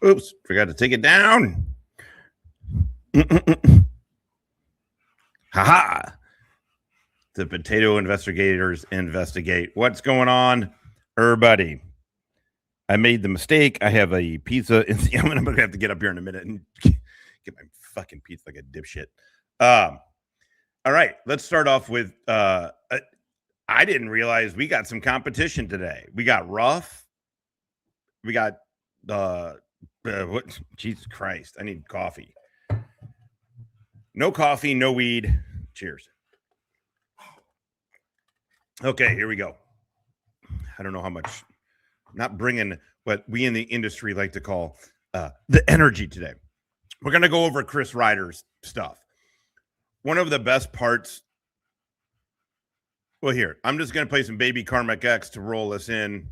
Oops, forgot to take it down. Ha. The potato investigators investigate. What's going on, everybody? I made the mistake. I have a pizza in the oven. I'm gonna have to get up here in a minute and get my fucking pizza like a dipshit. All right, let's start off with I didn't realize we got some competition today. We got rough. We got what? Jesus Christ! I need coffee. No coffee, no weed. Cheers. Okay, here we go. I don't know how much. Not bringing what we in the industry like to call the energy today. We're gonna go over Chris Ryder's stuff. One of the best parts. Well, here I'm just gonna play some Baby Karmic X to roll us in.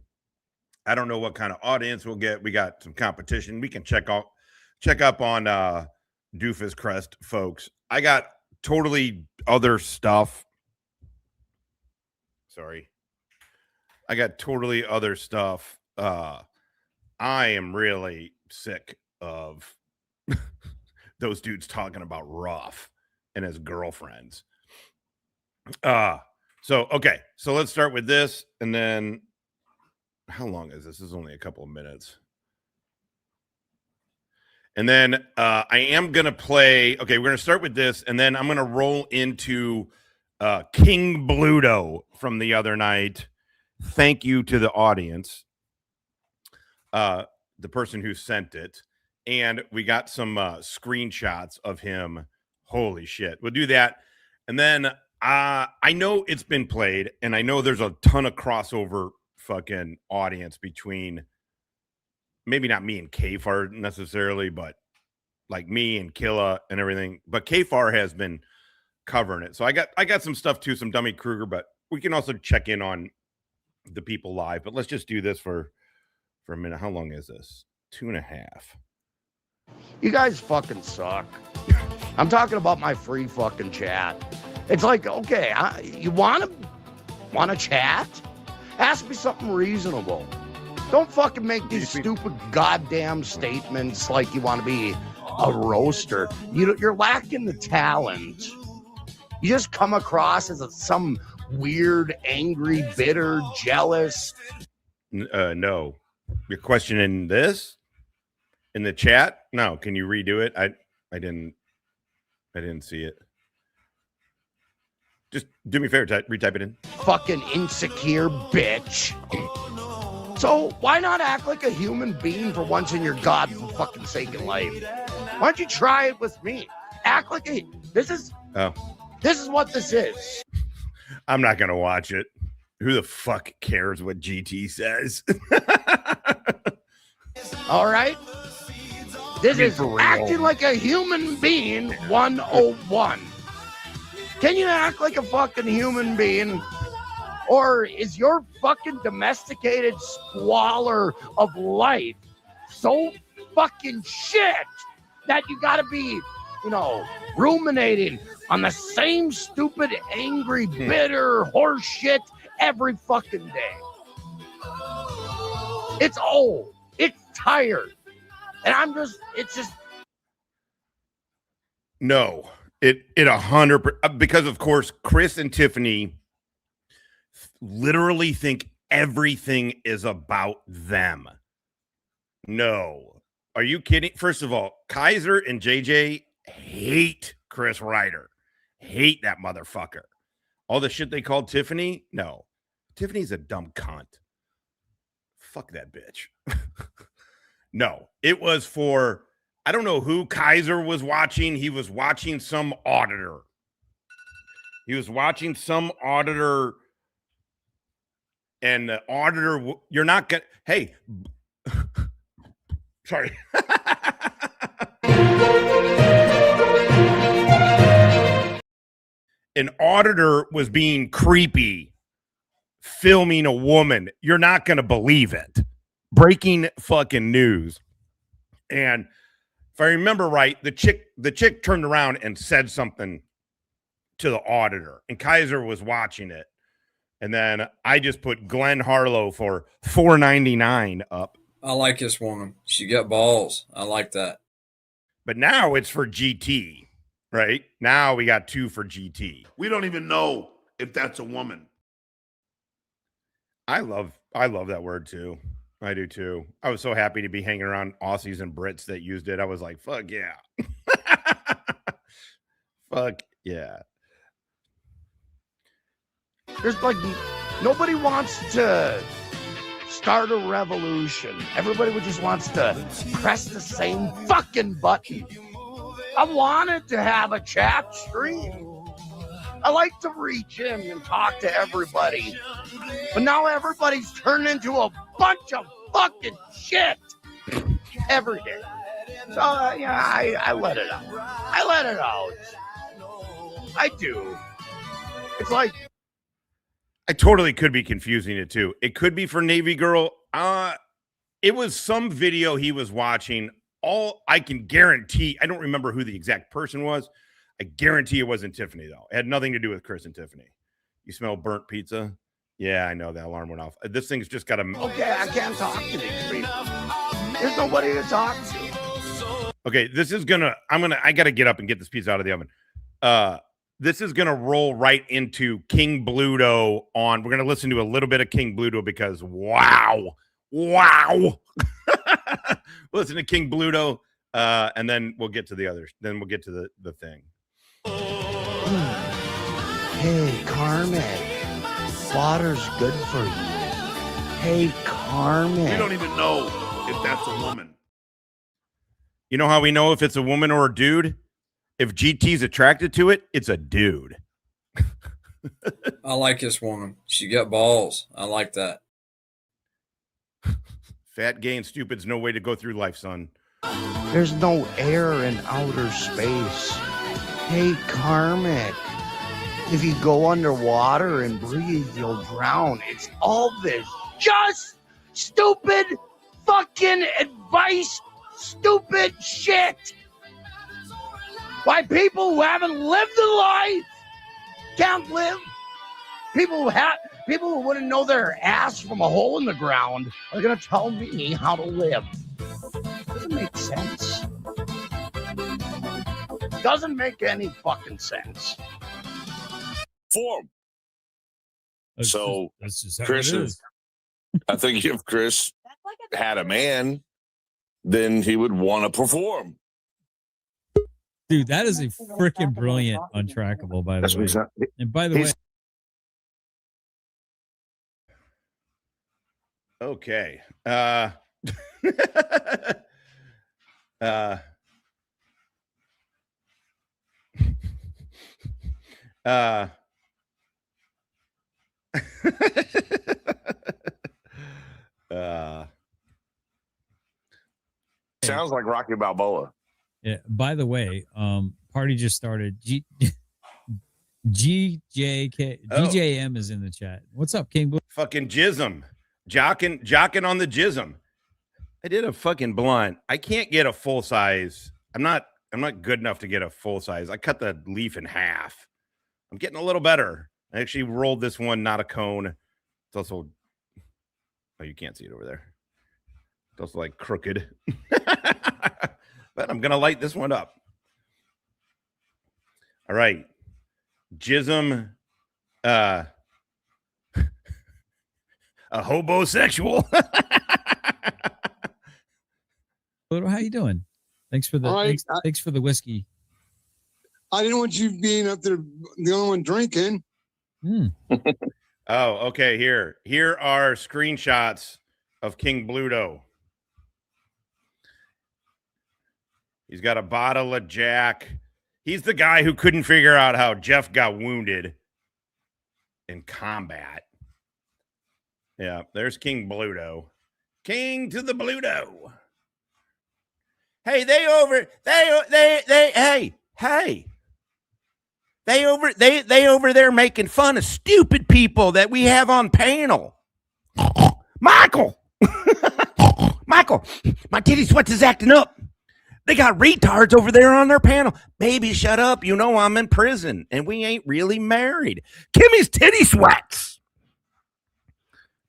I don't know what kind of audience we'll get. We got some competition. We can check up on Doofus Crest, folks. I got totally other stuff. Sorry. I got totally other stuff. I am really sick of those dudes talking about Ruff and his girlfriends. Okay. So let's start with this, and then how long is this? This is only a couple of minutes. And then I am going to play. Okay, we're going to start with this, and then I'm going to roll into King Bluto from the other night. Thank you to the audience, the person who sent it. And we got some screenshots of him. Holy shit. We'll do that. And then I know it's been played, and I know there's a ton of crossover fucking audience between maybe not me and Kfar necessarily, but like me and Killa and everything. But Kfar has been covering it. So I got some stuff too, some Dummy Kruger, but we can also check in on the people live. But let's just do this for a minute. How long is this? 2.5. You guys fucking suck. I'm talking about my free fucking chat. It's like, okay, you want to chat? Ask me something reasonable. Don't fucking make these stupid goddamn statements like you want to be a roaster. You're lacking the talent. You just come across as some weird, angry, bitter, jealous. No. You're questioning this in the chat? No. Can you redo it? I didn't see it. Just do me a favor, retype it in. Fucking insecure bitch. So why not act like a human being for once in your god-fucking sake in life? Why don't you try it with me? Act like this is what this is. I'm not gonna watch it. Who the fuck cares what GT says? All right. This is acting like a human being 101. Can you act like a fucking human being? Or is your fucking domesticated squalor of life so fucking shit that you gotta be, ruminating on the same stupid, angry, bitter horse shit every fucking day? It's old. It's tired. And it's just. No, it 100%, because of course, Chris and Tiffany literally think everything is about them. No. Are you kidding? First of all, Kaiser and JJ hate Chris Ryder. Hate that motherfucker. All the shit they called Tiffany? No. Tiffany's a dumb cunt. Fuck that bitch. No. It was for, I don't know who Kaiser was watching. He was watching some auditor. And the auditor, you're not going to, hey, sorry. An auditor was being creepy, filming a woman. You're not going to believe it. Breaking fucking news. And if I remember right, the chick turned around and said something to the auditor, and Kaiser was watching it. And then I just put Glenn Harlow for $4.99 up. I like this woman. She got balls. I like that. But now it's for GT, right? Now we got 2 for GT. We don't even know if that's a woman. I love that word too. I do too. I was so happy to be hanging around Aussies and Brits that used it. I was like, fuck yeah. Fuck yeah. There's like nobody wants to start a revolution. Everybody just wants to press the same fucking button. I wanted to have a chat stream. I like to reach in and talk to everybody. But now everybody's turned into a bunch of fucking shit every day. So, I let it out. I let it out. I do. It's like, I totally could be confusing it too. It could be for Navy Girl. It was some video he was watching. All I can guarantee, I don't remember who the exact person was. I guarantee it wasn't Tiffany, though. It had nothing to do with Chris and Tiffany. You smell burnt pizza? Yeah, I know. The alarm went off. This thing's just got a... Okay, I can't talk to these people. There's nobody to talk to. Okay, this is gonna... I gotta get up and get this pizza out of the oven. This is gonna roll right into King Bluto on... We're gonna listen to a little bit of King Bluto because wow. Listen to King Bluto, and then we'll get to the others. Then we'll get to the thing. Hey, Carmen, water's good for you. Hey, Carmen. We don't even know if that's a woman. You know how we know if it's a woman or a dude? If GT's attracted to it, it's a dude. I like this woman. She got balls. I like that. Fat, gay, and stupid's no way to go through life, son. There's no air in outer space. Hey, Carmen, if you go underwater and breathe, you'll drown. It's all this just stupid fucking advice, stupid shit. Why people who haven't lived a life can't live. People who wouldn't know their ass from a hole in the ground are gonna tell me how to live. Doesn't make sense. Doesn't make any fucking sense. Form. So that's just how Chris it is. I think if Chris had a man, then he would want to perform. Dude, that is a freaking brilliant untrackable, by the way. And by the way, okay. Sounds like Rocky Balboa. yeah, by the way, party just started. GJM is in the chat. What's up, King Blue? Fucking jism. Jocking on the jism. I did a fucking blunt. I can't get a full size. I'm not good enough to get a full size. I cut the leaf in half. I'm getting a little better. I actually rolled this one, not a cone. It's also, oh, you can't see it over there. It's also like crooked. But I'm gonna light this one up. All right. Jism, a hobosexual. How you doing? Thanks for the thanks for the whiskey. I didn't want you being up there the only one drinking. Oh, okay. Here are screenshots of King Bluto. He's got a bottle of Jack. He's the guy who couldn't figure out how Jeff got wounded in combat. Yeah, there's King Bluto. King to the Bluto. Hey, they over there making fun of stupid people that we have on panel. Michael, my titty sweats is acting up. They got retards over there on their panel. Baby, shut up. You know I'm in prison and we ain't really married. Kimmy's titty sweats.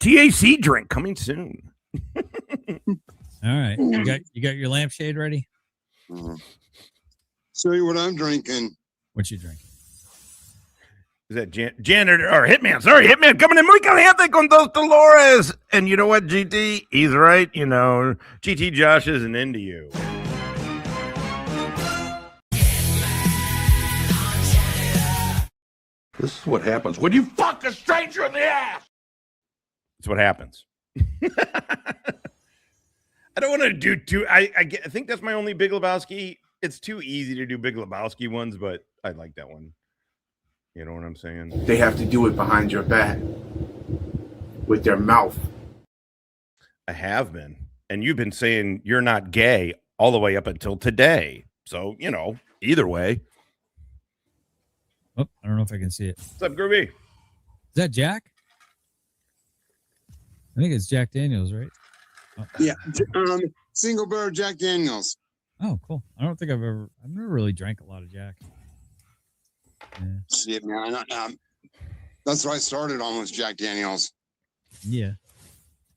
TAC drink coming soon. right. You got your lampshade ready? Show you what I'm drinking. What you drinking? Is that janitor or hitman? Sorry, hitman coming in muy caliente con dos Dolores. And you know what, GT? He's right. You know, GT Josh isn't into you. This is what happens when you fuck a stranger in the ass. That's what happens. I don't want to do too. I think that's my only Big Lebowski. It's too easy to do Big Lebowski ones, but I like that one. You know what I'm saying? They have to do it behind your back with their mouth. I have been. And you've been saying you're not gay all the way up until today. So, you know, either way. Oh, I don't know if I can see it. What's up, Groovy? Is that Jack? I think it's Jack Daniels, right? Oh. Yeah. Single barrel Jack Daniels. Oh, cool. I've never really drank a lot of Jack. Yeah. Shit, man. That's where I started almost Jack Daniels. Yeah.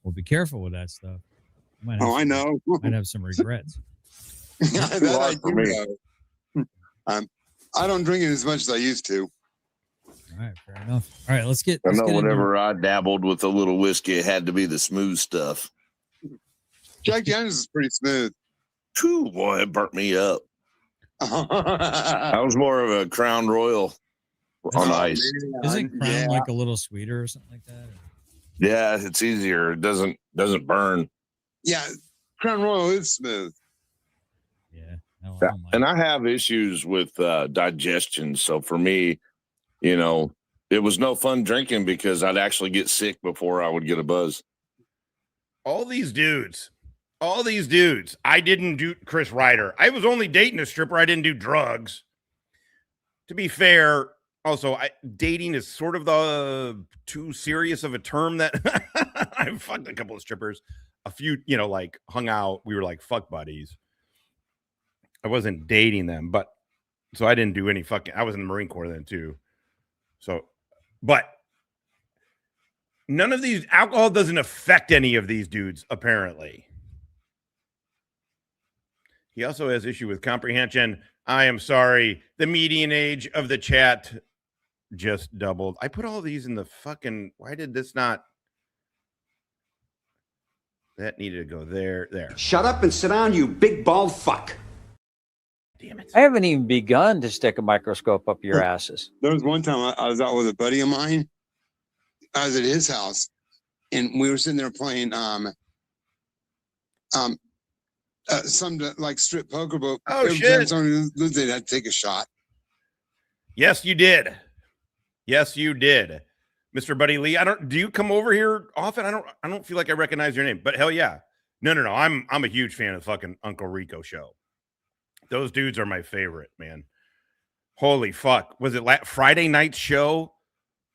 Well, be careful with that stuff. I know. Might have some regrets. I don't drink it as much as I used to. All right, fair enough. All right, let's get. I know whenever I dabbled with a little whiskey, it had to be the smooth stuff. Jack Daniels is pretty smooth. Phew, boy, it burnt me up. I was more of a Crown Royal on ice. Isn't Crown like a little sweeter or something like that? Or? Yeah, it's easier. It doesn't burn. Yeah, Crown Royal is smooth. Yeah. No, and I have issues with digestion. So for me, you know, it was no fun drinking because I'd actually get sick before I would get a buzz. All these dudes. I didn't do Chris Ryder. I was only dating a stripper. I didn't do drugs. To be fair, also, dating is sort of the too serious of a term that I fucked a couple of strippers. A few, you know, like hung out. We were like fuck buddies. I wasn't dating them, but so I didn't do any fucking. I was in the Marine Corps then too. So, but none of these alcohol doesn't affect any of these dudes, apparently. He also has issue with comprehension. I am sorry. The median age of the chat just doubled. I put all these in the fucking. Why did this not? That needed to go there. There. Shut up and sit down, you big bald fuck. Damn it. I haven't even begun to stick a microscope up your asses. There was one time I was out with a buddy of mine. I was at his house, and we were sitting there playing some like strip poker, but every time someone lose, they'd have to take a shot. Yes, you did. Yes, you did, Mr. Buddy Lee. Do you come over here often? I don't feel like I recognize your name, but hell yeah. No. I'm a huge fan of the fucking Uncle Rico show. Those dudes are my favorite, man. Holy fuck. Was it Friday night show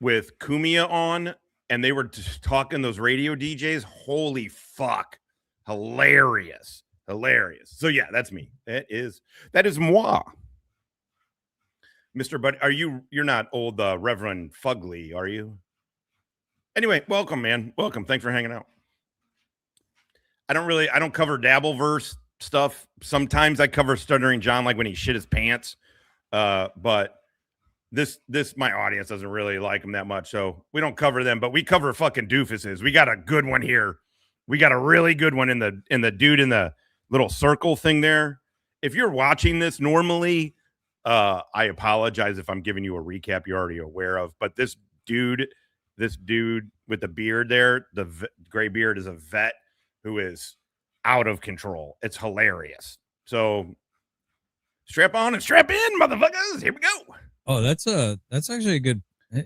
with Kumia on and they were just talking those radio DJs? Holy fuck. Hilarious. So yeah, that's me. That is moi. Mr. Buddy, you're not old Reverend Fugly, are you? Anyway, welcome, man. Welcome. Thanks for hanging out. I don't cover Dabbleverse stuff. Sometimes I cover Stuttering John, like when he shit his pants. But this my audience doesn't really like him that much, so we don't cover them. But we cover fucking doofuses. We got a good one here. We got a really good one in the dude in the little circle thing there. If you're watching this normally, I apologize if I'm giving you a recap you're already aware of. But this dude with the beard there, the gray beard, is a vet who is out of control. It's hilarious. So strap on and strap in, motherfuckers. Here we go. Oh, that's actually a good.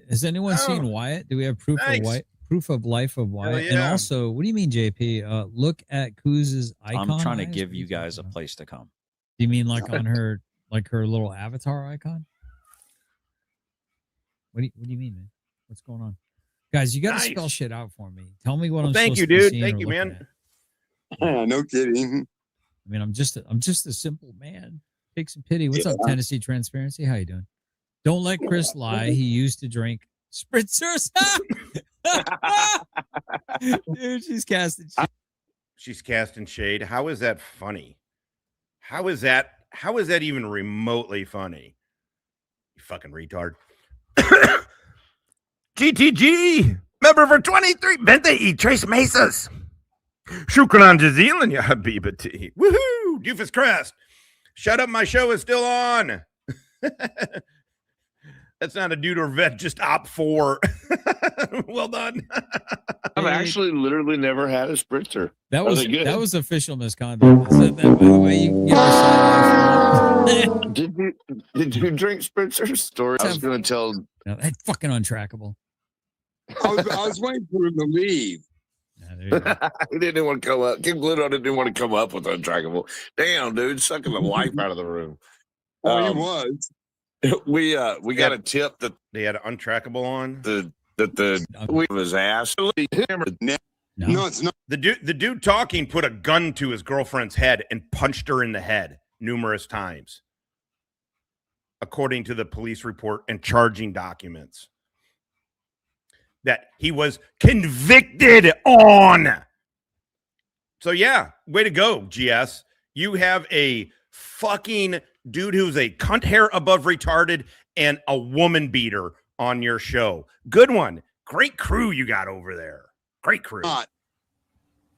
Has anyone seen Wyatt? Do we have proof of Wyatt? Proof of life of Wyatt? Yeah. And also, what do you mean, JP? Look at Kuz's icon. I'm trying to give you guys a place to come. Do you mean like on her, like her little avatar icon? What do you mean, man? What's going on, guys? You got to spell shit out for me. Tell me what I'm. Thank you, supposed to be dude. seeing Thank or you, looking man. at. No kidding. I mean, I'm just a simple man. Take some pity. What's up, Tennessee Transparency? How you doing? Don't let Chris lie. He used to drink spritzers. Dude, she's casting shit. She's casting shade. How is that funny? How is that even remotely funny? You fucking retard. GTG, member for 23. Bente Trace Mesas. Shukran jazilan, ya habibati. Woohoo! Doofus Crest. Shut up, my show is still on. That's not a dude or vet, just op 4. Well done. I've actually literally never had a spritzer. That Are was they good? that was official misconduct. I said that, by the way. You can give her a sign off. Did you drink spritzers? Story. I was going to tell. No, that's fucking untrackable. I was waiting for him to leave. Yeah, there you go. He didn't want to come up. King Bluto didn't want to come up with untrackable. Damn, dude, sucking the life out of the room. Oh, he was. We got a tip that They had an untrackable on. the his ass. No, it's not. The dude talking put a gun to his girlfriend's head and punched her in the head numerous times, according to the police report and charging documents that he was convicted on. So yeah, way to go, GS. You have a fucking dude who's a cunt hair above retarded and a woman beater on your show. Good one. Great crew you got over there. Great crew.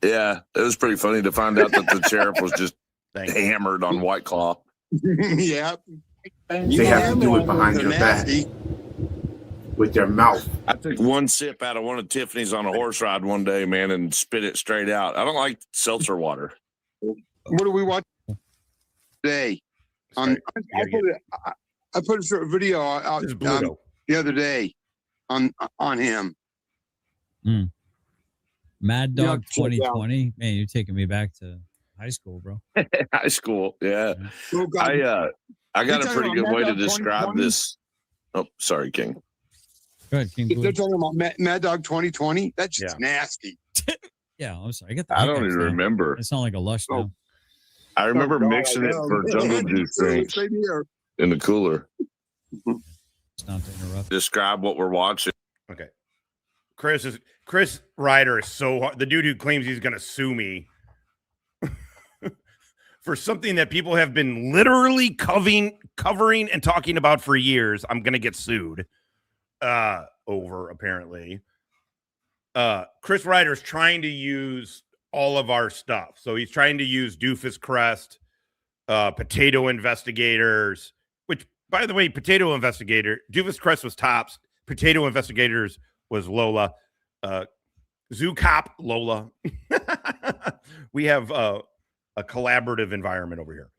Yeah, it was pretty funny to find out that the sheriff was just Thank you. hammered on White Claw. Yeah. They have to do it behind your back with their mouth. I took one sip out of one of Tiffany's on a horse ride one day, man, and spit it straight out. I don't like seltzer water. What do we watch today? I put a short video out This is Bluto. the other day on him. Mad Yeah, Dog check it out. 2020. Man, you're taking me back to high school, bro. High school, yeah. Oh, God. I got a talking pretty about good Mad way to Dog describe 2020? this. Oh, sorry, King. Go ahead, King Blue. They're talking about Mad Dog 2020. That's just Yeah. nasty. Yeah, I'm sorry. I got the I don't hiccups even now. remember. I sound like a lush now. I remember Oh, God, mixing it no. for jungle juice drinks Same here. in the cooler. It's not to interrupt. Describe what we're watching. Okay. Chris Ryder is so hard. The dude who claims he's going to sue me for something that people have been literally covering and talking about for years. I'm going to get sued over, apparently. Chris Ryder's trying to use all of our stuff. So he's trying to use Doofus Crest, Potato Investigators, which, by the way, Doofus Crest was tops. Potato Investigators was Lola. Zoo Cop, Lola. We have a collaborative environment over here.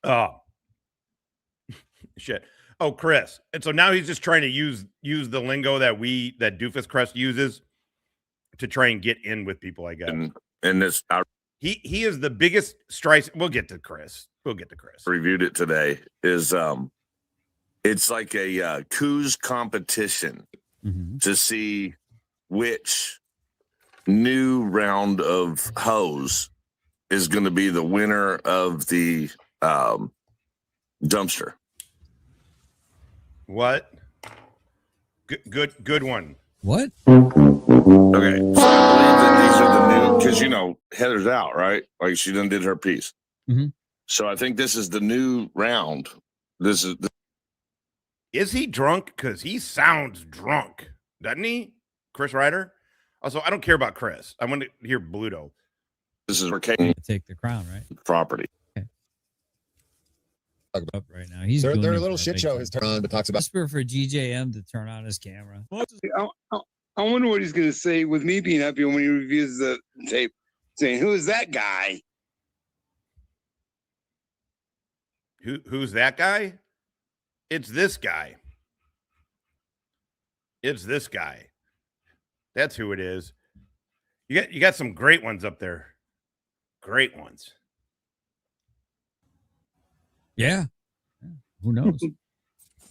Oh, shit. Oh, Chris. And so now he's just trying to use the lingo that Doofus Crest uses to try and get in with people, I guess. And this, I He is the biggest Streisand. We'll get to Chris. reviewed it today. Is it's like a coos competition to see which new round of hose is going to be the winner of the dumpster. What? Good one. What? Okay, so I believe that these are the new, because Heather's out, right? Like she done did her piece. So I think this is the new round. Is he drunk? Because he sounds drunk, doesn't he? Chris Ryder. Also, I don't care about Chris. I want to hear Bluto. This is where Kane Take the crown, right? property. Up right now. He's Their doing it little for a shit big show thing. has turned on, but talks about Whisper for GJM to turn on his camera. I wonder what he's going to say with me being up here when he reviews the tape, saying, "Who is that guy?" Who's that guy? It's this guy. That's who it is. You got some great ones up there. Great ones. Yeah. Who knows?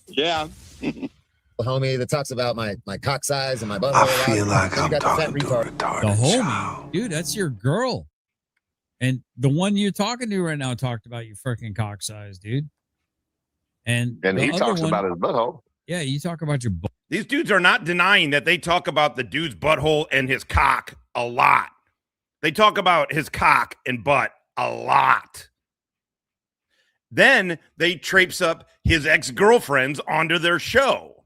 Yeah. homie that talks about my cock size and my butthole. I feel like I'm talking to a retarded the homie, dude. That's your girl, and the one you're talking to right now talked about your freaking cock size, dude. And he talks about his butthole. Yeah, you talk about your butt. These dudes are not denying that they talk about the dude's butthole and his cock a lot. They talk about his cock and butt a lot. Then they traipse up his ex-girlfriends onto their show.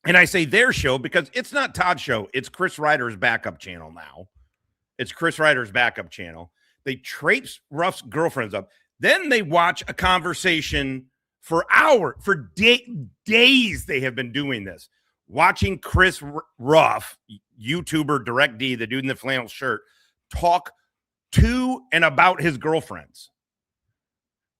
And I say their show because it's not Todd's show. It's Chris Ryder's backup channel now. It's Chris Ryder's backup channel. They traipse Ruff's girlfriends up. Then they watch a conversation for hours, for days they have been doing this. Watching Chris Ruff, YouTuber Direct D, the dude in the flannel shirt, talk to and about his girlfriends.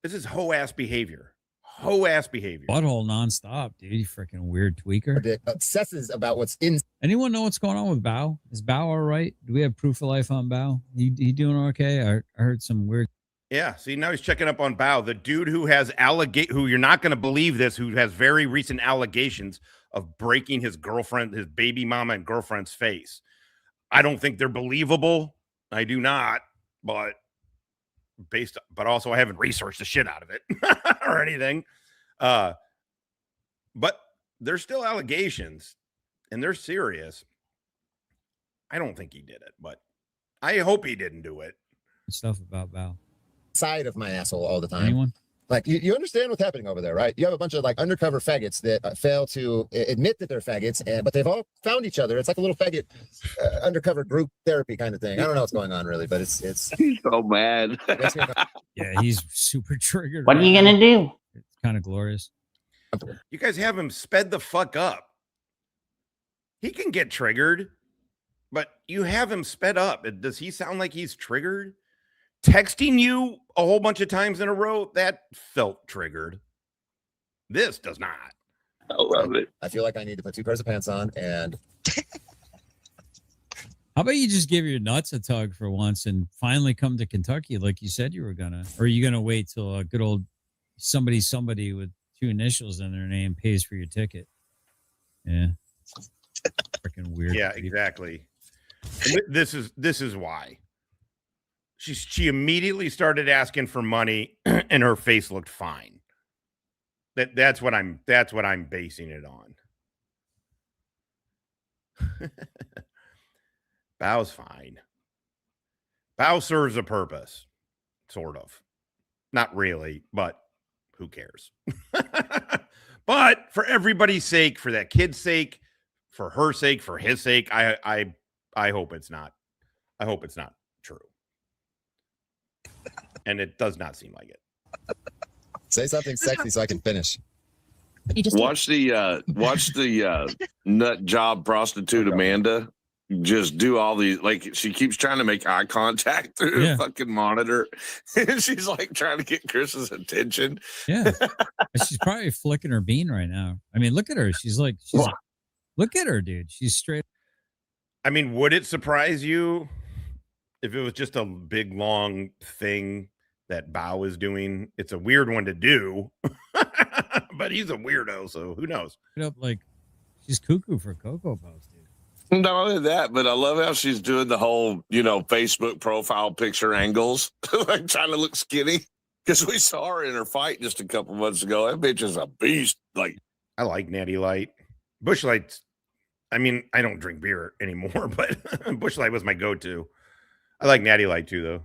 This is hoe-ass behavior. Hoe-ass behavior. Butthole nonstop, dude. You freaking weird tweaker. Obsesses about what's in. Anyone know what's going on with Bao? Is Bao all right? Do we have proof of life on Bao? He doing okay? I heard some weird. Yeah, see, now he's checking up on Bao, the dude who has who you're not going to believe this, who has very recent allegations of breaking his girlfriend, his baby mama and girlfriend's face. I don't think they're believable. I do not, but also I haven't researched the shit out of it or anything. But there's still allegations and they're serious. I don't think he did it, but I hope he didn't do it. Stuff about Bao. Side of my asshole all the time. Anyone? Like, you understand what's happening over there, right? You have a bunch of like undercover faggots that fail to admit that they're faggots, but they've all found each other. It's like a little faggot undercover group therapy kind of thing. I don't know what's going on really, but it's He's so mad. Yeah, he's super triggered. What are you gonna do? It's kind of glorious. You guys have him sped the fuck up. He can get triggered, but you have him sped up. Does he sound like he's triggered? Texting you a whole bunch of times in a row, that felt triggered. This does not. I love it. I feel like I need to put 2 pairs of pants on and. How about you just give your nuts a tug for once and finally come to Kentucky like you said you were gonna? Or are you gonna wait till a good old somebody with 2 initials in their name pays for your ticket? Yeah. Freaking weird. Yeah, exactly. And this is why. She immediately started asking for money and her face looked fine. That's what I'm basing it on. Bao's fine. Bao serves a purpose, sort of. Not really, but who cares? But for everybody's sake, for that kid's sake, for her sake, for his sake, I hope it's not. I hope it's not true. And it does not seem like it. Say something sexy so I can finish. Watch the nut job prostitute Amanda just do all these, like, she keeps trying to make eye contact through the fucking monitor, and she's like trying to get Chris's attention. Yeah, she's probably flicking her bean right now. I mean, look at her. Look at her, dude. She's straight. I mean, would it surprise you if it was just a big long thing that Bao is doing? It's a weird one to do, but he's a weirdo, so who knows? Like, she's cuckoo for Cocoa Puffs, dude. Not only that, but I love how she's doing the whole, Facebook profile picture angles, like trying to look skinny. Because we saw her in her fight just a couple months ago. That bitch is a beast. Like, I like Natty Light. Bush Light's, I mean, I don't drink beer anymore, but Bush Light was my go-to. I like Natty Light too, though.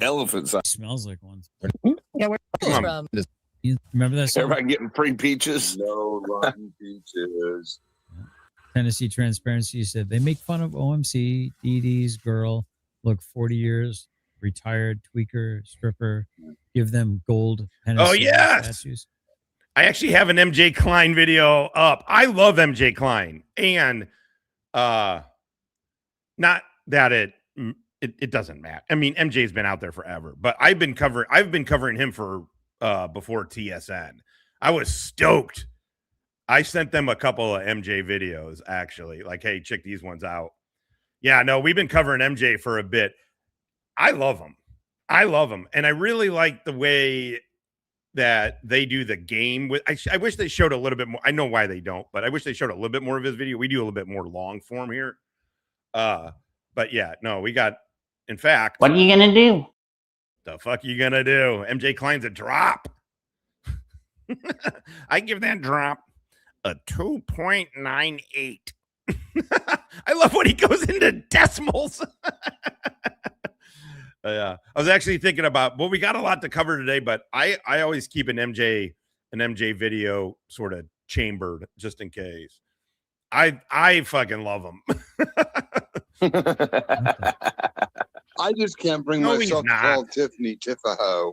Elephant size. Smells like one. Yeah, where from? You remember that song? Everybody getting free peaches? No rotten peaches. Tennessee Transparency said they make fun of OMC, Dee Dee's girl, look 40 years, retired tweaker, stripper, give them gold Tennessee statues. I actually have an MJ Klein video up. I love MJ Klein, and not that it doesn't matter. I mean, MJ's been out there forever, but I've been covering him for before TSN. I was stoked. I sent them a couple of MJ videos, actually. Like, hey, check these ones out. Yeah, no, we've been covering MJ for a bit. I love him. And I really like the way that they do the game. With I wish they showed a little bit more. I know why they don't, but I wish they showed a little bit more of his video. We do a little bit more long form here. But yeah, no, we got, in fact. What are you going to do? The fuck you going to do? MJ Klein's a drop. I give that drop a 2.98. I love when he goes into decimals. Yeah, I was actually thinking about. Well, we got a lot to cover today, but I always keep an MJ video sort of chambered just in case. I fucking love him. I just can't bring myself to call Tiffany Tiffaho.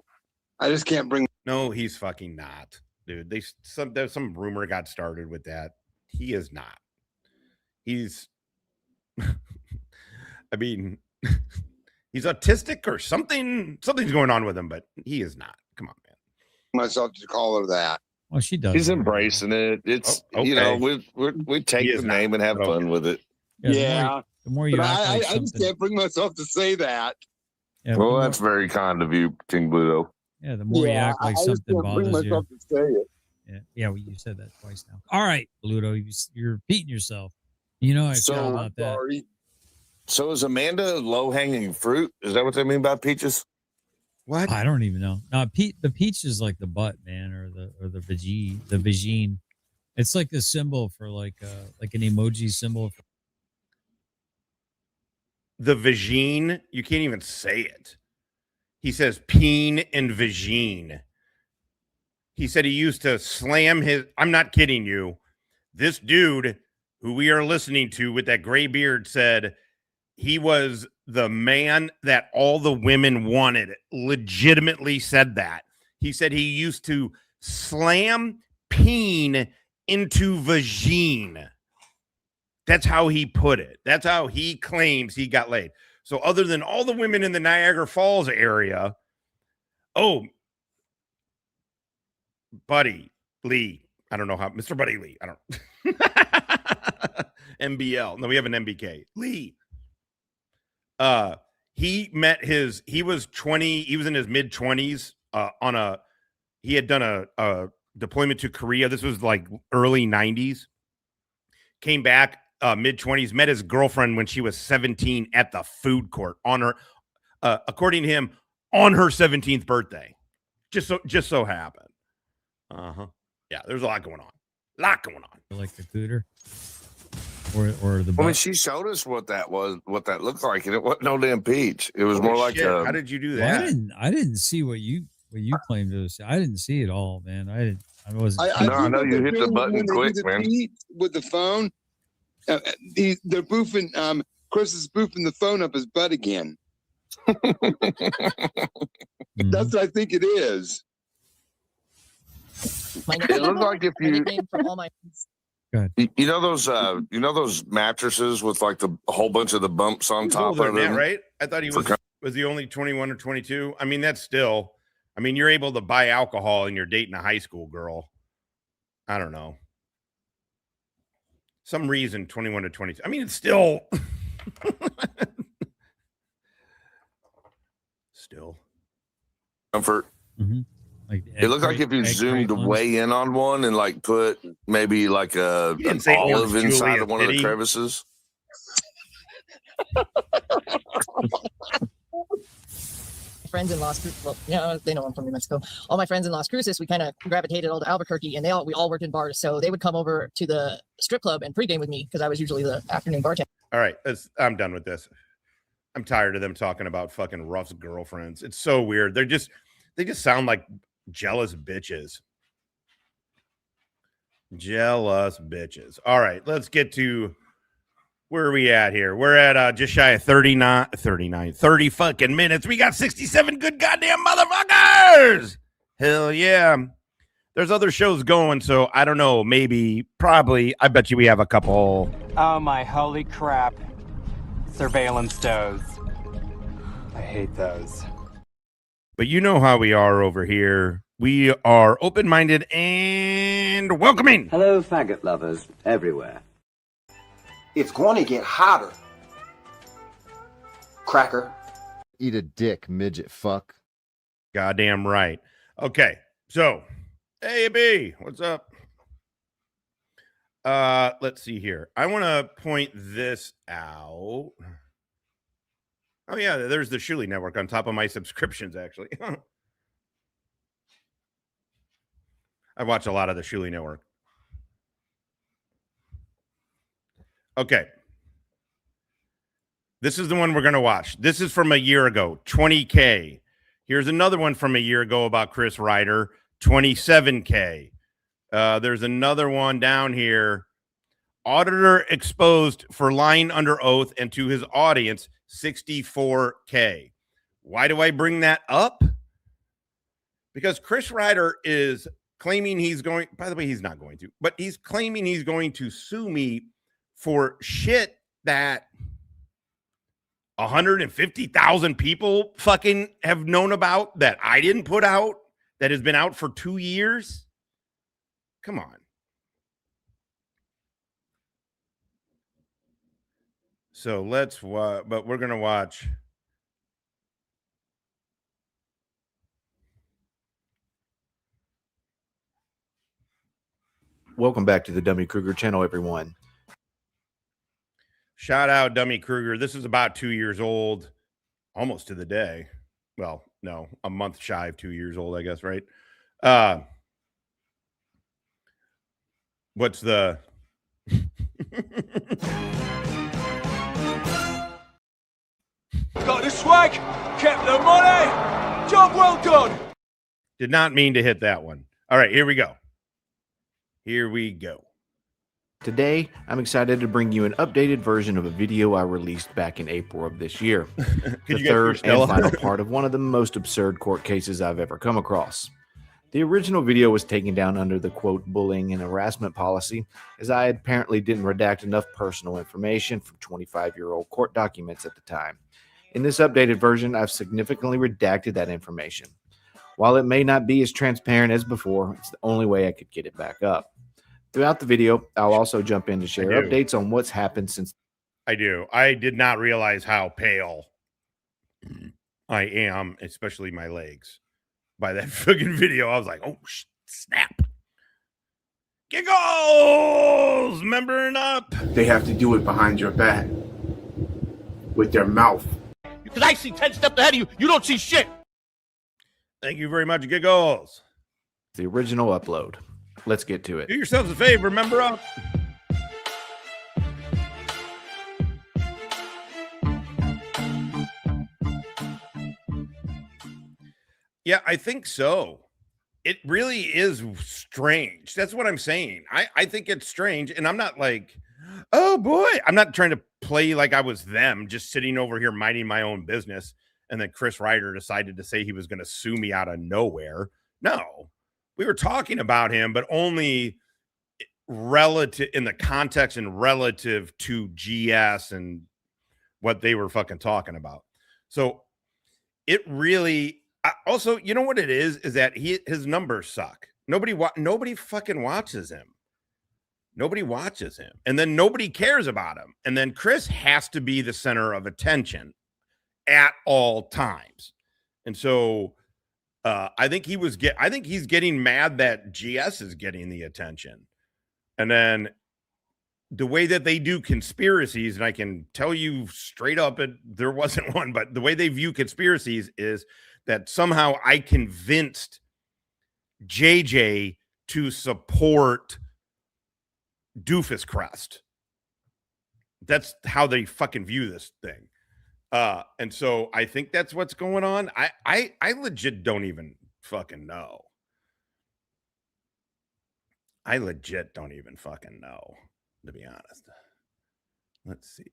I just can't bring. No, he's fucking not, dude. There's some rumor got started with that. He is not. He's. I mean. He's autistic or something. Something's going on with him, but he is not. Come on, man. Myself to call her that. Well, she does. He's embracing it. It's okay. You know, we take the name and have fun with it. Yeah. The more you act like I just can't bring myself to say that. Yeah, well, that's very kind of you, King Bluto. Yeah, the more you act like something bothers bring myself you. to say it. Yeah, well, you said that twice now. All right, Bluto, you're repeating yourself. You know I feel about that. Sorry. So is Amanda low-hanging fruit? Is that what they mean by peaches? What? I don't even know. No, the peach is like the butt, man, or the vagine. It's like the symbol for like an emoji symbol. The vagine. You can't even say it. He says peen and vagine. He said he used to slam his. I'm not kidding you. This dude who we are listening to with that gray beard said. He was the man that all the women wanted. Legitimately said that. He said he used to slam peen into vagine. That's how he put it. That's how he claims he got laid. So other than all the women in the Niagara Falls area, Buddy Lee. I don't know how. Mr. Buddy Lee. I don't. MBL. No, we have an MBK. Lee. He was 20, he was in his mid 20s, he had done a deployment to Korea. This was like early 90s, came back, mid 20s, met his girlfriend when she was 17 at the food court on her, according to him, on her 17th birthday. Just so happened. Yeah, there's a lot going on. Like the cooter. Or the. I mean, she showed us what that looked like, and it wasn't no damn peach. It was more like a. How did you do that? Well, I didn't see what you claimed to see. I didn't see it all, man. I wasn't. I know you hit the button quick, man. With the phone, they're boofing. Chris is boofing the phone up his butt again. That's what I think it is. It looked like if you. You know those mattresses with like the whole bunch of the bumps on top of them, right? I thought he was the only 21 or 22. I mean, that's still. I mean, you're able to buy alcohol and you're dating a high school girl. I don't know. Some reason 21 to 22. I mean, it's still. Still. Comfort. Mm-hmm. Like it looked like if you zoomed way in on one and like put maybe like an olive inside of one of the crevices. Friends in Las Cruces, well, yeah, they know I'm from New Mexico. All my friends in Las Cruces, we kind of gravitated all to Albuquerque, and we all worked in bars, so they would come over to the strip club and pregame with me because I was usually the afternoon bartender. All right, I'm done with this. I'm tired of them talking about fucking Ruff's girlfriends. It's so weird. They just sound like jealous bitches. Jealous bitches. All right, let's get to where are we at here? We're at just shy of 30 fucking minutes. We got 67 good goddamn motherfuckers. Hell yeah. There's other shows going, so I don't know. Probably. I bet you we have a couple. Oh my holy crap. Surveillance does. I hate those. But you know how we are over here. We are open-minded and welcoming. Hello, faggot lovers everywhere. It's going to get hotter. Cracker. Eat a dick, midget fuck. Goddamn right. Okay, so, hey, B, what's up? Let's see here. I want to point this out. Oh, yeah, there's the Shuli Network on top of my subscriptions, actually. I watch a lot of the Shuli Network. Okay. This is the one we're going to watch. This is from a year ago, 20K. Here's another one from a year ago about Chris Ryder, 27K. There's another one down here. Auditor exposed for lying under oath and to his audience, 64K. Why do I bring that up? Because Chris Ryder is claiming he's going, by the way, he's not going to, but he's claiming he's going to sue me for shit that 150,000 people fucking have known about that I didn't put out, that has been out for 2 years. Come on. So let's watch, but we're going to watch. Welcome back to the Dummy Kruger channel, everyone. Shout out Dummy Kruger. This is about 2 years old, almost to the day. Well, no, a month shy of 2 years old, I guess, right? What's the... Got the swag, kept the money, job well done. Did not mean to hit that one. All right, here we go. Here we go. Today, I'm excited to bring you an updated version of a video I released back in April of this year. The third and final part of one of the most absurd court cases I've ever come across. The original video was taken down under the quote bullying and harassment policy, as I apparently didn't redact enough personal information from 25-year-old court documents at the time. In this updated version, I've significantly redacted that information. While it may not be as transparent as before, it's the only way I could get it back up. Throughout the video, I'll also jump in to share updates on what's happened since. I do. I did not realize how pale I am, especially my legs. By that fucking video, I was like, oh, snap. Giggles! Membering up. They have to do it behind your back. With their mouth. Because I see 10 steps ahead of you, you don't see shit. Thank you very much, Giggles. The original upload. Let's get to it. Do yourselves a favor, member up. Yeah, I think so. It really is strange. That's what I'm saying. I think it's strange. And I'm not like, oh boy, I'm not trying to play like I was them, just sitting over here minding my own business. And then Chris Ryder decided to say he was going to sue me out of nowhere. No, we were talking about him, but only relative in the context and relative to GS and what they were fucking talking about. So it really, also, you know what it is that his numbers suck. Nobody fucking watches him. Nobody watches him. And then nobody cares about him. And then Chris has to be the center of attention at all times. And so I think he's getting mad that GS is getting the attention. And then the way that they do conspiracies, and I can tell you straight up, there wasn't one, but the way they view conspiracies is that somehow I convinced JJ to support Doofus Crest. That's how they fucking view this thing. And so I think that's what's going on. I legit don't even fucking know. I legit don't even fucking know, to be honest. Let's see.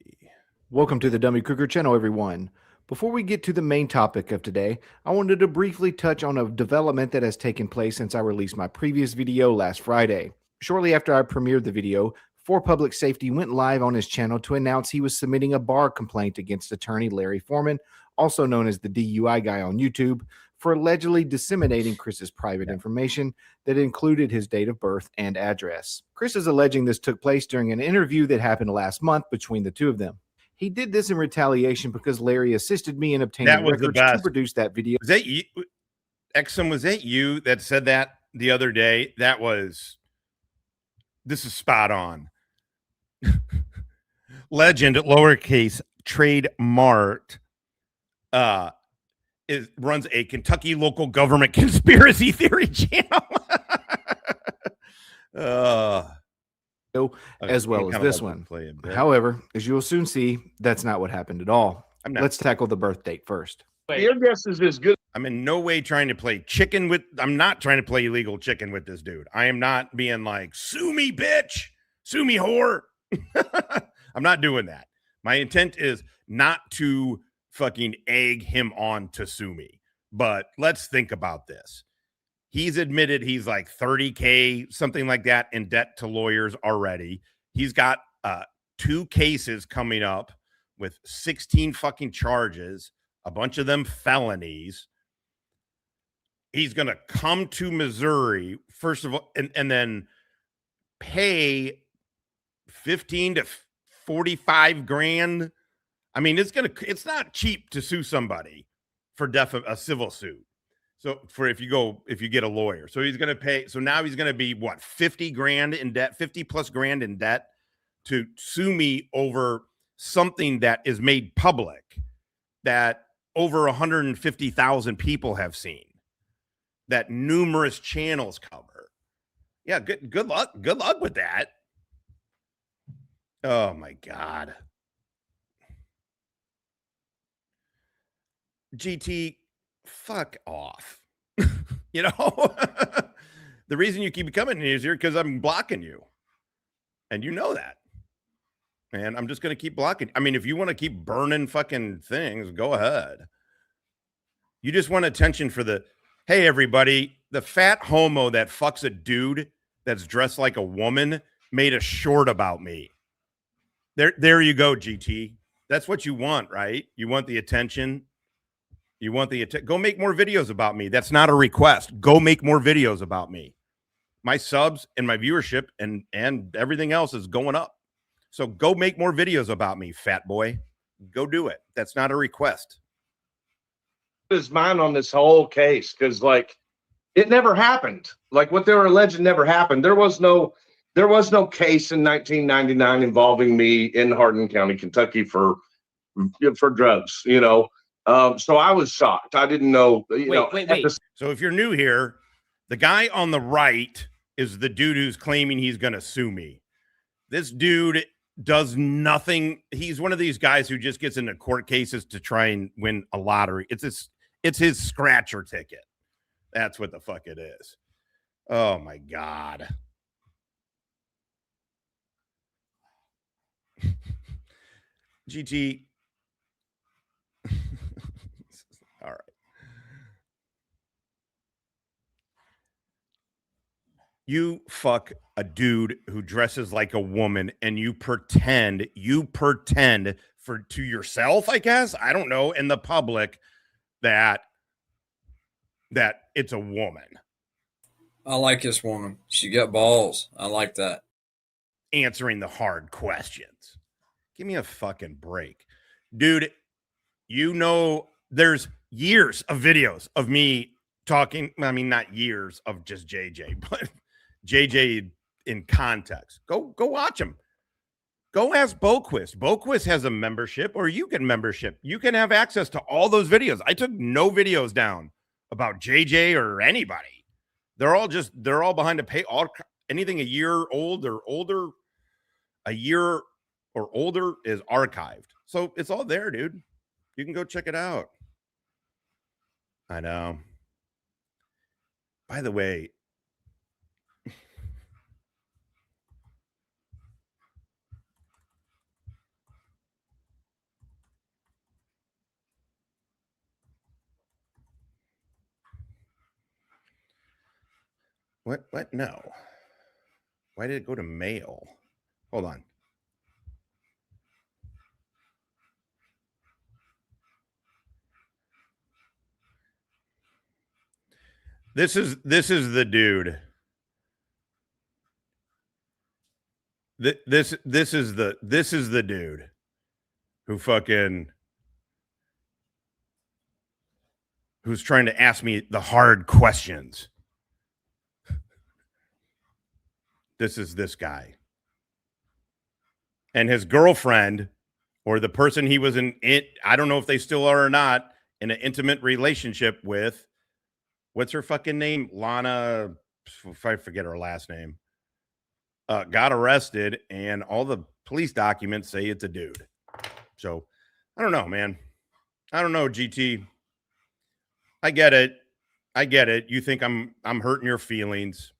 Welcome to the Dummy Kruger channel, everyone. Before we get to the main topic of today, I wanted to briefly touch on a development that has taken place since I released my previous video last Friday. Shortly after I premiered the video, For Public Safety went live on his channel to announce he was submitting a bar complaint against attorney Larry Foreman, also known as the DUI guy on YouTube, for allegedly disseminating Chris's private information that included his date of birth and address. Chris is alleging this took place during an interview that happened last month between the two of them. He did this in retaliation because Larry assisted me in obtaining records to produce that video. Was that you, Exum? Was that you that said that the other day? This is spot on. Legend at lowercase trademarked runs a Kentucky local government conspiracy theory channel. as well as this one. However, as you will soon see, that's not what happened at all. Let's tackle the birth date first. Your guess is as good. I'm in no way trying to play chicken with. I'm not trying to play illegal chicken with this dude. I am not being like, sue me, bitch, sue me, whore. I'm not doing that. My intent is not to fucking egg him on to sue me. But let's think about this. He's admitted he's like 30K, something like that, in debt to lawyers already. He's got 2 cases coming up with 16 fucking charges, a bunch of them felonies. He's going to come to Missouri, first of all, and then pay 15 to 45 grand. I mean, it's not cheap to sue somebody for a civil suit. So if you get a lawyer, so he's going to pay. So now he's going to be what, 50 grand in debt, 50 plus grand in debt to sue me over something that is made public that over 150,000 people have seen, that numerous channels cover. Yeah. Good luck. Good luck with that. Oh my God. GT, fuck off. You know, the reason you keep coming here is because I'm blocking you. And you know that. And I'm just going to keep blocking. I mean, if you want to keep burning fucking things, go ahead. You just want attention for hey, everybody, the fat homo that fucks a dude that's dressed like a woman made a short about me. There you go, GT. That's what you want, right? You want the attention. You want go make more videos about me. That's not a request. Go make more videos about me. My subs and my viewership and everything else is going up. So go make more videos about me, fat boy. Go do it. That's not a request. His mind on this whole case, because like it never happened. Like what they were alleged never happened. There was no case in 1999 involving me in Hardin County, Kentucky for drugs, you know. So I was shocked. I didn't know. Wait. So if you're new here, the guy on the right is the dude who's claiming he's going to sue me. This dude does nothing. He's one of these guys who just gets into court cases to try and win a lottery. It's his scratcher ticket. That's what the fuck it is. Oh my God. GT. All right. You fuck a dude who dresses like a woman and you pretend to yourself, I guess, I don't know, in the public that it's a woman. I like this woman. She got balls. I like that. Answering the hard questions. Give me a fucking break. Dude, you know, there's years of videos of me talking. I mean, not years of just JJ, but JJ in context. Go watch him. Go ask Boquist. Boquist has a membership, or you can membership. You can have access to all those videos. I took no videos down about JJ or anybody. They're all behind a pay. Anything a year old or older, a year or older is archived. So it's all there, dude. You can go check it out. I know. By the way, what? No. Why did it go to mail? Hold on. This is the dude. This is the dude who's trying to ask me the hard questions. This is this guy. And his girlfriend, or the person he was in it, I don't know if they still are or not, in an intimate relationship with, what's her fucking name? Lana, if I forget her last name. got arrested, and all the police documents say it's a dude. So I don't know, man. I don't know, GT. I get it. You think I'm hurting your feelings.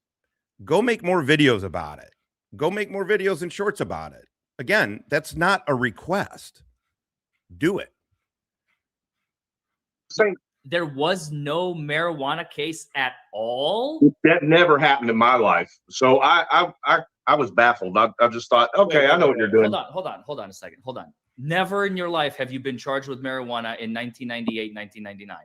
Go make more videos about it. Go make more videos and shorts about it. Again, that's not a request. Do it. There was no marijuana case at all. That never happened in my life. So I was baffled. I just thought, okay, I know what you're doing. Hold on a second. Hold on. Never in your life have you been charged with marijuana in 1998, 1999.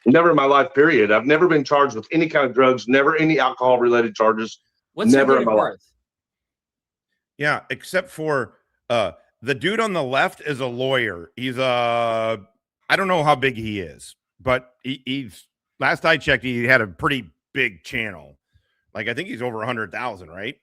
Never in my life, period. I've never been charged with any kind of drugs, never any alcohol related charges. What's never your in my life. Yeah, except for the dude on the left is a lawyer. He's I don't know how big he is, but he's last I checked, he had a pretty big channel. Like I think he's over 100,000, right?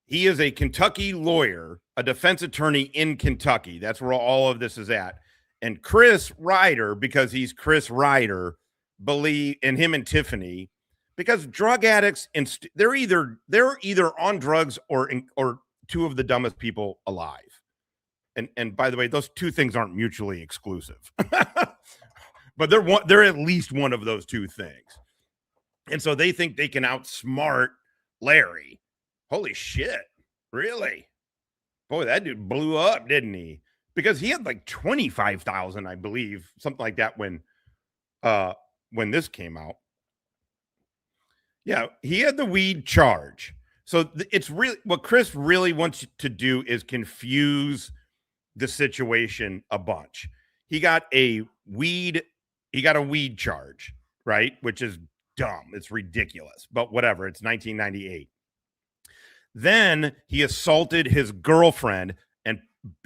He is a Kentucky lawyer, a defense attorney in Kentucky. That's where all of this is at. And Chris Ryder, because he's Chris Ryder, believe in him and Tiffany, because drug addicts and they're either on drugs or two of the dumbest people alive. And by the way, those two things aren't mutually exclusive, but they're at least one of those two things. And so they think they can outsmart Larry. Holy shit. Really? Boy, that dude blew up, didn't he? Because he had like 25,000, I believe, something like that when this came out. Yeah, he had the weed charge. So it's really what Chris really wants to do is confuse the situation a bunch. He got a weed charge, right? Which is dumb. It's ridiculous, but whatever. It's 1998. Then he assaulted his girlfriend and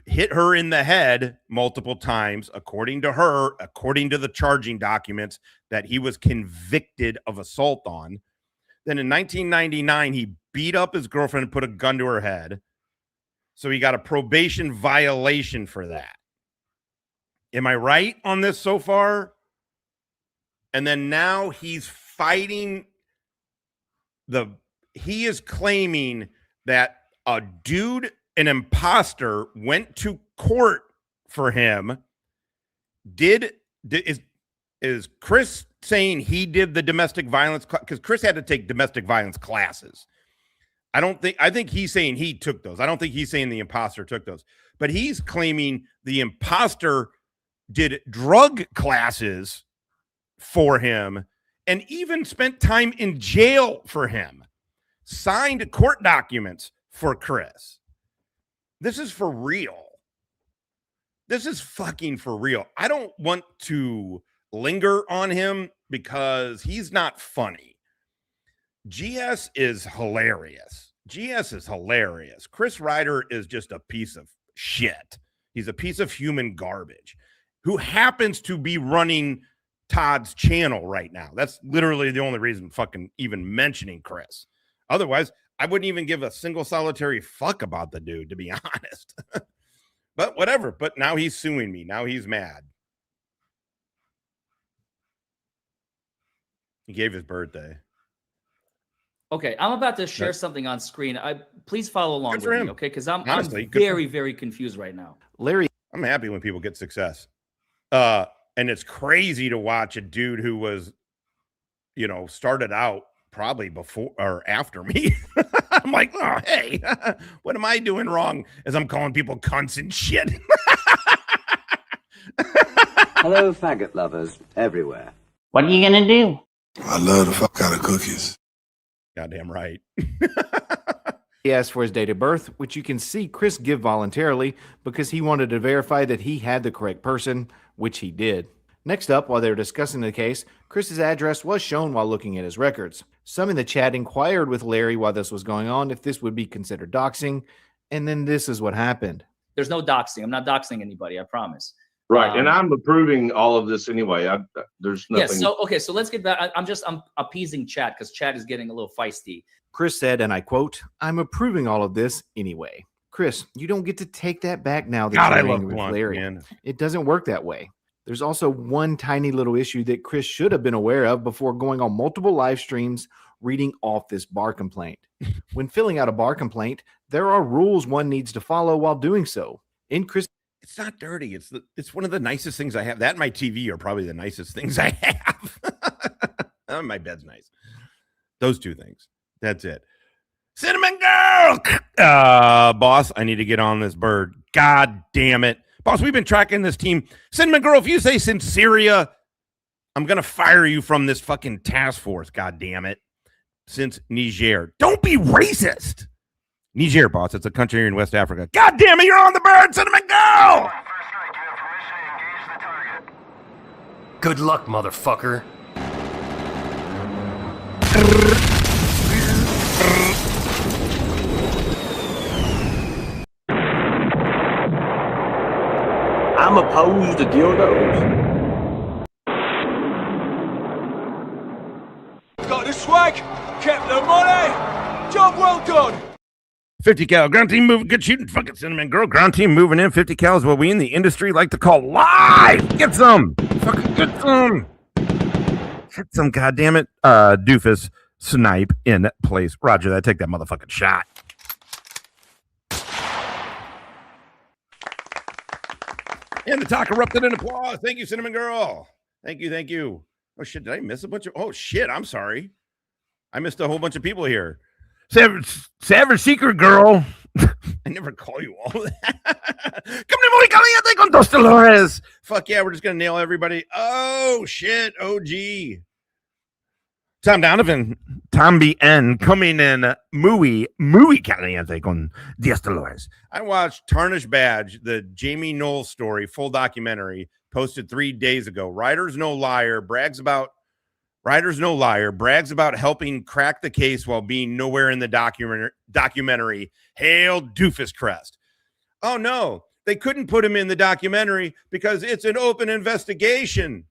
hit her in the head multiple times, according to her, according to the charging documents that he was convicted of assault on. Then in 1999, he beat up his girlfriend and put a gun to her head. So he got a probation violation for that. Am I right on this so far? And then now he's fighting he is claiming that a dude, an imposter, went to court for him. Is Chris saying he did the domestic violence? Because Chris had to take domestic violence classes. I think he's saying he took those. I don't think he's saying the imposter took those. But he's claiming the imposter did drug classes for him and even spent time in jail for him. Signed court documents for Chris. This is for real. This is fucking for real. I don't want to linger on him because he's not funny. GS is hilarious. Chris Ryder is just a piece of shit. He's a piece of human garbage who happens to be running Todd's channel right now. That's literally the only reason fucking even mentioning Chris. Otherwise, I wouldn't even give a single solitary fuck about the dude, to be honest. But whatever. But now he's suing me. Now he's mad. He gave his birthday. Okay, I'm about to share something on screen. Please follow along with me, okay? Because I'm very, very confused right now. Larry, I'm happy when people get success. And it's crazy to watch a dude who was, started out probably before or after me. I'm like, oh, hey, what am I doing wrong as I'm calling people cunts and shit? Hello, faggot lovers everywhere. What are you going to do? I love the fuck out of cookies. Goddamn right. He asked for his date of birth, which you can see Chris give voluntarily because he wanted to verify that he had the correct person, which he did. Next up, while they were discussing the case, Chris's address was shown while looking at his records. Some in the chat inquired with Larry while this was going on if this would be considered doxing, and then this is what happened. There's no doxing. I'm not doxing anybody, I promise. Right, and I'm approving all of this anyway. There's nothing. Yeah, so let's get back. I'm appeasing chat because chat is getting a little feisty. Chris said, and I quote, "I'm approving all of this anyway." Chris, you don't get to take that back now that you're angry with Larry. Man. It doesn't work that way. There's also one tiny little issue that Chris should have been aware of before going on multiple live streams reading off this bar complaint. When filling out a bar complaint, there are rules one needs to follow while doing so. It's not dirty. It's one of the nicest things I have. That and my TV are probably the nicest things I have. My bed's nice. Those two things. That's it. Cinnamon Girl! Boss, I need to get on this bird. God damn it. Boss, we've been tracking this team. Cinnamon Girl, if you say Syria, I'm going to fire you from this fucking task force. God damn it. Since Niger. Don't be racist. Niger, boss. It's a country here in West Africa. God damn it, you're on the bird, Cinnamon Girl! Good luck, motherfucker. I'm opposed to dildos. Got the swag, kept the money. Job well done. 50 cal. Ground team moving. Good shooting. Fucking Cinnamon Girl. Ground team moving in. 50 cal is what we in the industry like to call live. Get some. Fucking get some. Get some, goddammit. Doofus snipe in place. Roger that. Take that motherfucking shot. And the talk erupted in applause. Thank you, Cinnamon Girl. Thank you. Thank you. Oh, shit. Did I miss a bunch of... Oh, shit. I'm sorry. I missed a whole bunch of people here. Savage Secret Girl. I never call you all that. Come to Muy Caliente con Dos Dolores. Fuck yeah. We're just going to nail everybody. Oh, shit. OG. Tom Donovan. Tom BN coming in muy caliente con Dos Dolores. I watched Tarnished Badge, the Jamie Knowles story, full documentary, posted 3 days ago. Writers No Liar brags about helping crack the case while being nowhere in the documentary. Hail Doofus Crest. Oh no, they couldn't put him in the documentary because it's an open investigation.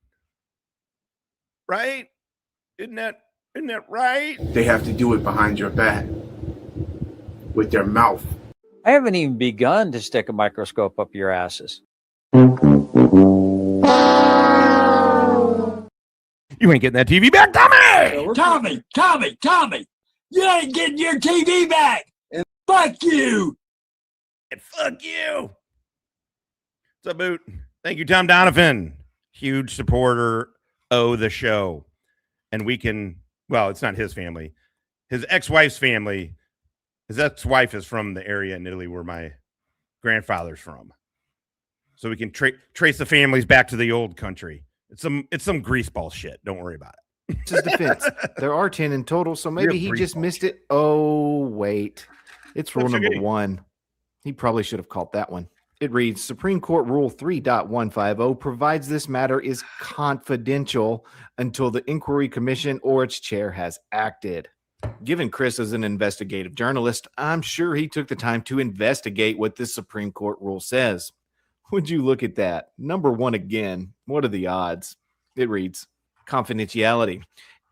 Right? Isn't that right? They have to do it behind your back with their mouth. I haven't even begun to stick a microscope up your asses. You ain't getting that TV back, Tommy! You ain't getting your TV back! And fuck you! And fuck you! What's up, Boot? Thank you, Tom Donovan. Huge supporter of the show. And we can, well, it's not his family. His ex-wife's family. His ex-wife is from the area in Italy where my grandfather's from. So we can trace the families back to the old country. It's some greaseball shit. Don't worry about it. It's his defense. There are 10 in total, so maybe he just missed it. Oh, wait. It's rule number 1. He probably should have caught that one. It reads, Supreme Court Rule 3.150 provides this matter is confidential until the Inquiry Commission or its chair has acted. Given Chris is an investigative journalist, I'm sure he took the time to investigate what this Supreme Court rule says. Would you look at that? Number 1 again. What are the odds? It reads, confidentiality.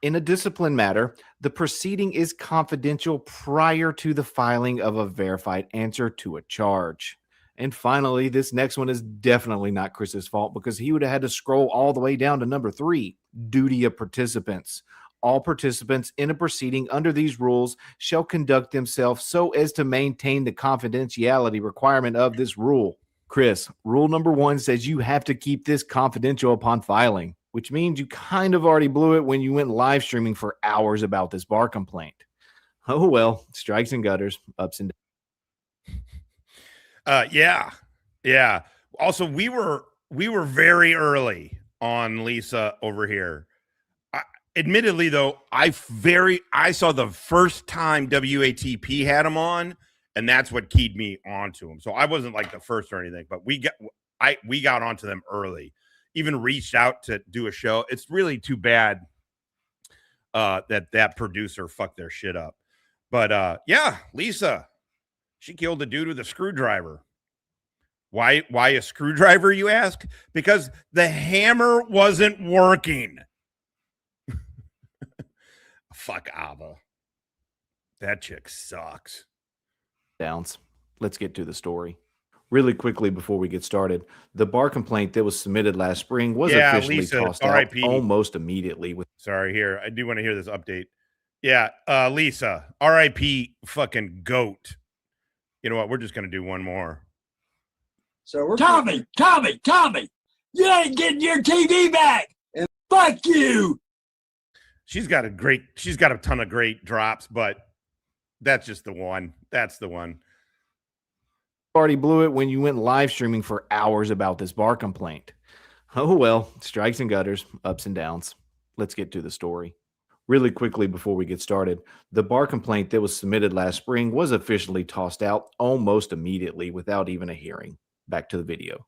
In a discipline matter, the proceeding is confidential prior to the filing of a verified answer to a charge. And finally, this next one is definitely not Chris's fault because he would have had to scroll all the way down to number 3, duty of participants. All participants in a proceeding under these rules shall conduct themselves so as to maintain the confidentiality requirement of this rule. Chris, rule number 1 says you have to keep this confidential upon filing, which means you kind of already blew it when you went live streaming for hours about this bar complaint. Oh, well, strikes and gutters, ups and downs. Yeah. Also, we were very early on Lisa over here. Admittedly, though, I saw the first time WATP had him on, and that's what keyed me onto him. So I wasn't like the first or anything, but we got onto them early. Even reached out to do a show. It's really too bad that producer fucked their shit up. But yeah, Lisa, she killed a dude with a screwdriver. Why a screwdriver, you ask? Because the hammer wasn't working. Fuck Ava. That chick sucks. Downs. Let's get to the story. Really quickly before we get started, the bar complaint that was submitted last spring was officially Lisa, tossed RIP. out almost immediately. Sorry, here. I do want to hear this update. Yeah, Lisa, R.I.P. fucking goat. You know what? We're just gonna do one more. So we're Tommy, you ain't getting your TV back. And fuck you. She's got a ton of great drops, but that's just the one. That's the one. Already blew it when you went live streaming for hours about this bar complaint. Oh well, strikes and gutters, ups and downs. Let's get to the story. Really quickly before we get started, the bar complaint that was submitted last spring was officially tossed out almost immediately without even a hearing. Back to the video.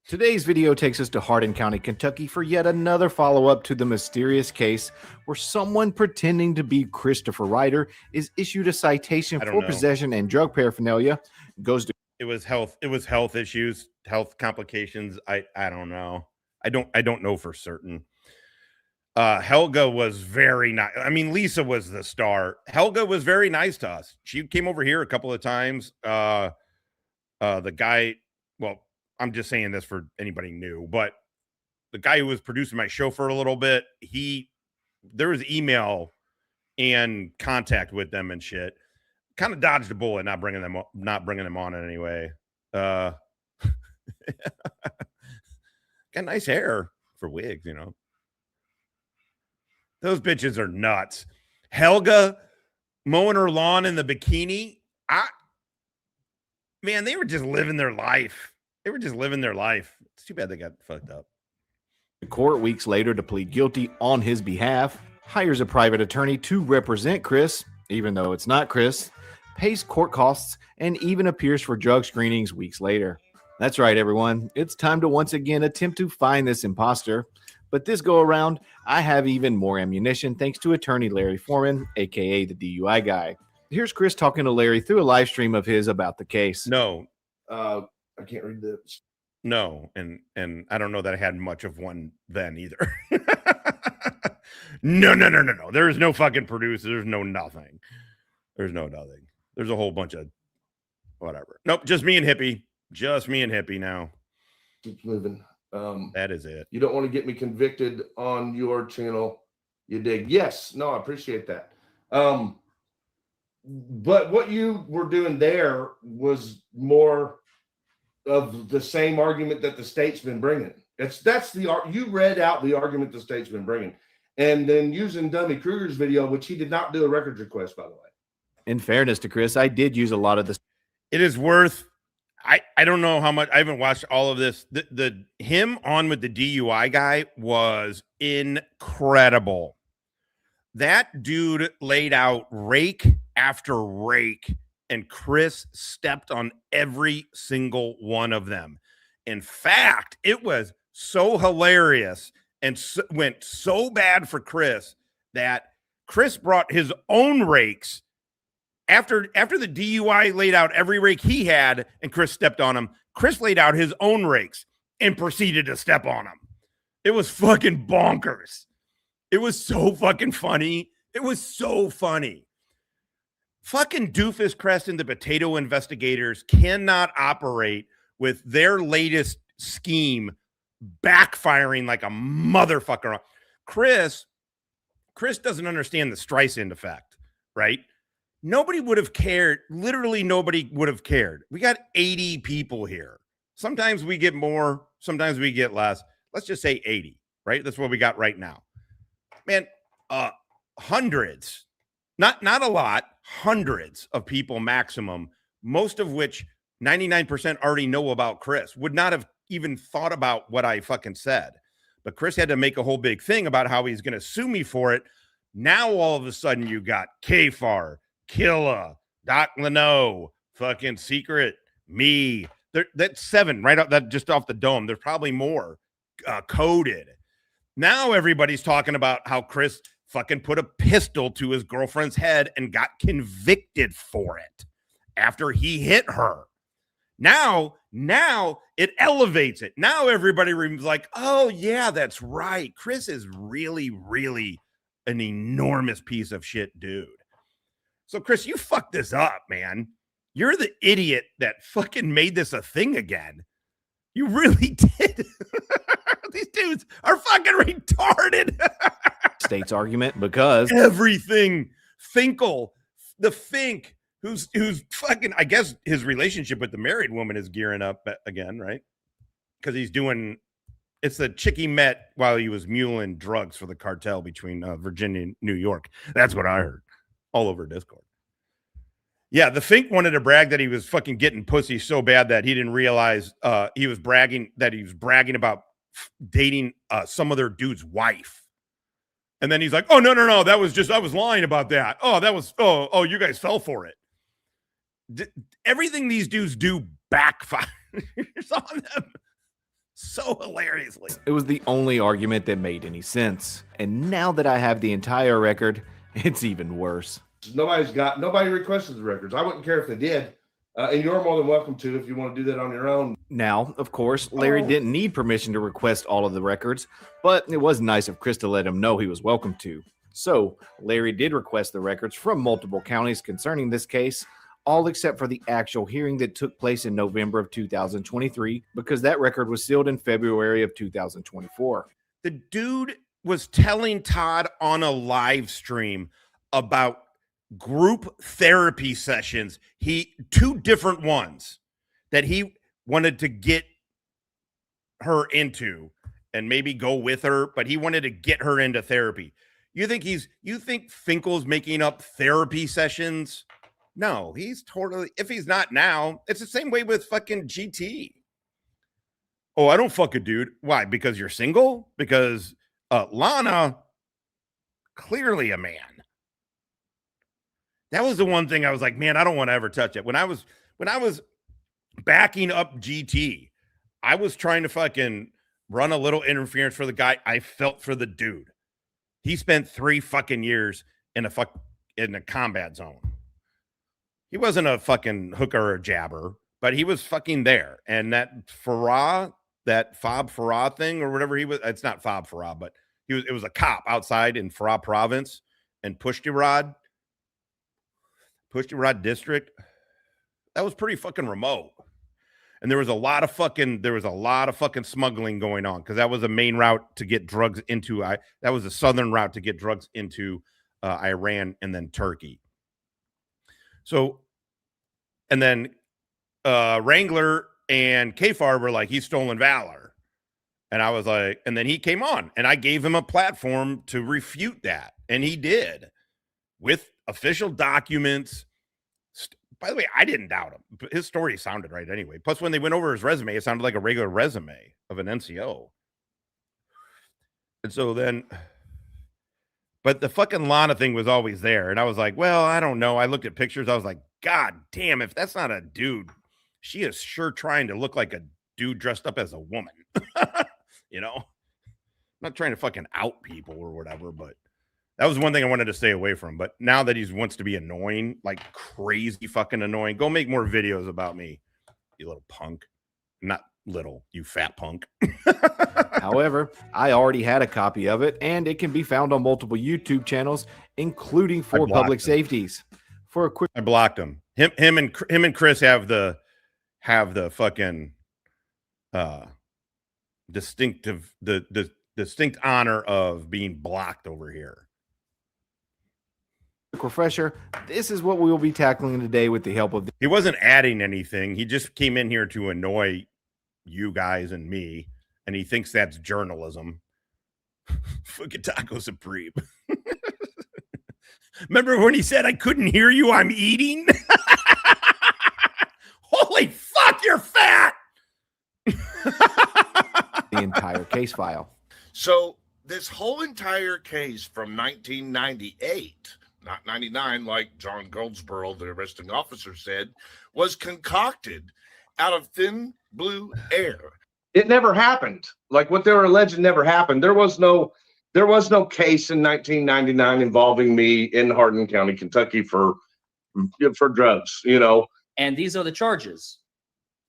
Today's video takes us to Hardin County, Kentucky for yet another follow-up to the mysterious case where someone pretending to be Christopher Ryder is issued a citation for possession and drug paraphernalia. It was health issues, health complications. I don't know. I don't know for certain. Helga was very nice. I mean, Lisa was the star. Helga was very nice to us. She came over here a couple of times. The guy, well, I'm just saying this for anybody new, but the guy who was producing my show for a little bit, there was email and contact with them and shit. Kind of dodged a bullet, not bringing them on in any way. Got nice hair for wigs, you know. Those bitches are nuts. Helga mowing her lawn in the bikini. Man, they were just living their life. It's too bad they got fucked up. The court weeks later to plead guilty on his behalf, hires a private attorney to represent Chris, even though it's not Chris, pays court costs, and even appears for drug screenings weeks later. That's right, everyone. It's time to once again attempt to find this imposter. But this go around, I have even more ammunition thanks to attorney Larry Foreman, aka the DUI guy. Here's Chris talking to Larry through a live stream of his about the case. No. I can't read this. No, and I don't know that I had much of one then either. No. There is no fucking producer. There's no nothing. There's no nothing. There's a whole bunch of whatever. Nope, just me and Hippie. Just me and Hippie now. Keep moving. That is it. You don't want to get me convicted on your channel. You dig? Yes. No, I appreciate that. But what you were doing there was more of the same argument that the state's been bringing. You read out the argument the state's been bringing, and then using Dummy Kruger's video, which he did not do a records request, by the way. In fairness to Chris, I did use a lot of this. It is worth. I don't know how much. I haven't watched all of this. The him on with the DUI guy was incredible. That dude laid out rake after rake, and Chris stepped on every single one of them. In fact, it was so hilarious and went so bad for Chris that Chris brought his own rakes. After the DUI laid out every rake he had and Chris stepped on him, Chris laid out his own rakes and proceeded to step on him. It was fucking bonkers. It was so fucking funny. It was so funny. Fucking Doofus Crest and the potato investigators cannot operate with their latest scheme backfiring like a motherfucker. Chris doesn't understand the Streisand effect, right? Nobody would have cared. Literally nobody would have cared. We got 80 people here. Sometimes we get more, sometimes we get less. Let's just say 80, right? That's what we got right now. Man, hundreds, not a lot, hundreds of people maximum, most of which 99% already know about Chris, would not have even thought about what I fucking said. But Chris had to make a whole big thing about how he's going to sue me for it. Now, all of a sudden, you got Kfar, Killa, Doc Leno, fucking Secret, me. That's 7 right up that just off the dome. There's probably more coded. Now everybody's talking about how Chris fucking put a pistol to his girlfriend's head and got convicted for it after he hit her. Now it elevates it. Now everybody's like, oh yeah, that's right. Chris is really, really an enormous piece of shit dude. So, Chris, you fucked this up, man. You're the idiot that fucking made this a thing again. You really did. These dudes are fucking retarded. State's argument because everything Finkel, the Fink, who's fucking, I guess his relationship with the married woman is gearing up again, right? Because he's doing, it's the chick he met while he was muling drugs for the cartel between Virginia and New York. That's what I heard all over Discord. Yeah, the Fink wanted to brag that he was fucking getting pussy so bad that he didn't realize he was bragging about dating some other dude's wife. And then he's like, oh, no, that was just, I was lying about that. Oh, that was, oh, you guys fell for it. Everything these dudes do backfires on them so hilariously. It was the only argument that made any sense. And now that I have the entire record, it's even worse. Nobody requested the records. I wouldn't care if they did. And you're more than welcome to if you want to do that on your own. Now, of course, Larry didn't need permission to request all of the records, but it was nice of Chris to let him know he was welcome to. So, Larry did request the records from multiple counties concerning this case, all except for the actual hearing that took place in November of 2023, because that record was sealed in February of 2024. The dude was telling Todd on a live stream about group therapy sessions, two different ones that he wanted to get her into and maybe go with her, but he wanted to get her into therapy. You think Finkel's making up therapy sessions? No, he's totally, if he's not now, it's the same way with fucking GT. Oh, I don't fuck a dude. Why? Because you're single? Because Lana, clearly a man. That was the one thing I was like, man, I don't want to ever touch it. When I was backing up GT, I was trying to fucking run a little interference for the guy. I felt for the dude. He spent 3 fucking years in a combat zone. He wasn't a fucking hooker or a jabber, but he was fucking there. And that Farah, that Fob Farah thing or whatever he was, it's not Fob Farah, but it was a cop outside in Farah province and Pushtirad district. That was pretty fucking remote. And there was a lot of fucking smuggling going on because that was a main route to get drugs into, that was the southern route to get drugs into Iran and then Turkey. So, and then Wrangler and Kfar were like, he's stolen valor. And I was like, and then he came on and I gave him a platform to refute that. And he did with official documents. By the way, I didn't doubt him. His story sounded right anyway. Plus, when they went over his resume, it sounded like a regular resume of an NCO. And so then, but the fucking Lana thing was always there. And I was like, well, I don't know. I looked at pictures. I was like, God damn, if that's not a dude, she is sure trying to look like a dude dressed up as a woman. You know, I'm not trying to fucking out people or whatever, but that was one thing I wanted to stay away from. But now that he wants to be annoying, like crazy fucking annoying, go make more videos about me, you little punk. Not little, you fat punk. However, I already had a copy of it, and it can be found on multiple YouTube channels, including for public safeties. For a quick, I blocked him. Him and Chris have the fucking distinct honor of being blocked over here. Quick refresher, this is what we will be tackling today with the help of he wasn't adding anything. He just came in here to annoy you guys and me, and he thinks that's journalism. Fucking Taco Supreme. Remember when he said I couldn't hear you, I'm eating? Holy fuck, you're fat. The entire case file. So this whole entire case from 1998, not 99, like John Goldsboro, the arresting officer, said, was concocted out of thin blue air. It never happened. Like what they were alleging never happened. There was no case in 1999 involving me in Hardin County, Kentucky for drugs, you know. And these are the charges.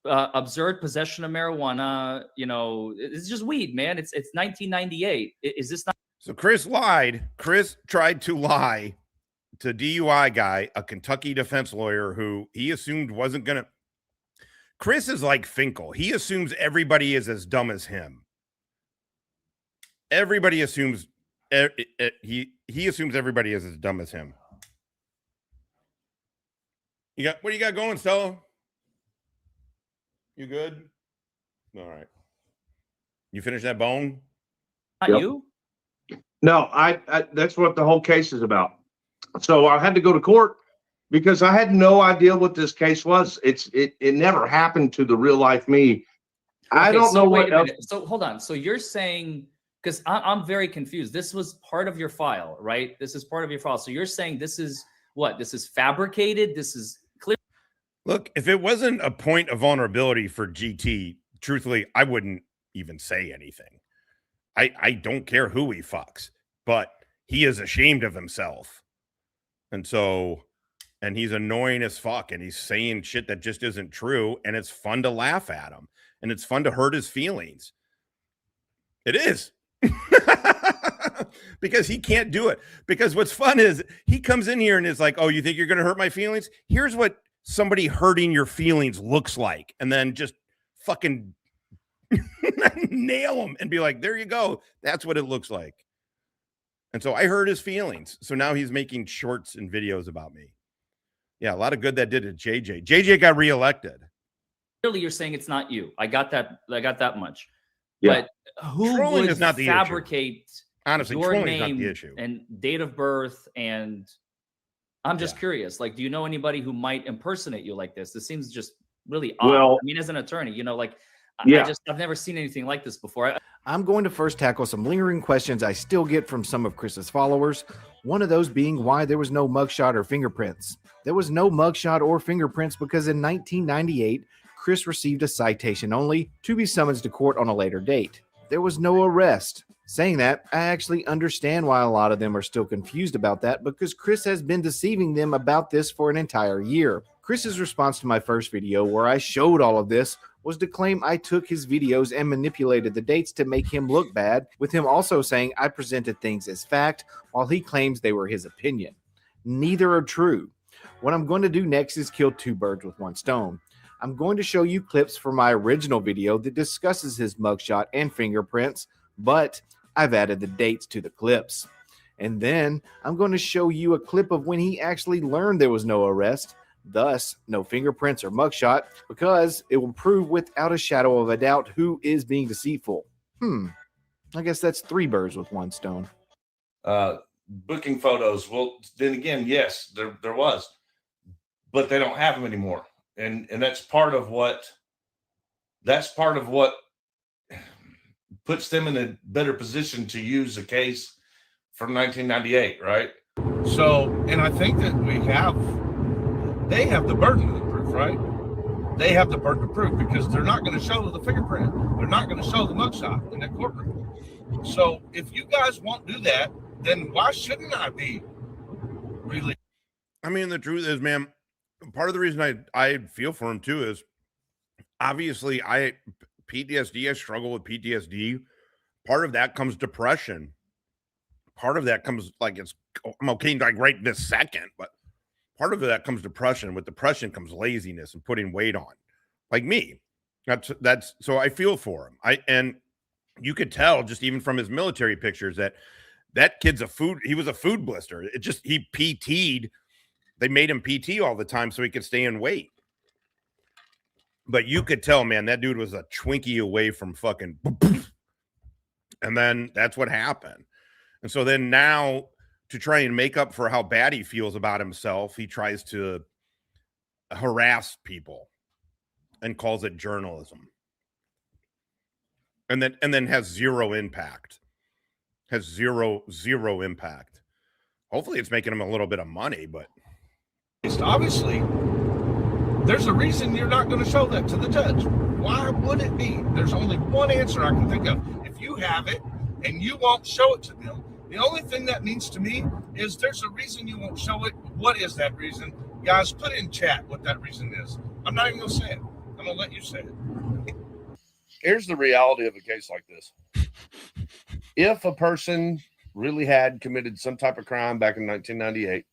Absurd possession of marijuana, you know, it's just weed, man. It's 1998. Is this not? So Chris lied. Chris tried to lie to DUI guy, a Kentucky defense lawyer who he assumed wasn't going to. Chris is like Finkel. He assumes everybody is as dumb as him. Everybody assumes he assumes everybody is as dumb as him. What do you got going, Stella? You good? All right. You finished that bone? Not you? No, I that's what the whole case is about. So I had to go to court because I had no idea what this case was. It never happened to the real life me. I Okay, don't so know wait what a else. minute. So hold on. So you're saying, because I'm very confused. This was part of your file, right? This is part of your file. So you're saying this is what? This is fabricated? This is clear? Look, if it wasn't a point of vulnerability for GT, truthfully, I wouldn't even say anything. I don't care who he fucks, but he is ashamed of himself. And he's annoying as fuck, and he's saying shit that just isn't true, and it's fun to laugh at him, and it's fun to hurt his feelings. It is. Because he can't do it. Because what's fun is he comes in here and is like, oh, you think you're going to hurt my feelings? Here's what somebody hurting your feelings looks like. And then just fucking nail him and be like, there you go. That's what it looks like. And so I hurt his feelings. So now he's making shorts and videos about me. Yeah, a lot of good that did to JJ. JJ got reelected. Clearly, you're saying it's not you. I got that much. Yeah. But who Trolling would is not the issue. fabricate Honestly, your trolling is not name the issue. and date of birth? And I'm just curious. Like, do you know anybody who might impersonate you like this? This seems just really odd. Well, I mean, as an attorney, like, yeah. I've never seen anything like this before. I'm going to first tackle some lingering questions I still get from some of Chris's followers. One of those being why there was no mugshot or fingerprints. There was no mugshot or fingerprints because in 1998, Chris received a citation only to be summoned to court on a later date. There was no arrest. Saying that, I actually understand why a lot of them are still confused about that because Chris has been deceiving them about this for an entire year. Chris's response to my first video where I showed all of this was to claim I took his videos and manipulated the dates to make him look bad, with him also saying I presented things as fact while he claims they were his opinion. Neither are true. What I'm going to do next is kill two birds with one stone. I'm going to show you clips from my original video that discusses his mugshot and fingerprints, but I've added the dates to the clips. And then I'm going to show you a clip of when he actually learned there was no arrest, thus no fingerprints or mugshot, because it will prove without a shadow of a doubt who is being deceitful. I guess that's three birds with one stone. Booking photos. Well, then again, yes, there was, but they don't have them anymore. And that's part of what puts them in a better position to use a case from 1998, right? So, and I think that they have the burden of proof, right? They have the burden of proof because they're not going to show the fingerprint. They're not going to show the mugshot in that courtroom. So if you guys won't do that, then why shouldn't I be really? I mean, the truth is, man, part of the reason I feel for him too is obviously PTSD, I struggle with PTSD. Part of that comes depression. Part of that comes I'm okay like right this second, but part of that comes depression. With depression comes laziness and putting weight on, like me. That's so I feel for him. And you could tell just even from his military pictures that kid's he was a food blister. He PT'd. They made him PT all the time so he could stay in weight. But you could tell, man, that dude was a Twinkie away from fucking. And then that's what happened. And so then now to try and make up for how bad he feels about himself, he tries to harass people and calls it journalism. And then has zero impact. Has zero impact. Hopefully it's making him a little bit of money, but obviously there's a reason you're not going to show that to the judge. Why would it be? There's only one answer I can think of. If you have it and you won't show it to them, the only thing that means to me is there's a reason you won't show it. What is that reason? Guys, put in chat what that reason is. I'm not even going to say it. I'm going to let you say it. Here's the reality of a case like this. If a person really had committed some type of crime back in 1998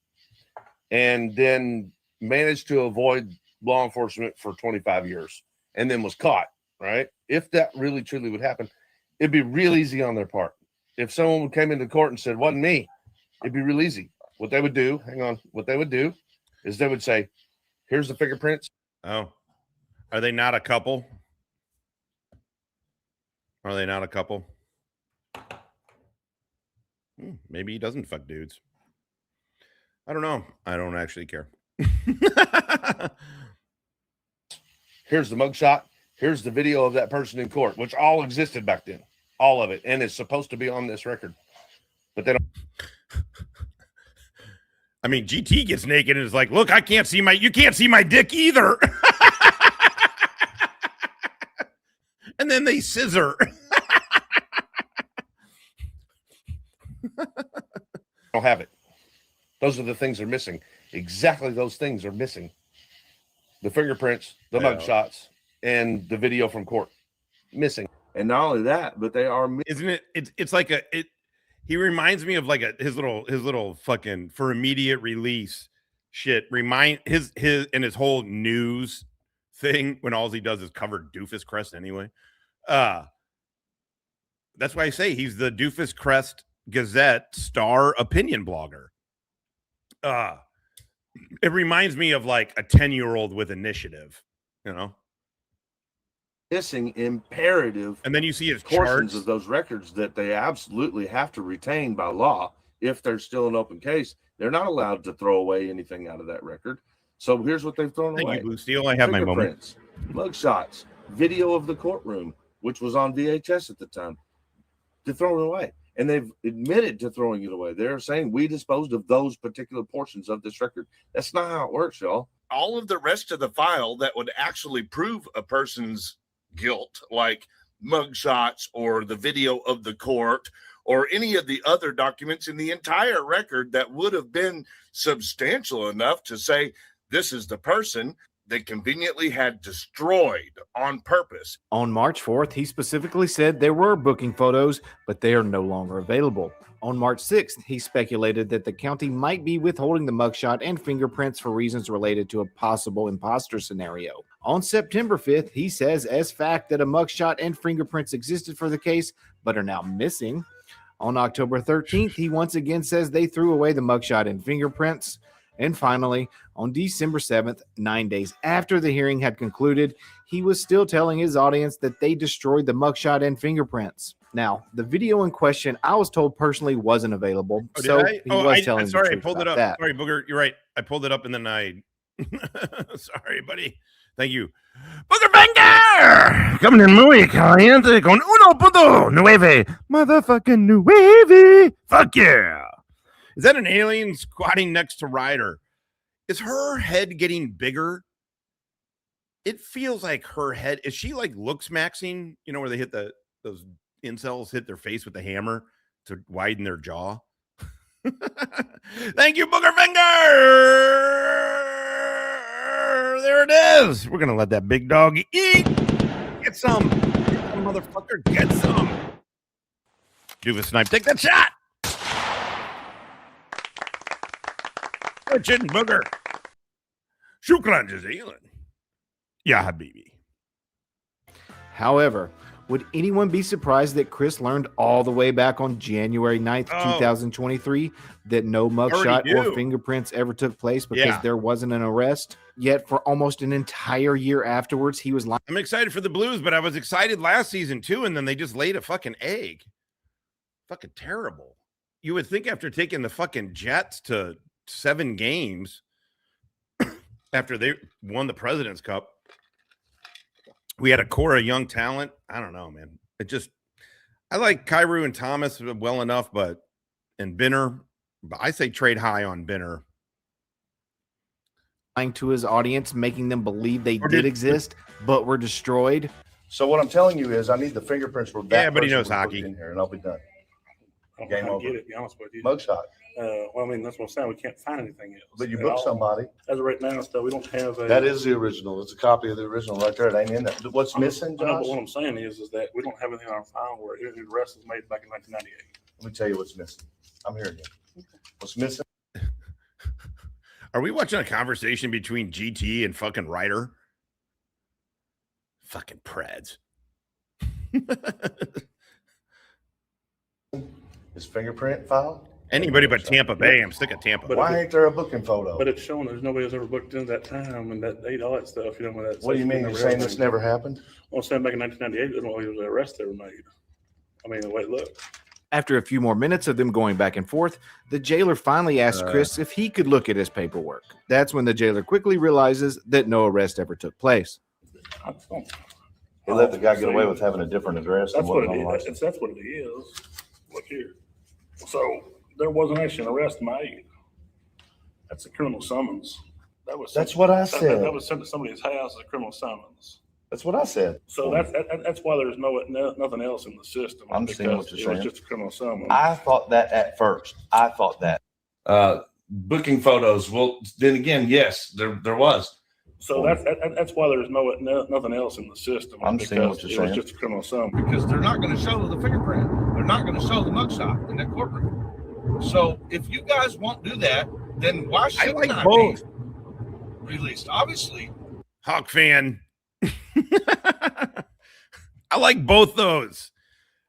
and then managed to avoid law enforcement for 25 years and then was caught, right? If that really truly would happen, it'd be real easy on their part. If someone came into court and said, wasn't me, it'd be real easy. What they would do is they would say, Here's the fingerprints. Oh, are they not a couple? Are they not a couple? Maybe he doesn't fuck dudes. I don't know. I don't actually care. Here's the mugshot. Here's the video of that person in court, which all existed back then. All of it. And it's supposed to be on this record. But they don't. I mean, GT gets naked and is like, look, you can't see my dick either. And then they scissor. Don't have it. Those are the things they're missing. Exactly those things are missing. The fingerprints, the mugshots, and the video from court. Missing. And not only that, but they are Isn't it? It's like he reminds me of like his little fucking for immediate release shit. His whole news thing when all he does is cover Doofus Crest anyway. That's why I say he's the Doofus Crest Gazette star opinion blogger. It reminds me of like a 10-year-old with initiative, you know. Missing imperative, and then you see his portions charts of those records that they absolutely have to retain by law. If there's still an open case, they're not allowed to throw away anything out of that record. So here's what they've thrown away. Thank you, Blue Steel. I have my moment. Mugshots, video of the courtroom, which was on VHS at the time. They're throwing it away, and they've admitted to throwing it away. They're saying we disposed of those particular portions of this record. That's not how it works, y'all. All of the rest of the file that would actually prove a person's guilt, like mugshots or the video of the court or any of the other documents in the entire record that would have been substantial enough to say this is the person they conveniently had destroyed on purpose. On March 4th, he specifically said there were booking photos, but they are no longer available. On March 6th, he speculated that the county might be withholding the mugshot and fingerprints for reasons related to a possible imposter scenario. On September 5th, he says as fact that a mugshot and fingerprints existed for the case, but are now missing. On October 13th, he once again says they threw away the mugshot and fingerprints. And finally, on December 7th, 9 days after the hearing had concluded, he was still telling his audience that they destroyed the mugshot and fingerprints. Now, the video in question, I was told personally wasn't available. He was telling the sorry, I truth pulled it about up. that. Sorry, Booger, you're right. I pulled it up and then I sorry, buddy. Thank you. Booger Banger! Coming in muy caliente con 1.9. Motherfucking nueve. Fuck yeah. Is that an alien squatting next to Ryder? Is her head getting bigger? It feels like her head. Is she like looks maxing? You know, where they hit those incels hit their face with the hammer to widen their jaw? Thank you, Booger Finger. There it is. We're gonna let that big dog eat. Get some. Get some, motherfucker. Get some. Doofus Snipe. Take that shot. Richard Booger. Shukran Jazeelan. Yeah, Habibi. However, would anyone be surprised that Chris learned all the way back on January 9th, 2023, that no mugshot or fingerprints ever took place because there wasn't an arrest? Yet for almost an entire year afterwards, he was lying. I'm excited for the Blues, but I was excited last season too, and then they just laid a fucking egg. Fucking terrible. You would think after taking the fucking Jets to 7 games after they won the President's Cup, we had a core of young talent. I don't know, man. I like Kyrou and Thomas well enough, and Binner, but I say trade high on Binner. Lying to his audience, making them believe they did exist, but were destroyed. So what I'm telling you is I need the fingerprints for that. Yeah, but he knows person hockey. in here, and I'll be done. Game over. Get it, to be honest with you. Mugshot. Well, I mean, that's what I'm saying. We can't find anything else. But you booked somebody. As of right now, still, we don't have a. That is the original. It's a copy of the original right there. It ain't in there. What's missing, I know, Josh? but what I'm saying is that we don't have anything on our file where any arrest was made back in 1998. Let me tell you what's missing. I'm hearing you. What's missing? Are we watching a conversation between GT and fucking Ryder? Fucking Preds. His fingerprint file Anybody but Tampa Bay. I'm sick of Tampa. Why ain't there a booking photo? But it's showing there's nobody that's ever booked in that time and that date, all that stuff. You know, when that. What do you mean? You're saying this never happened? Well, saying back in 1998, that's when the arrests ever made. I mean, the way it looked. After a few more minutes of them going back and forth, the jailer finally asks Chris if he could look at his paperwork. That's when the jailer quickly realizes that no arrest ever took place. He let the guy get away with having a different address. That's what it is. That's what it is. Look here. So there wasn't actually an arrest made. That's a criminal summons. That's what I said. That was sent to somebody's house as a criminal summons. That's what I said. So that's why there's nothing else in the system. I'm seeing what you're saying. It was just a criminal summons. I thought that at first. I thought that. Booking photos. Well, then again, yes, there was. So that's why there's nothing else in the system. I'm seeing what you're saying. It was just a criminal summons. Because they're not going to show the fingerprint. They're not going to show the mugshot in that courtroom. So if you guys won't do that, then why should I like not both. be released? Obviously. Hawk fan. I like both those.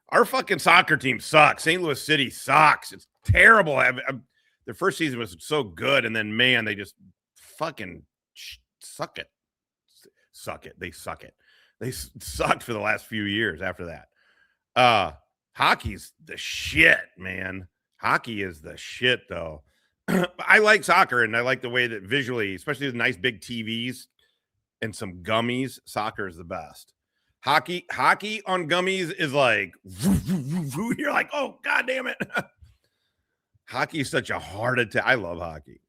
Our fucking soccer team sucks. St. Louis City sucks. It's terrible. Their first season was so good, and then, man, they just fucking suck it. They suck it. They sucked for the last few years after that. Hockey's the shit, man. Hockey is the shit, though. I like soccer, and I like the way that visually, especially with nice big TVs and some gummies, soccer is the best. Hockey on gummies is like, you're like, oh, God damn it. Hockey is such a hard attack. I love hockey.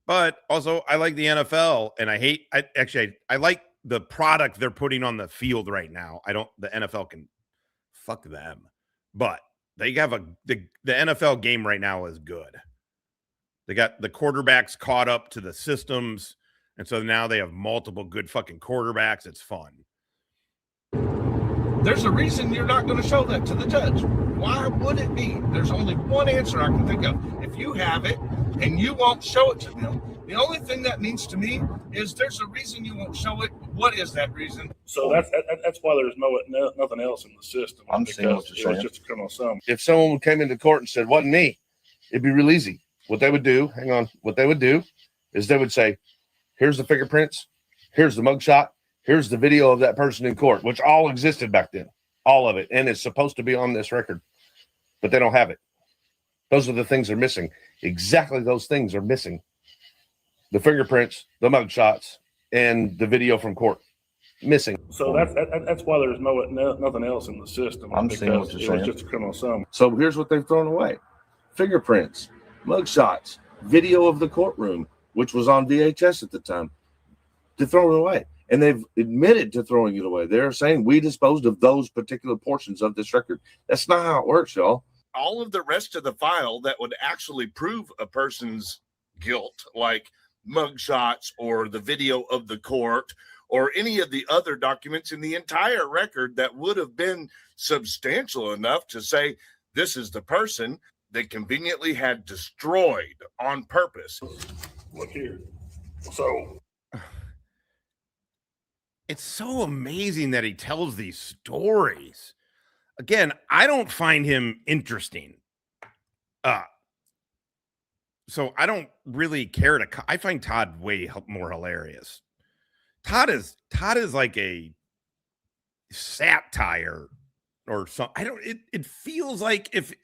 But also, I like the NFL, and I like the product they're putting on the field right now. The NFL can fuck them. But they have the NFL game right now is good. They got the quarterbacks caught up to the systems. And so now they have multiple good fucking quarterbacks. It's fun. There's a reason you're not going to show that to the judge. Why would it be? There's only one answer I can think of. If you have it and you won't show it to them, the only thing that means to me is there's a reason you won't show it. What is that reason? So that's why there's nothing else in the system. I'm seeing what you're saying. It was just a criminal summons. If someone came into court and said, wasn't me, it'd be real easy. What they would do is they would say, here's the fingerprints, here's the mugshot, here's the video of that person in court, which all existed back then, all of it, and it's supposed to be on this record, but they don't have it. Those are the things they're missing. Exactly those things are missing. The fingerprints, the mugshots, and the video from court. Missing. So that's why there's nothing else in the system. I'm seeing what you're saying. It was just a criminal summons. So here's what they've thrown away. Fingerprints, mugshots, video of the courtroom, which was on VHS at the time. To throw it away. And they've admitted to throwing it away. They're saying we disposed of those particular portions of this record. That's not how it works, y'all. All of the rest of the file that would actually prove a person's guilt, like mugshots or the video of the court or any of the other documents in the entire record that would have been substantial enough to say this is the person they conveniently had destroyed on purpose. Look here. So it's so amazing that he tells these stories. Again, I don't find him interesting. So I don't really care to. I find Todd way more hilarious. Todd is like a satire or something. It feels like if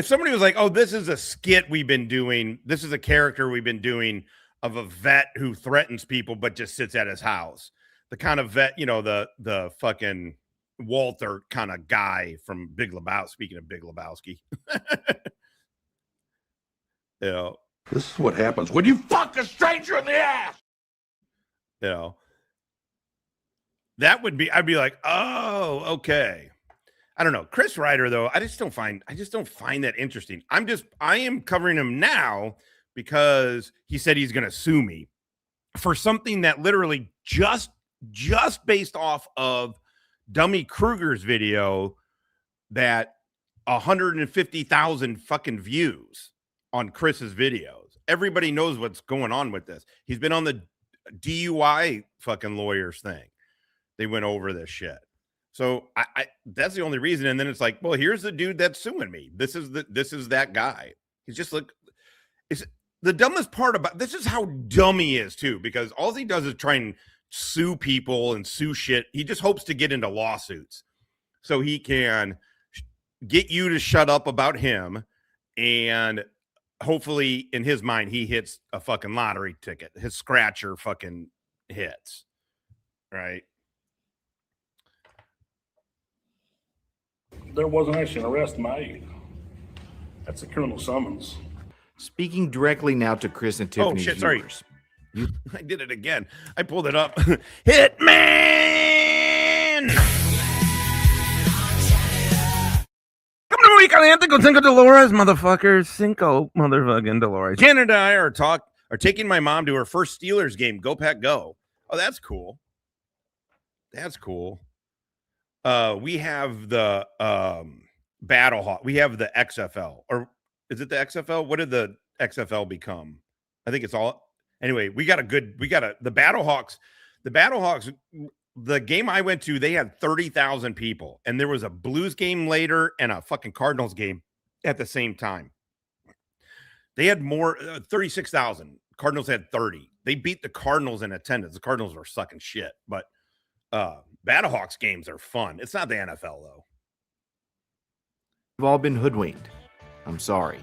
somebody was like, oh, this is a skit we've been doing, this is a character we've been doing of a vet who threatens people but just sits at his house. The kind of vet, the fucking Walter kind of guy from Big Lebowski. Speaking of Big Lebowski. This is what happens when you fuck a stranger in the ass. That would be, I'd be like, oh, okay. I don't know. Chris Ryder, though, I just don't find that interesting. I am covering him now because he said he's going to sue me for something that literally just based off of Dummy Kruger's video that 150,000 fucking views on Chris's videos. Everybody knows what's going on with this. He's been on the DUI fucking lawyers thing. They went over this shit. So I that's the only reason. And then it's like, well, here's the dude that's suing me. This is that guy. He's just like, it's the dumbest part about this is how dumb he is too, because all he does is try and sue people and sue shit. He just hopes to get into lawsuits so he can get you to shut up about him, and hopefully in his mind he hits a fucking lottery ticket. His scratcher fucking hits, right? There wasn't actually an arrest made. That's a criminal summons. Speaking directly now to Chris and Tiffany's shit, viewers. sorry. I did it again. I pulled it up. Hitman! Come to week Cinco Dolores, motherfuckers. Cinco motherfucking Dolores. Jen and I are taking my mom to her first Steelers game. Go Pack Go. Oh, that's cool. That's cool. We have the Battle Hawk. We have the XFL. Or is it the XFL? What did the XFL become? I think it's all. Anyway, the Battlehawks. The Battlehawks, the game I went to, they had 30,000 people. And there was a Blues game later and a fucking Cardinals game at the same time. They had more, 36,000. Cardinals had 30. They beat the Cardinals in attendance. The Cardinals were sucking shit. But Battlehawks games are fun. It's not the NFL, though. We've all been hoodwinked. I'm sorry.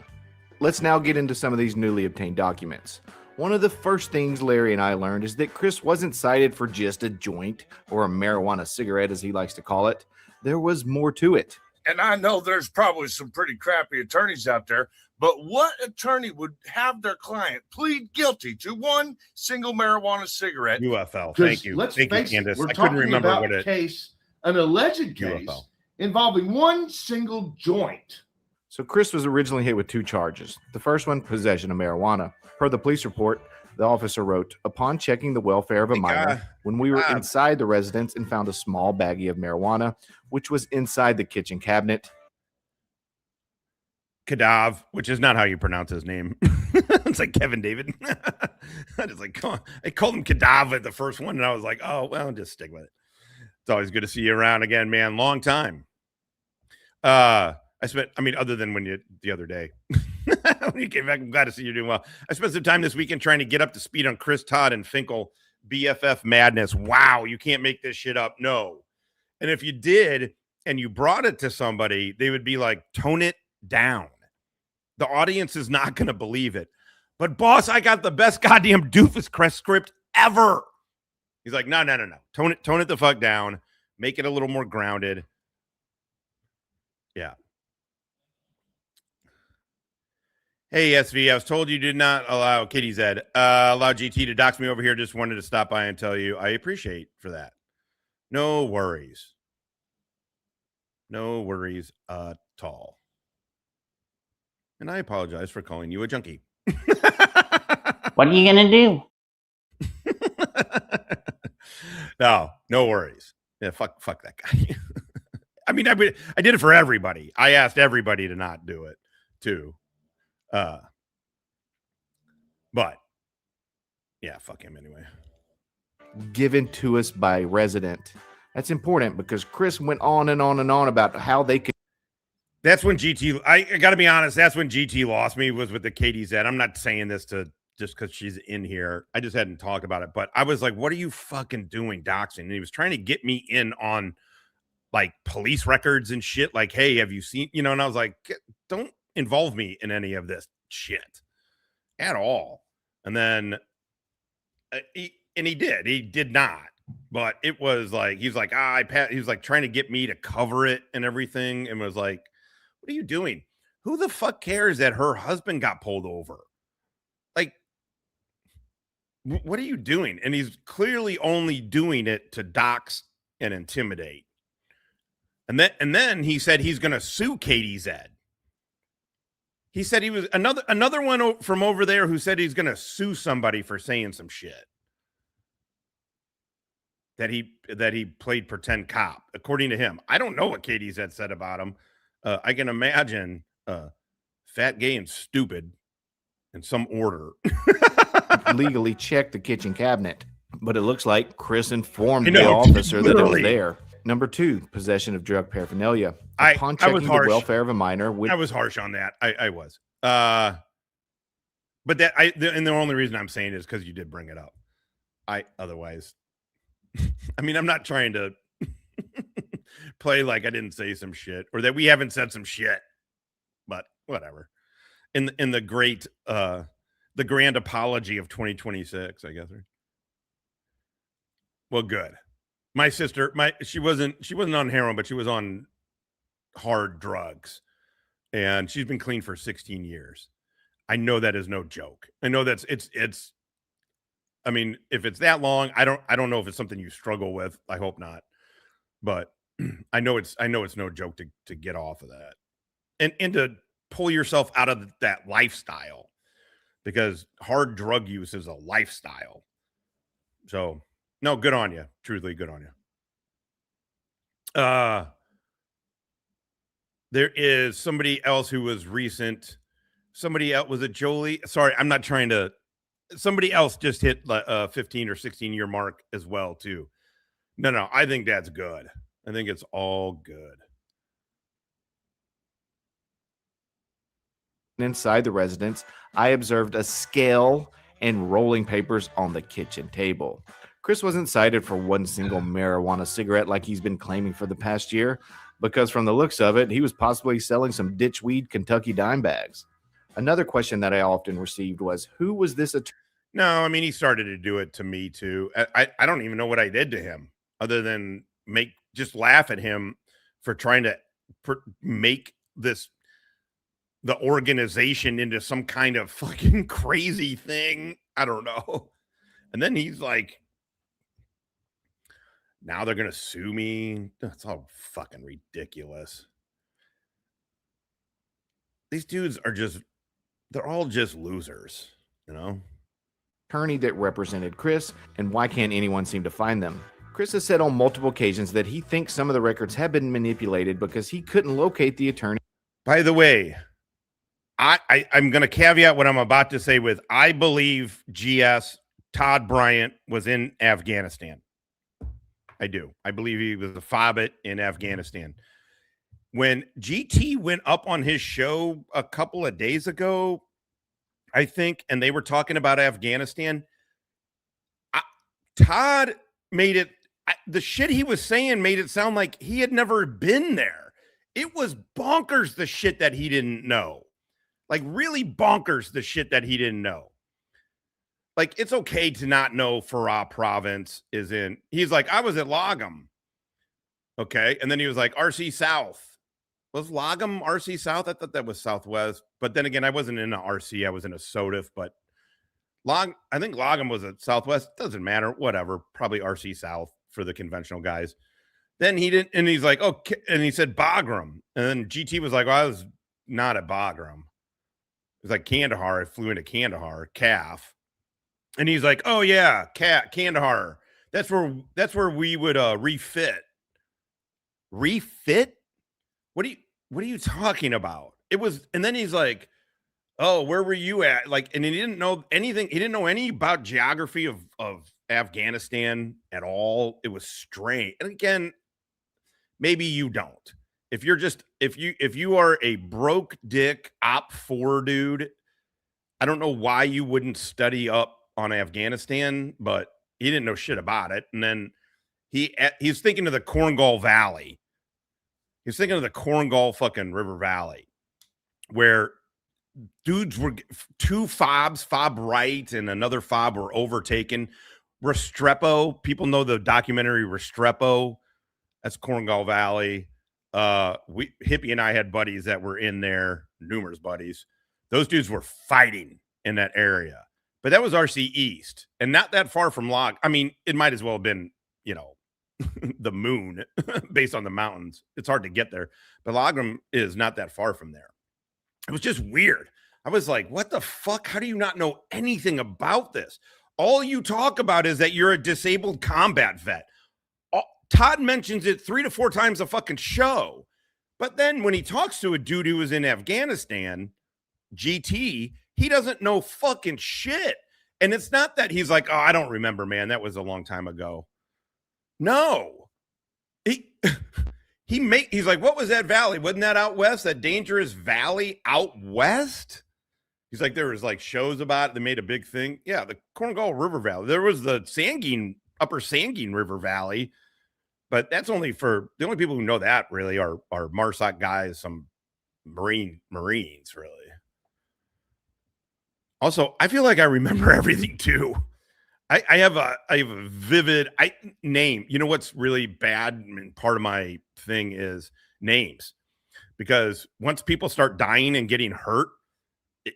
Let's now get into some of these newly obtained documents. One of the first things Larry and I learned is that Chris wasn't cited for just a joint or a marijuana cigarette, as he likes to call it. There was more to it. And I know there's probably some pretty crappy attorneys out there, but what attorney would have their client plead guilty to one single marijuana cigarette? UFL. Thank you. Let's Thank you, face it, Candace. we're I couldn't talking remember about what a it case, an alleged case UFL. involving one single joint. So Chris was originally hit with 2 charges. The first one, possession of marijuana. Per the police report, the officer wrote, upon checking the welfare of a minor, when we were inside the residence and found a small baggie of marijuana, which was inside the kitchen cabinet. Kadav, which is not how you pronounce his name. It's like Kevin David. I just like, I called him Kadav at the first one, and I was like, oh, well, just stick with it. It's always good to see you around again, man. Long time. Other than the other day, when you came back, I'm glad to see you're doing well. I spent some time this weekend trying to get up to speed on Chris Todd and Finkel BFF madness. Wow, you can't make this shit up. No. And if you did, and you brought it to somebody, they would be like, tone it down. The audience is not going to believe it. But boss, I got the best goddamn Doofus Crest script ever. He's like, no. Tone it the fuck down. Make it a little more grounded. Yeah. Hey, SV, I was told you did not allow Kitty Zed, allow GT to dox me over here. Just wanted to stop by and tell you I appreciate for that. No worries. No worries at all. And I apologize for calling you a junkie. What are you going to do? No worries. Yeah, fuck that guy. I mean, I did it for everybody. I asked everybody to not do it too. But yeah, fuck him anyway. Given to us by resident. That's important because Chris went on and on and on about how they could. That's when GT, I got to be honest, that's when GT lost me, was with the KDZ. I'm not saying this to just because she's in here. I just hadn't talked about it, but I was like, what are you fucking doing doxing? And he was trying to get me in on like police records and shit. Like, hey, have you seen, and I was like, don't involve me in any of this shit at all. And then he did not, but it was like, he was like, he was like trying to get me to cover it and everything. And was like, what are you doing? Who the fuck cares that her husband got pulled over? Like, what are you doing? And he's clearly only doing it to dox and intimidate. And then he said he's going to sue Katie Zed. He said he was another one from over there who said he's going to sue somebody for saying some shit. That he played pretend cop, according to him. I don't know what Katie Zed said about him. I can imagine fat, gay, and stupid in some order. Legally check the kitchen cabinet, but it looks like Chris informed the officer that it was there. Number 2, possession of drug paraphernalia. I Upon was checking the harsh. welfare of a minor, I was harsh on that. I was. But and the only reason I'm saying is because you did bring it up. Otherwise, I mean, I'm not trying to play like I didn't say some shit or that we haven't said some shit, but whatever. In the great, the grand apology of 2026, I guess. Right? Well, good. My sister, she wasn't on heroin, but she was on hard drugs, and she's been clean for 16 years. I know that is no joke. I know it's. I mean, if it's that long, I don't know if it's something you struggle with. I hope not, but I know it's no joke to get off of that, and to pull yourself out of that lifestyle, because hard drug use is a lifestyle. So, no, good on you. Truly, good on you. There is somebody else who was recent. Somebody else, was it Jolie? Sorry, I'm not trying to. Somebody else just hit a 15 or 16 year mark as well too. No, I think that's good. I think it's all good. Inside the residence, I observed a scale and rolling papers on the kitchen table. Chris wasn't cited for one single marijuana cigarette like he's been claiming for the past year, because from the looks of it, he was possibly selling some ditchweed Kentucky dime bags. Another question that I often received was, who was this attorney? No, I mean, he started to do it to me too. I don't even know what I did to him other than just laugh at him for trying to make the organization into some kind of fucking crazy thing. I don't know. And then he's like, now they're going to sue me. That's all fucking ridiculous. These dudes they're all just losers, you know? Attorney that represented Chris, and why can't anyone seem to find them? Chris has said on multiple occasions that he thinks some of the records have been manipulated because he couldn't locate the attorney. By the way, I'm going to caveat what I'm about to say with, I believe GS Todd Bryant was in Afghanistan. I do. I believe he was a FOBIT in Afghanistan. When GT went up on his show a couple of days ago, I think, and they were talking about Afghanistan, Todd made it, the shit he was saying made it sound like he had never been there. It was bonkers, the shit that he didn't know. Like, really bonkers, the shit that he didn't know. Like, it's okay to not know Farah province is in. He's like, I was at Logum. Okay. And then he was like, RC South. Was Logum RC South? I thought that was Southwest. But then again, I wasn't in a RC. I was in a SOTF. But I think Logum was at Southwest. Doesn't matter. Whatever. Probably RC South for the conventional guys. Then he didn't. And he's like, okay. And he said Bagram. And then GT was like, well, I was not at Bagram. It was like Kandahar. I flew into Kandahar, CAF. And he's like, oh yeah, Kandahar. That's where we would refit. Refit? What are you talking about? It was, and then he's like, oh, where were you at? Like, and he didn't know anything. He didn't know any about geography of Afghanistan at all. It was strange. And again, maybe you don't. If you are a broke dick OP4 dude, I don't know why you wouldn't study up on Afghanistan, but he didn't know shit about it. And then he's thinking of the Korengal Valley. He's thinking of the Korengal fucking River Valley, where dudes were, two fobs, Fob Right and another fob, were overtaken. Restrepo, people know the documentary Restrepo. That's Korengal Valley. Hippie and I had buddies that were in there, numerous buddies. Those dudes were fighting in that area. But that was RC East and not that far from Log. I mean, it might as well have been, the moon based on the mountains. It's hard to get there, but Logum is not that far from there. It was just weird. I was like, what the fuck? How do you not know anything about this? All you talk about is that you're a disabled combat vet. Todd mentions it 3 to 4 times a fucking show. But then when he talks to a dude who was in Afghanistan, GT, he doesn't know fucking shit. And it's not that he's like, oh, I don't remember, man. That was a long time ago. No. he's like, what was that valley? Wasn't that out west? That dangerous valley out west? He's like, there was like shows about it. They made a big thing. Yeah, the Korengal River Valley. There was the Upper Sangin River Valley, but that's only for the only people who know that really are MARSOC guys, some Marines, really. Also, I feel like I remember everything too. I have a vivid name. You know what's really bad? And part of my thing is names, because once people start dying and getting hurt,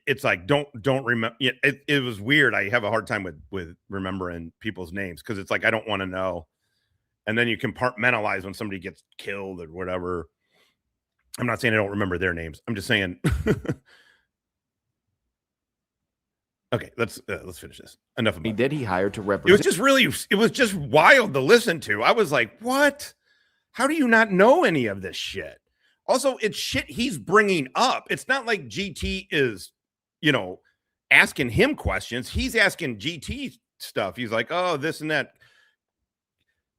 it's like don't remember. It was weird. I have a hard time with remembering people's names because it's like I don't want to know. And then you compartmentalize when somebody gets killed or whatever. I'm not saying I don't remember their names. I'm just saying. Okay, let's finish this. Enough about that he hired to represent. It was just wild to listen to. I was like, what? How do you not know any of this shit? Also, it's shit he's bringing up. It's not like GT is, asking him questions. He's asking GT stuff. He's like, oh, this and that.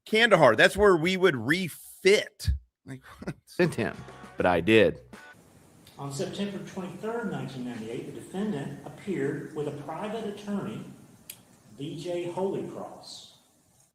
Kandahar, that's where we would refit. Like, sent him, but I did. On September 23rd, 1998, the defendant appeared with a private attorney, BJ Holycross.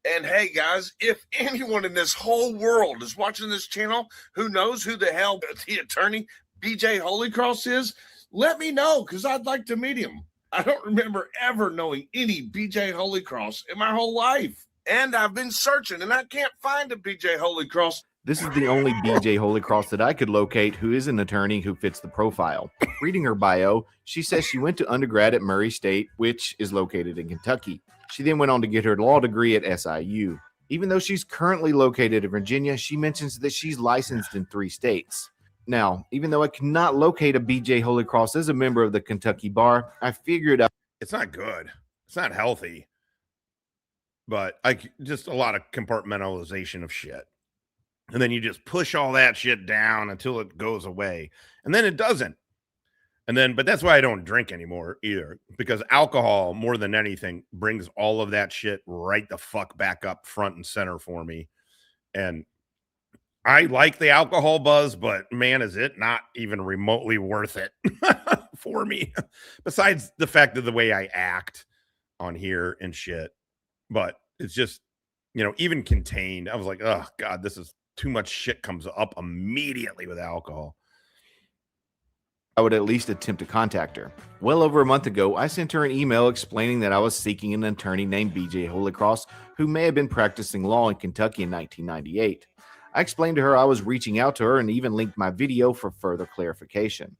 And hey, guys, if anyone in this whole world is watching this channel who knows who the hell the attorney BJ Holycross is, let me know, because I'd like to meet him. I don't remember ever knowing any BJ Holycross in my whole life. And I've been searching, and I can't find a BJ Holycross. This is the only BJ Holycross that I could locate who is an attorney who fits the profile. Reading her bio, she says she went to undergrad at Murray State, which is located in Kentucky. She then went on to get her law degree at SIU. Even though she's currently located in Virginia, she mentions that she's licensed in 3 states. Now, even though I cannot locate a BJ Holycross as a member of the Kentucky bar, I figured out it's not good. It's not healthy. But just a lot of compartmentalization of shit. And then you just push all that shit down until it goes away. And then it doesn't. But that's why I don't drink anymore either. Because alcohol, more than anything, brings all of that shit right the fuck back up front and center for me. And I like the alcohol buzz, but man, is it not even remotely worth it for me. Besides the fact of the way I act on here and shit. But it's just, even contained. I was like, oh God, this is too much shit comes up immediately with alcohol. I would at least attempt to contact her. Well over a month ago, I sent her an email explaining that I was seeking an attorney named BJ Holycross who may have been practicing law in Kentucky in 1998. I explained to her I was reaching out to her and even linked my video for further clarification.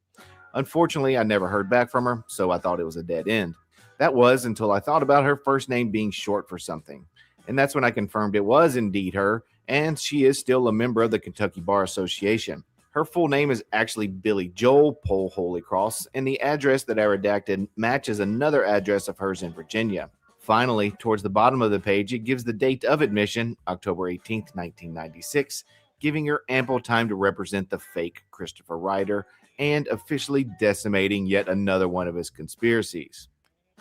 Unfortunately, I never heard back from her, so I thought it was a dead end. That was until I thought about her first name being short for something. And that's when I confirmed it was indeed her, and she is still a member of the Kentucky Bar Association. Her full name is actually Billy Joel Pole Holycross, and the address that I redacted matches another address of hers in Virginia. Finally, towards the bottom of the page, it gives the date of admission, October 18th, 1996, giving her ample time to represent the fake Christopher Ryder and officially decimating yet another one of his conspiracies.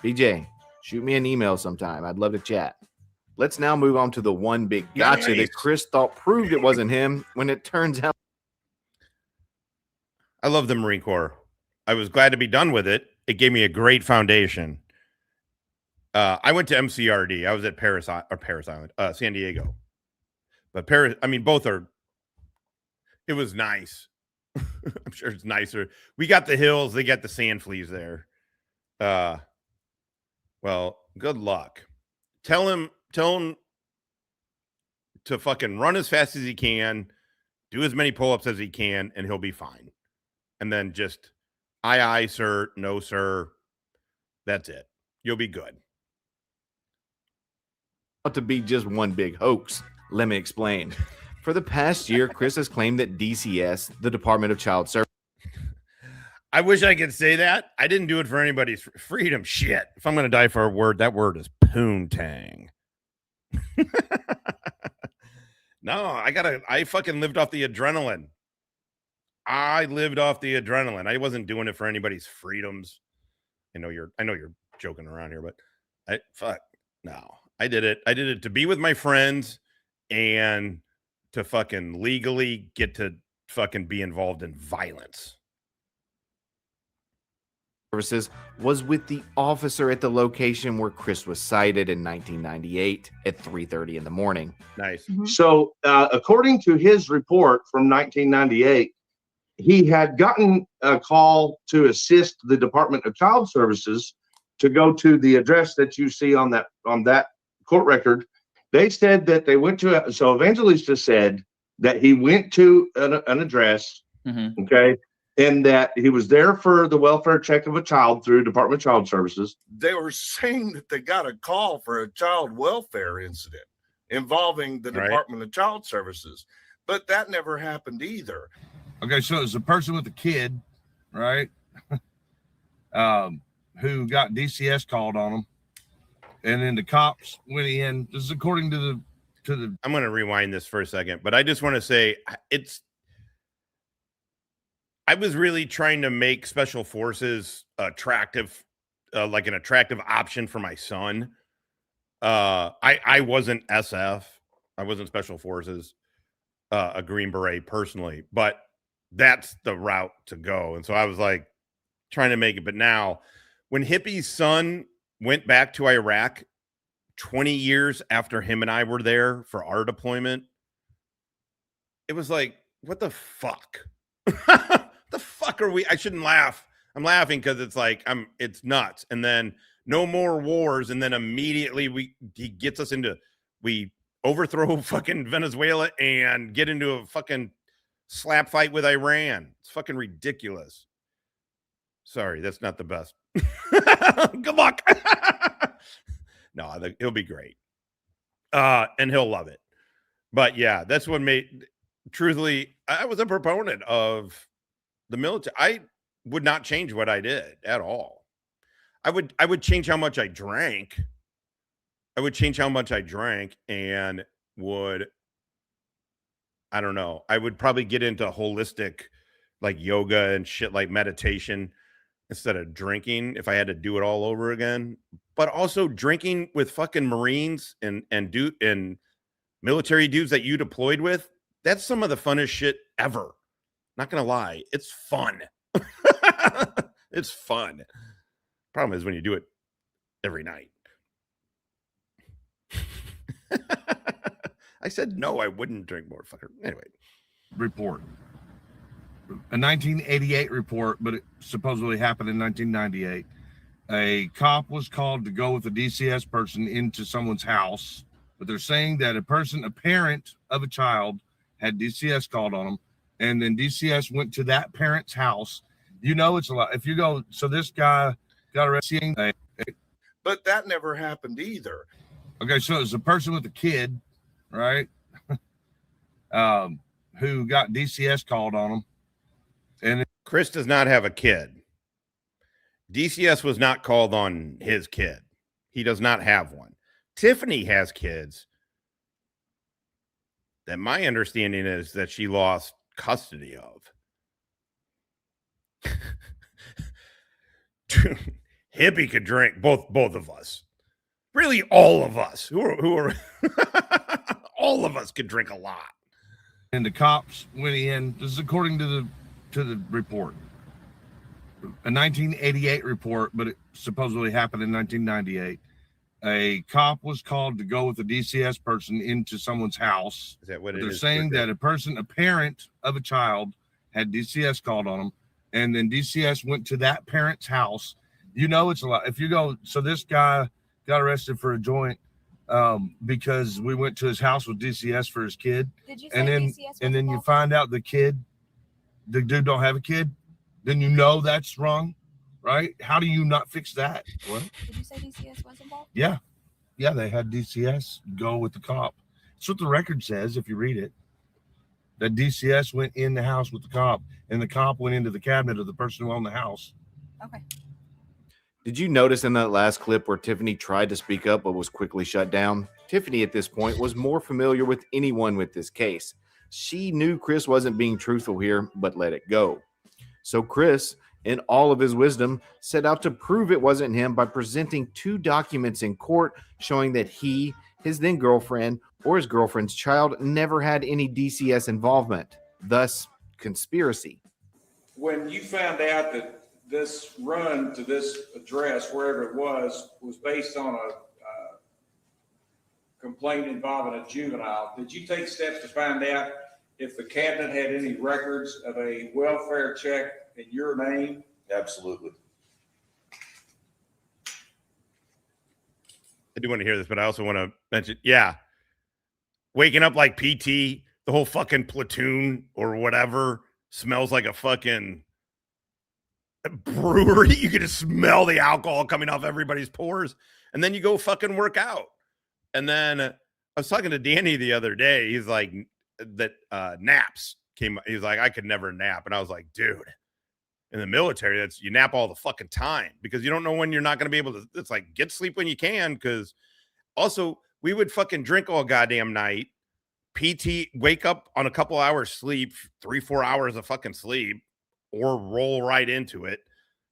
BJ, shoot me an email sometime. I'd love to chat. Let's now move on to the one big gotcha that Chris thought proved it wasn't him when it turns out. I love the Marine Corps. I was glad to be done with it. It gave me a great foundation. I went to MCRD. I was at Paris Island, San Diego. But Paris, both are, it was nice. I'm sure it's nicer. We got the hills. They got the sand fleas there. Well, good luck. Tell him to fucking run as fast as he can, do as many pull-ups as he can, and he'll be fine. And then just, aye, sir, no, sir. That's it. You'll be good. To be just one big hoax. Let me explain. For the past year, Chris has claimed that DCS, the Department of Child Services. I wish I could say that. I didn't do it for anybody's freedom. Shit. If I'm going to die for a word, that word is poontang. No, I fucking lived off the adrenaline. I lived off the adrenaline. I wasn't doing it for anybody's freedoms. I know you're joking around here, but no. I did it. I did it to be with my friends and to fucking legally get to fucking be involved in violence. Services was with the officer at the location where Chris was sighted in 1998 at 3:30 in the morning. Nice. So, according to his report from 1998, he had gotten a call to assist the Department of Child Services to go to the address that you see on that court record. They said that they went to. So Evangelista said that he went to an address. Okay. And that he was there for the welfare check of a child through Department of Child Services. They were saying that they got a call for a child welfare incident involving the Department of Child Services, but that never happened either. Okay, so it's a person with a kid, right? Who got DCS called on them, and then the cops went in. This is according to the. I'm going to rewind this for a second, but I just want to say I was really trying to make special forces attractive, like an attractive option for my son. I wasn't SF. I wasn't special forces, a Green Beret personally, but that's the route to go. And so I was like trying to make it. But now when Hippie's son went back to Iraq 20 years after him and I were there for our deployment, it was like, what the fuck? The fuck are we? I shouldn't laugh. I'm laughing because it's like it's nuts. And then no more wars, and then immediately he gets us into, we overthrow fucking Venezuela and get into a fucking slap fight with Iran. It's fucking ridiculous. Sorry, that's not the best. Good luck. No, he'll be great. And he'll love it. But yeah, that's what made, truthfully, I was a proponent of the military. I would not change what I did at all. I would change how much I drank. I would change how much I drank and I don't know. I would probably get into holistic like yoga and shit, like meditation instead of drinking if I had to do it all over again. But also drinking with fucking Marines and military dudes that you deployed with. That's some of the funnest shit ever. Not gonna lie, it's fun. It's fun. Problem is when you do it every night. I said no, I wouldn't drink more. Fucker. Anyway, report, a 1988 report, but it supposedly happened in 1998. A cop was called to go with a DCS person into someone's house, but they're saying that a parent of a child had DCS called on them. And then DCS went to that parent's house. You know, it's a lot. If you go, so this guy got arrested. But that never happened either. Okay, so it's a person with a kid, right? Who got DCS called on him. And Chris does not have a kid. DCS was not called on his kid. He does not have one. Tiffany has kids that my understanding is that she lost custody of. Hippie could drink, both of us, really all of us who are all of us could drink a lot. And the cops went in. This is according to the report, a 1988 report, but it supposedly happened in 1998. A cop was called to go with a DCS person into someone's house. Is that what they're saying? That a parent of a child had DCS called on them, and then DCS went to that parent's house. You know, it's a lot. If you go, so this guy got arrested for a joint because we went to his house with DCS for his kid. Did you say and then DCS and then you find out the dude don't have a kid, then you know that's wrong. Right? How do you not fix that? What? Did you say DCS was involved? Yeah, they had DCS go with the cop. That's what the record says if you read it. That DCS went in the house with the cop, and the cop went into the cabinet of the person who owned the house. Okay. Did you notice in that last clip where Tiffany tried to speak up but was quickly shut down? Tiffany at this point was more familiar with anyone with this case. She knew Chris wasn't being truthful here, but let it go. So Chris, in all of his wisdom, set out to prove it wasn't him by presenting 2 documents in court showing that he his then girlfriend, or his girlfriend's child never had any DCS involvement, thus conspiracy. When you found out that this run to this address, wherever it was based on a complaint involving a juvenile, did you take steps to find out if the cabinet had any records of a welfare check in your name? Absolutely. I do want to hear this, but I also want to mention, waking up like PT, the whole fucking platoon or whatever smells like a fucking brewery. You can just smell the alcohol coming off everybody's pores, and then you go fucking work out. And then I was talking to Danny the other day. He's like, that naps came. He's like, I could never nap. And I was like, dude, in the military, that's you nap all the fucking time because you don't know when you're not going to be able to. It's like, get sleep when you can. Because also we would fucking drink all goddamn night. PT, wake up on a couple hours sleep, 3-4 hours of fucking sleep, or roll right into it,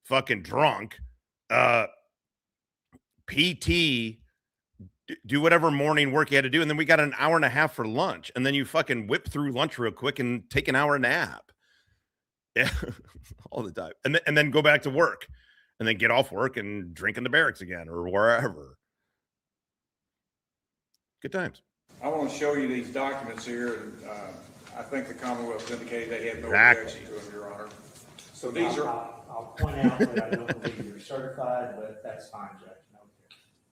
fucking drunk. PT, do whatever morning work you had to do, and then we got an hour and a half for lunch, and then you fucking whip through lunch real quick and take an hour nap. Yeah, all the time, and then go back to work, and then get off work and drink in the barracks again or wherever. Good times. I want to show you these documents here, and I think the Commonwealth indicated they had no Exactly. objection to them, Your Honor. So these are. I'll point out that I don't believe you're certified, but that's fine, Judge. No.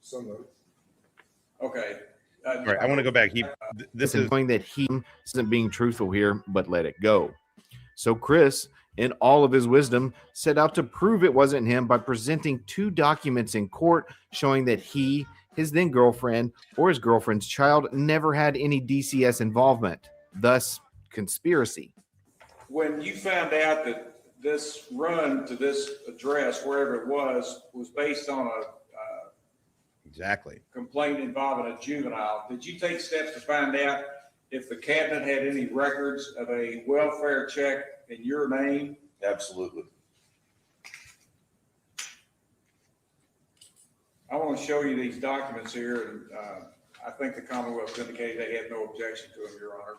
So moved. Okay. All right, I want to go back. This is knowing that he isn't being truthful here, but let it go. So Chris, in all of his wisdom, set out to prove it wasn't him by presenting 2 documents in court showing that he, his then girlfriend, or his girlfriend's child never had any DCS involvement, thus conspiracy. When you found out that this run to this address, wherever it was based on a exactly complaint involving a juvenile, did you take steps to find out if the cabinet had any records of a welfare check in your name? Absolutely. I want to show you these documents here, and I think the Commonwealth indicated they had no objection to them, Your Honor.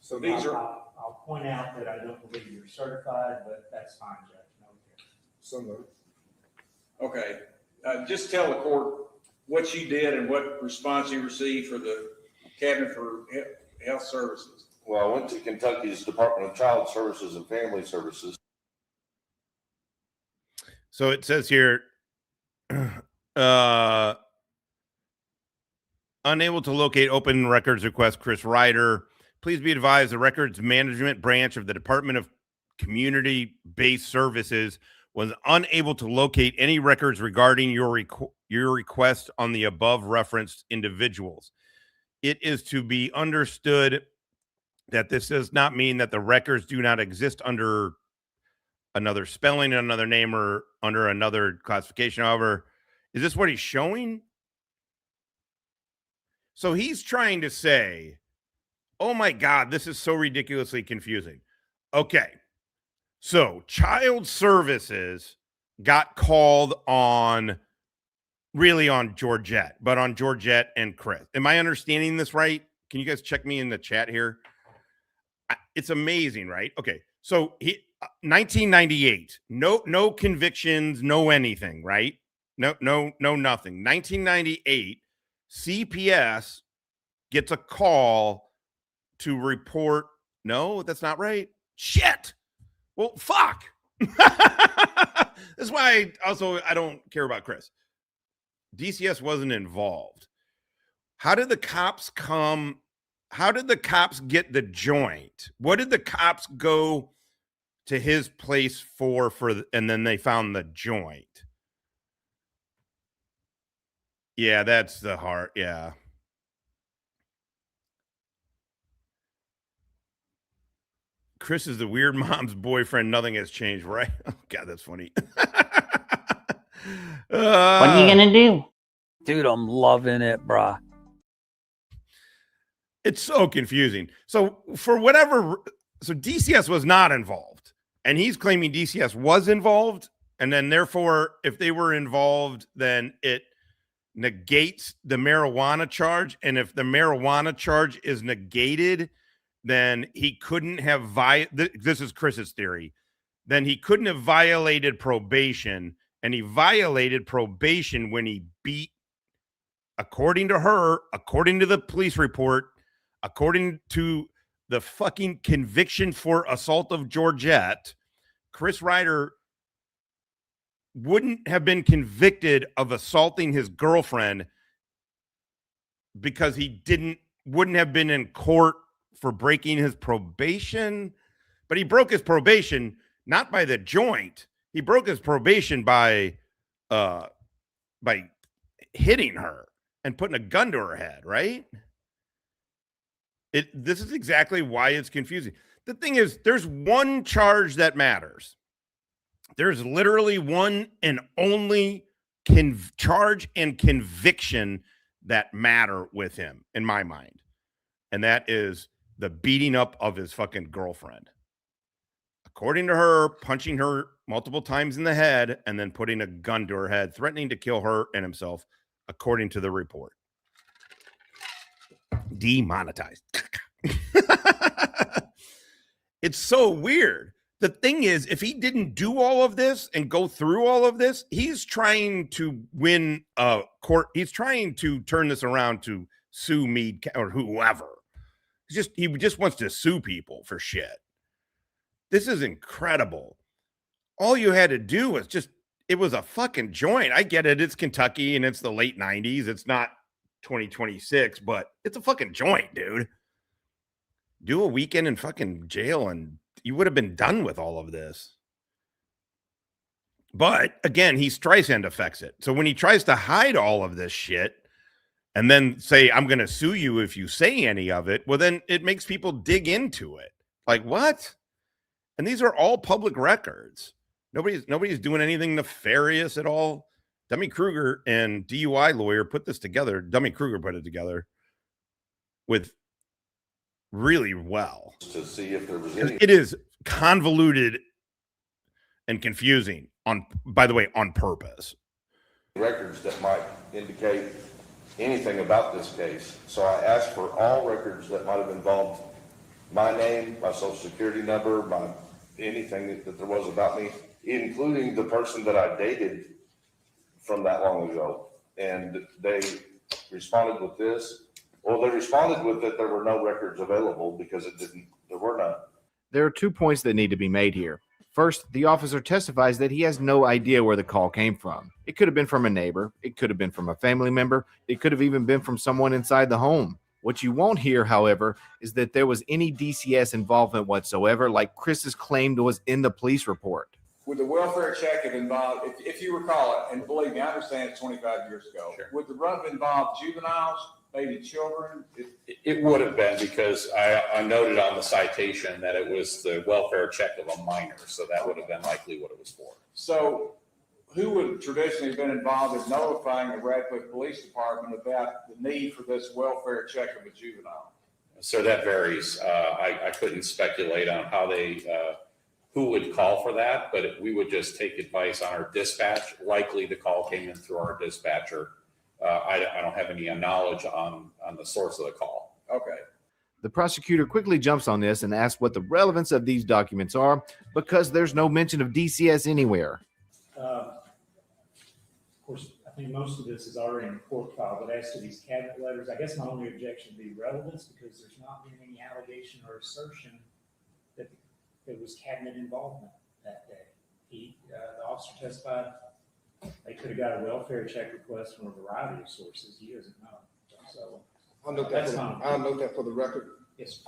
So these are. I'll point out that I don't believe you're certified, but that's fine, Judge. No. So moved. Okay. Just tell the court what you did and what response you received for the Cabinet for Health Services. Well, I went to Kentucky's Department of Child Services and Family Services. so it says here, unable to locate open records request, Chris Ryder. Please be advised the records management branch of the Department of Community-Based Services was unable to locate any records regarding your request on the above referenced individuals. It is to be understood that this does not mean that the records do not exist under another spelling, another name, or under another classification. However, is this what he's showing? So he's trying to say, oh my God, this is so ridiculously confusing. Okay. So child services got called on Georgette, but on Georgette and Chris. Am I understanding this right? Can you guys check me in the chat here? It's amazing, right? Okay. So 1998, no convictions, no anything, right? No, nothing. 1998, CPS gets a call to report. No, that's not right. Shit. Well, fuck. That's why I don't care about Chris. DCS wasn't involved. How did the cops come? How did the cops get the joint? What did the cops go to his place for and then they found the joint? Yeah, that's the heart. Yeah. Chris is the weird mom's boyfriend. Nothing has changed, right? Oh, God, that's funny. What are you gonna do? Dude, I'm loving it, brah. It's so confusing. So for whatever, so DCS was not involved, and he's claiming DCS was involved, and then therefore, if they were involved, then it negates the marijuana charge. And if the marijuana charge is negated, then he couldn't have this is Chris's theory. Then he couldn't have violated probation. And he violated probation when he beat, according to her, according to the police report, according to the fucking conviction for assault of Georgette, Chris Ryder wouldn't have been convicted of assaulting his girlfriend because he wouldn't have been in court for breaking his probation. But he broke his probation not by the joint. He broke his probation by hitting her and putting a gun to her head, right? This is exactly why it's confusing. The thing is, there's one charge that matters. There's literally one and only charge and conviction that matter with him, in my mind. And that is the beating up of his fucking girlfriend. According to her, punching her multiple times in the head and then putting a gun to her head, threatening to kill her and himself, according to the report. Demonetized. It's so weird. The thing is, if he didn't do all of this and go through all of this, he's trying to win a court. He's trying to turn this around to sue me or whoever. He just wants to sue people for shit. This is incredible. All you had to do was it was a fucking joint. I get it. It's Kentucky and it's the late 90s. It's not 2026, but it's a fucking joint, dude. Do a weekend in fucking jail and you would have been done with all of this. But again, he Streisand Effects it. So when he tries to hide all of this shit and then say, I'm going to sue you if you say any of it, well, then it makes people dig into it. Like, what? And these are all public records. Nobody's doing anything nefarious at all. Dummy Kruger and DUI lawyer put this together. Dummy Kruger put it together with really well. To see if there was any. It is convoluted and confusing by the way, on purpose. Records that might indicate anything about this case. So I asked for all records that might have involved my name, my social security number, anything that there was about me, including the person that I dated from that long ago. And they responded with this. Well, they responded with that there were no records available because there were none. There are 2 points that need to be made here. First, the officer testifies that he has no idea where the call came from. It could have been from a neighbor. It could have been from a family member. It could have even been from someone inside the home. What you won't hear, however, is that there was any DCS involvement whatsoever, like Chris has claimed was in the police report. Would the welfare check have involved, if you recall it, and believe me, I understand it's 25 years ago, would the rub involve juveniles, maybe children? It would have been because I noted on the citation that it was the welfare check of a minor, so that would have been likely what it was for. So who would traditionally have been involved in notifying the Radcliffe Police Department about the need for this welfare check of a juvenile? So that varies. I couldn't speculate on how who would call for that, but we would just take advice on our dispatch. Likely the call came in through our dispatcher. I don't have any knowledge on the source of the call. Okay. The prosecutor quickly jumps on this and asks what the relevance of these documents are because there's no mention of DCS anywhere. Of course, I think most of this is already in the court file, but as to these cabinet letters, I guess my only objection would be relevance because there's not been any allegation or assertion that there was cabinet involvement that day. The officer testified they could have got a welfare check request from a variety of sources. He doesn't know. So I'll note that for the record. Yes.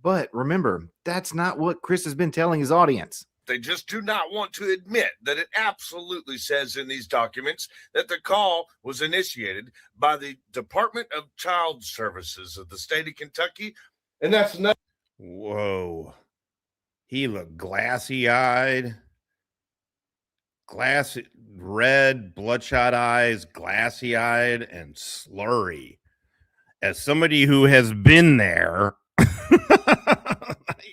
But remember, that's not what Chris has been telling his audience. They just do not want to admit that it absolutely says in these documents that the call was initiated by the Department of Child Services of the state of Kentucky. And that's not. Whoa. He looked glassy-eyed. Red, bloodshot eyes, glassy-eyed, and slurry. As somebody who has been there,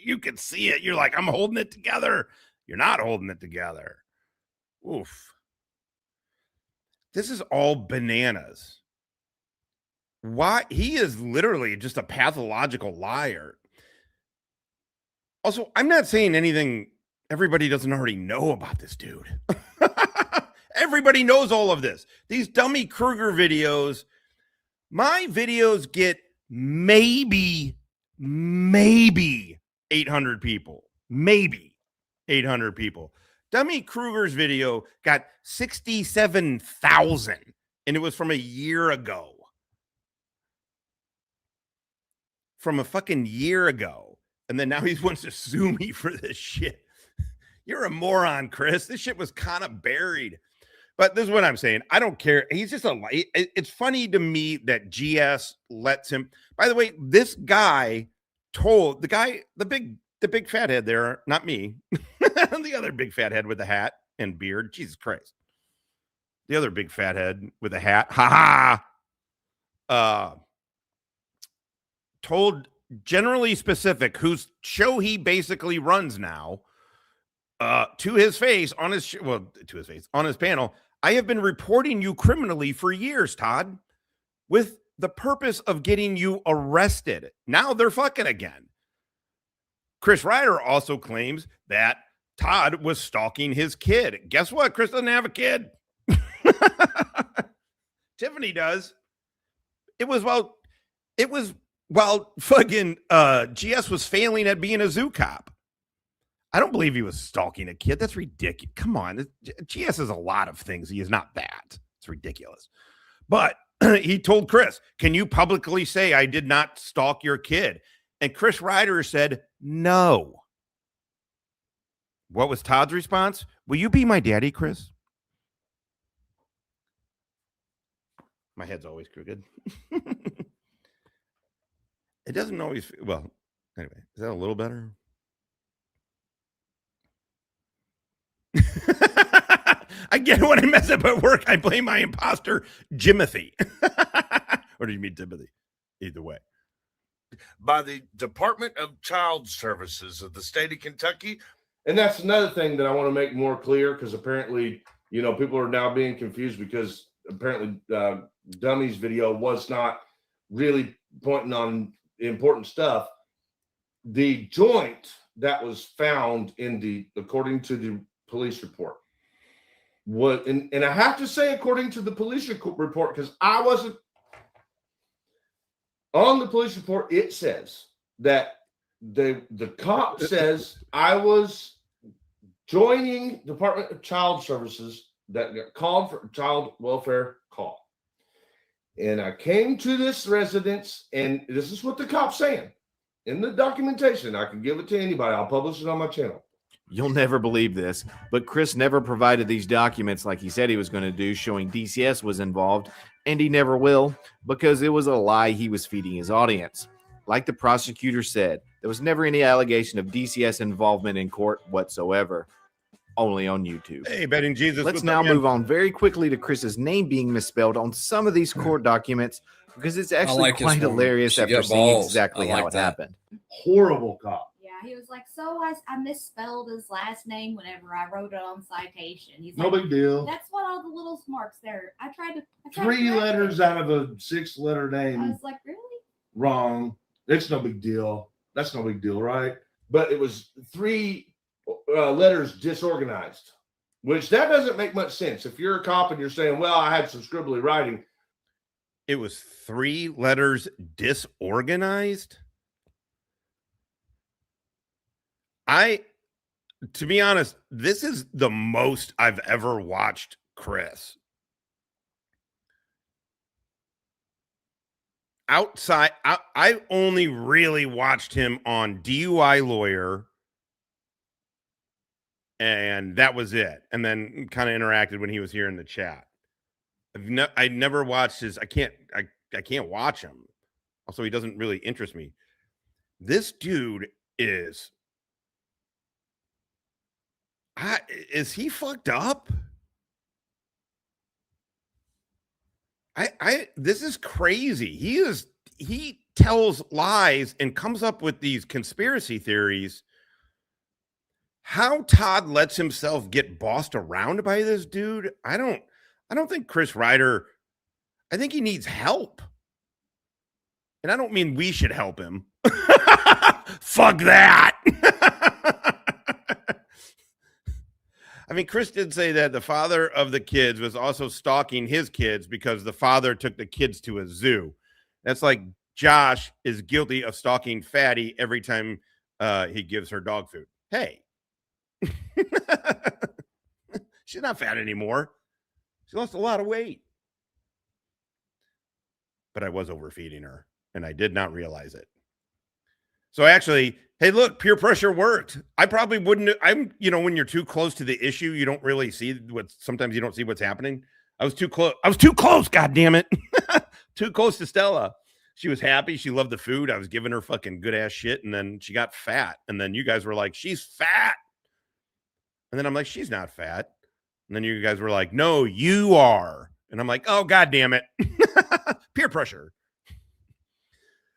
you can see it. You're like, I'm holding it together. You're not holding it together. Oof. This is all bananas. Why? He is literally just a pathological liar. Also, I'm not saying anything everybody doesn't already know about this dude. Everybody knows all of this. These dummy Kruger videos, my videos get maybe 800 people. Maybe 800 people. Dummy Kruger's video got 67,000, and it was from a year ago. From a fucking year ago. And then now he wants to sue me for this shit. You're a moron, Chris. This shit was kind of buried. But this is what I'm saying. I don't care. He's just a light. It's funny to me that GS lets him. By the way, this guy told the big fathead there, not me, the other big fathead with the hat and beard. Jesus Christ. The other big fathead with a hat. Ha ha. Told Generally Specific, whose show he basically runs now, to his face on his on his panel, I have been reporting you criminally for years, Todd, with the purpose of getting you arrested. Now they're fucking again. Chris Ryder also claims that Todd was stalking his kid. Guess what? Chris doesn't have a kid. Tiffany does. It was while fucking GS was failing at being a zoo cop. I don't believe he was stalking a kid. That's ridiculous. Come on. GS is a lot of things. He is not that. It's ridiculous. But he told Chris, can you publicly say I did not stalk your kid? And Chris Ryder said, no. What was Todd's response? Will you be my daddy, Chris? My head's always crooked. It doesn't always, well, anyway, is that a little better? Again, when I mess up at work, I blame my imposter, Jimothy. Or do you mean Timothy? Either way. By the Department of Child Services of the state of Kentucky. And that's another thing that I want to make more clear, because apparently, people are now being confused because apparently Dummy's video was not really pointing on important stuff. The joint that was found according to the police report, and I have to say, according to the police report, because I wasn't on the police report, it says that the cop says I was joining Department of Child Services that got called for a child welfare call. And I came to this residence, and this is what the cop's saying in the documentation. I can give it to anybody. I'll publish it on my channel. You'll never believe this, but Chris never provided these documents like he said he was going to do, showing DCS was involved, and he never will, because it was a lie he was feeding his audience. Like the prosecutor said, there was never any allegation of DCS involvement in court whatsoever. Only on YouTube. Hey, Betting Jesus. Let's now move on very quickly to Chris's name being misspelled on some of these court documents, because it's actually quite hilarious after seeing exactly how it happened. Horrible cop. Yeah, he was like, so I misspelled his last name whenever I wrote it on citation. He's No like, big deal. That's what all the little marks there. I tried to 3 correct letters it. out of a 6-letter name. I was like, really? Wrong. It's no big deal. That's no big deal, right? But it was 3 letters disorganized, which that doesn't make much sense. If you're a cop and you're saying, well, I had some scribbly writing. It was 3 letters disorganized. To be honest, this is the most I've ever watched Chris. Outside, I only really watched him on DUI Lawyer, and that was it. And then kind of interacted when he was here in the chat. I never watched his. I can't watch him. Also, he doesn't really interest me. This dude is he fucked up? This is crazy. He tells lies and comes up with these conspiracy theories. How Todd lets himself get bossed around by this dude, I don't I don't think Chris Ryder, I think he needs help. And I don't mean we should help him. Fuck that. I mean, Chris did say that the father of the kids was also stalking his kids because the father took the kids to a zoo. That's like Josh is guilty of stalking Fatty every time he gives her dog food. Hey, she's not fat anymore. She lost a lot of weight. But I was overfeeding her, and I did not realize it. So actually, hey, look, peer pressure worked. I probably wouldn't. When you're too close to the issue, you don't really see sometimes you don't see what's happening. I was too close. God damn it. Too close to Stella. She was happy. She loved the food. I was giving her fucking good ass shit. And then she got fat. And then you guys were like, she's fat. And then I'm like, she's not fat. And then you guys were like, no, you are. And I'm like, oh, God damn it. Peer pressure.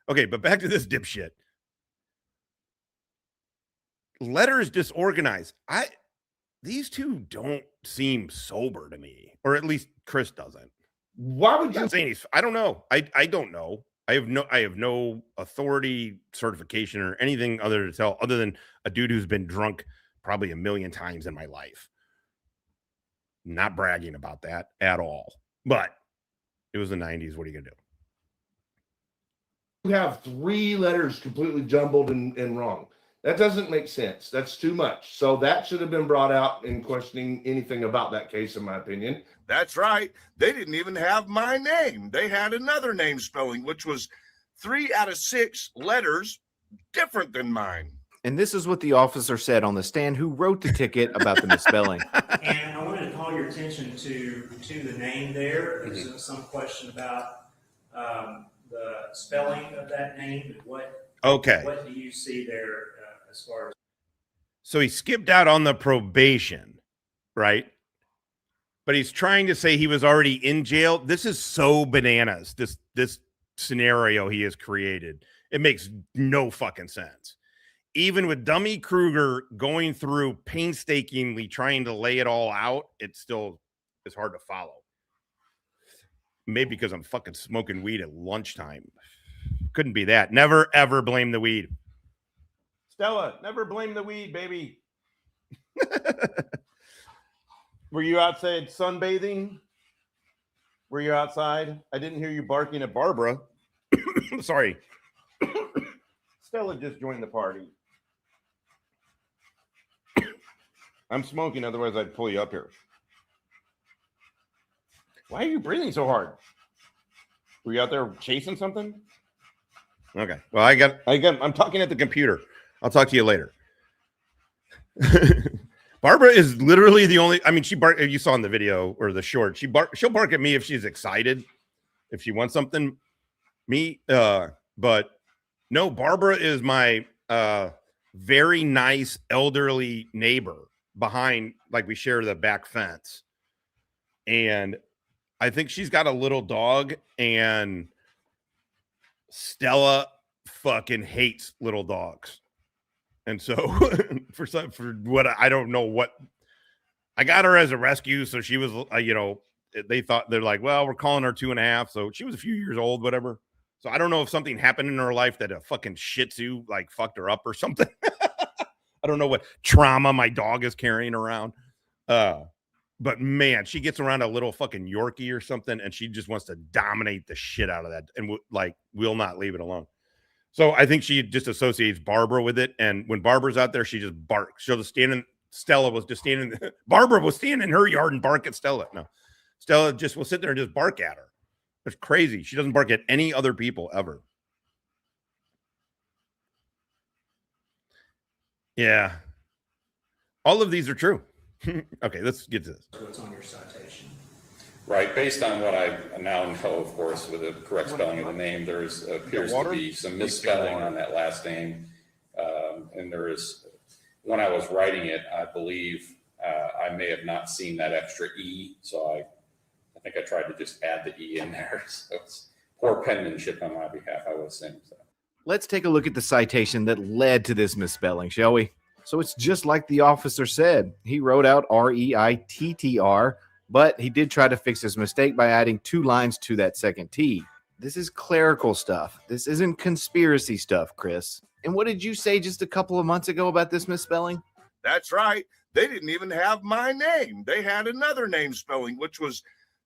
Okay, but back to this dipshit. Letters disorganized. These two don't seem sober to me, or at least Chris doesn't. Why would you say he's? I don't know. I don't know. I have no authority, certification, or anything other than a dude who's been drunk probably 1 million times in my life. Not bragging about that at all, but it was the 90s. What are you gonna do? You have 3 letters completely jumbled and wrong. That doesn't make sense. That's too much. So that should have been brought out in questioning anything about that case, in my opinion. That's right. They didn't even have my name. They had another name spelling, which was 3 out of 6 letters different than mine. And this is what the officer said on the stand who wrote the ticket about the misspelling. And I wanted to call your attention to the name there. There's some question about the spelling of that name and what do you see there as far as? So he skipped out on the probation, right? But he's trying to say he was already in jail. This is so bananas. This scenario he has created. It makes no fucking sense. Even with Dummy Kruger going through painstakingly trying to lay it all out, it still is hard to follow. Maybe because I'm fucking smoking weed at lunchtime. Couldn't be that. Never, ever blame the weed. Stella, never blame the weed, baby. Were you outside sunbathing? Were you outside? I didn't hear you barking at Barbara. Sorry. Stella just joined the party. I'm smoking, otherwise I'd pull you up here. Why are you breathing so hard? Were you out there chasing something? Okay. Well, I'm talking at the computer. I'll talk to you later. Barbara is literally the only, I mean, you saw in the video or the short, she'll bark at me if she's excited, if she wants something. But no, Barbara is my very nice elderly neighbor behind, like we share the back fence. And I think she's got a little dog, and Stella fucking hates little dogs. And so for what I don't know what I got her as a rescue. So she was, they're like, well, we're calling her 2.5. So she was a few years old, whatever. So I don't know if something happened in her life that a fucking Shih Tzu like fucked her up or something. I don't know what trauma my dog is carrying around. But man, she gets around a little fucking Yorkie or something, and she just wants to dominate the shit out of that, and will not leave it alone. So I think she just associates Barbara with it, and when Barbara's out there, she just barks. She'll just stand in. Stella was just standing. Barbara will stand in her yard and bark at Stella. No, Stella just will sit there and just bark at her. It's crazy. She doesn't bark at any other people ever. Yeah, all of these are true. Okay, let's get to this. What's on your citation? Right, based on what I now know, of course, with the correct spelling of the name, there appears to be some misspelling on that last name. And there is, when I was writing it, I believe I may have not seen that extra E. So I think I tried to just add the E in there. So it's poor penmanship on my behalf, I would assume. So. Let's take a look at the citation that led to this misspelling, shall we? So it's just like the officer said. He wrote out REITTR, But he did try to fix his mistake by adding 2 lines to that second T. This is clerical stuff. This isn't conspiracy stuff, Chris. And what did you say just a couple of months ago about this misspelling? That's right. They didn't even have my name. They had another name spelling, which was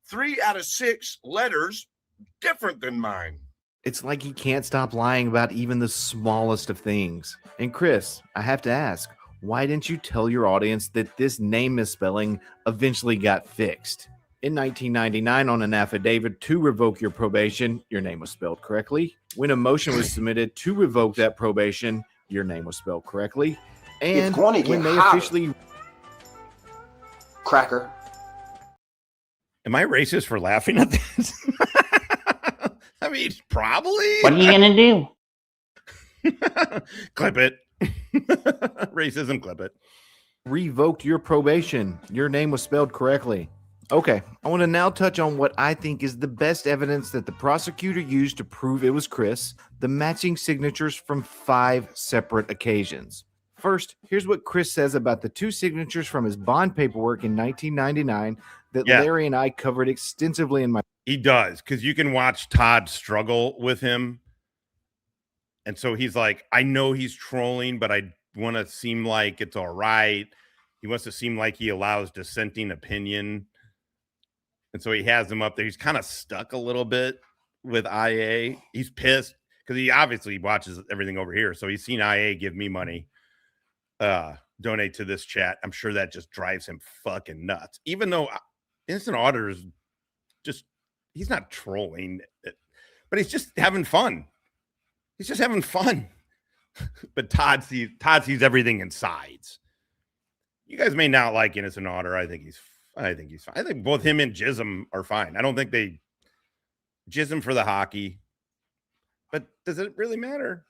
3 out of 6 letters different than mine. It's like he can't stop lying about even the smallest of things. And Chris, I have to ask, why didn't you tell your audience that this name misspelling eventually got fixed? In 1999, on an affidavit to revoke your probation, your name was spelled correctly. When a motion was submitted to revoke that probation, your name was spelled correctly. And when they officially... Cracker. Am I racist for laughing at this? I mean, probably. What are you gonna do? Clip it. Racism, clip it. Revoked your probation. Your name was spelled correctly. Okay, I want to now touch on what I think is the best evidence that the prosecutor used to prove it was Chris, the matching signatures from 5 separate occasions. First, here's what Chris says about the 2 signatures from his bond paperwork in 1999 that Larry and I covered extensively in my... He does, because you can watch Todd struggle with him. And so he's like, I know he's trolling, but I want to seem like it's all right. He wants to seem like he allows dissenting opinion. And so he has him up there. He's kind of stuck a little bit with IA. He's pissed because he obviously watches everything over here. So he's seen IA give me money, donate to this chat. I'm sure that just drives him fucking nuts. Even though Innocent Auditor is just, he's not trolling, but he's just having fun. He's just having fun. But Todd sees everything in sides. You guys may not like Innocent Auditor. I think he's fine. I think both him and Jism are fine. I don't think they Jism for the hockey. But does it really matter?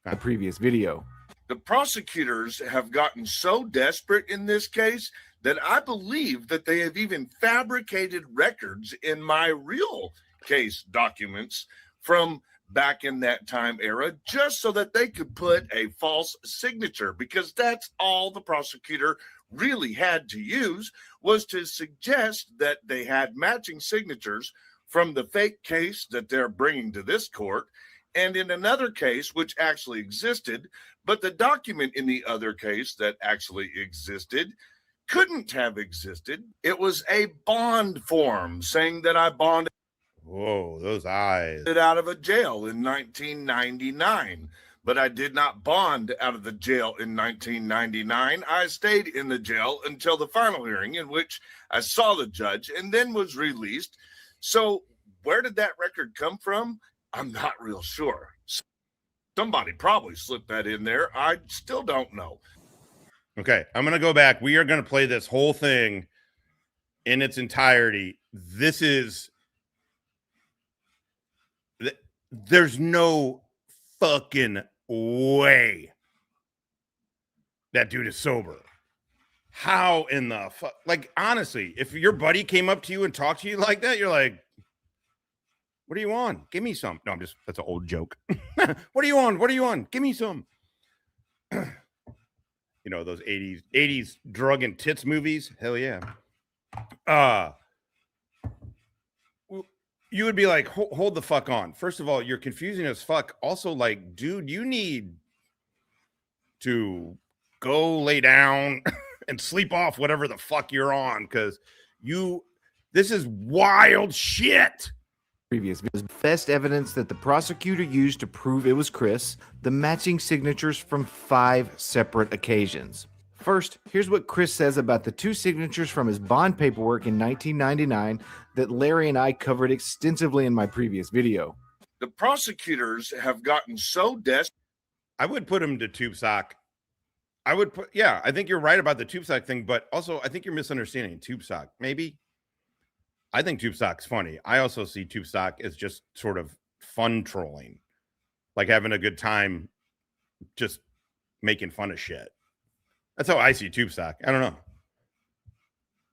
A previous video. The prosecutors have gotten so desperate in this case that I believe that they have even fabricated records in my real case documents from back in that time era, just so that they could put a false signature, because that's all the prosecutor really had to use, was to suggest that they had matching signatures from the fake case that they're bringing to this court and in another case which actually existed, but the document in the other case that actually existed couldn't have existed. It was a bond form saying that I bonded. Whoa, those eyes. Out of a jail in 1999, but I did not bond out of the jail in 1999. I stayed in the jail until the final hearing, in which I saw the judge and then was released. So where did that record come from? I'm not real sure. Somebody probably slipped that in there. I still don't know. Okay, I'm going to go back. We are going to play this whole thing in its entirety. This is... There's no fucking way that dude is sober. How in the fuck? Like, honestly, if your buddy came up to you and talked to you like that, you're like, what are you on? Give me some. No, that's an old joke. What are you on? What are you on? Give me some. You know, those 80s drug and tits movies. Hell yeah. You would be like, hold the fuck on. First of all, you're confusing as fuck. Also, like, dude, you need to go lay down and sleep off whatever the fuck you're on, because this is wild shit. Previous best evidence that the prosecutor used to prove it was Chris, the matching signatures from 5 separate occasions. First, here's what Chris says about the 2 signatures from his bond paperwork in 1999 that Larry and I covered extensively in my previous video. The prosecutors have gotten so desperate. I would put him to tube sock. I think you're right about the tube sock thing, but also I think you're misunderstanding tube sock. Maybe. I think tube sock's funny. I also see tube sock as just sort of fun trolling, like having a good time, just making fun of shit. That's how I see tube sock. I don't know.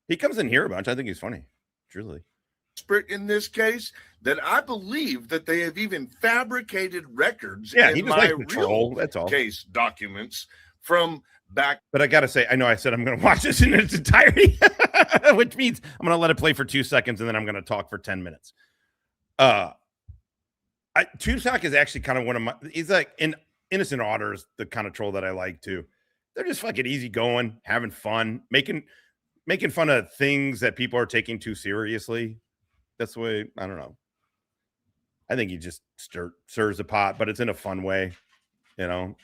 He comes in here a bunch. I think he's funny. Truly. In this case, that I believe that they have even fabricated records he in just my likes to troll. real That's all. Case documents from back. But I gotta say, I know I said I'm gonna watch this in its entirety, which means I'm gonna let it play for 2 seconds and then I'm gonna talk for 10 minutes. Tupac is actually kind of one of my. He's like in Innocent Otters, the kind of troll that I like too. They're just fucking easy going, having fun, making fun of things that people are taking too seriously. That's the way. I don't know. I think he just stirs the pot, but it's in a fun way. You know,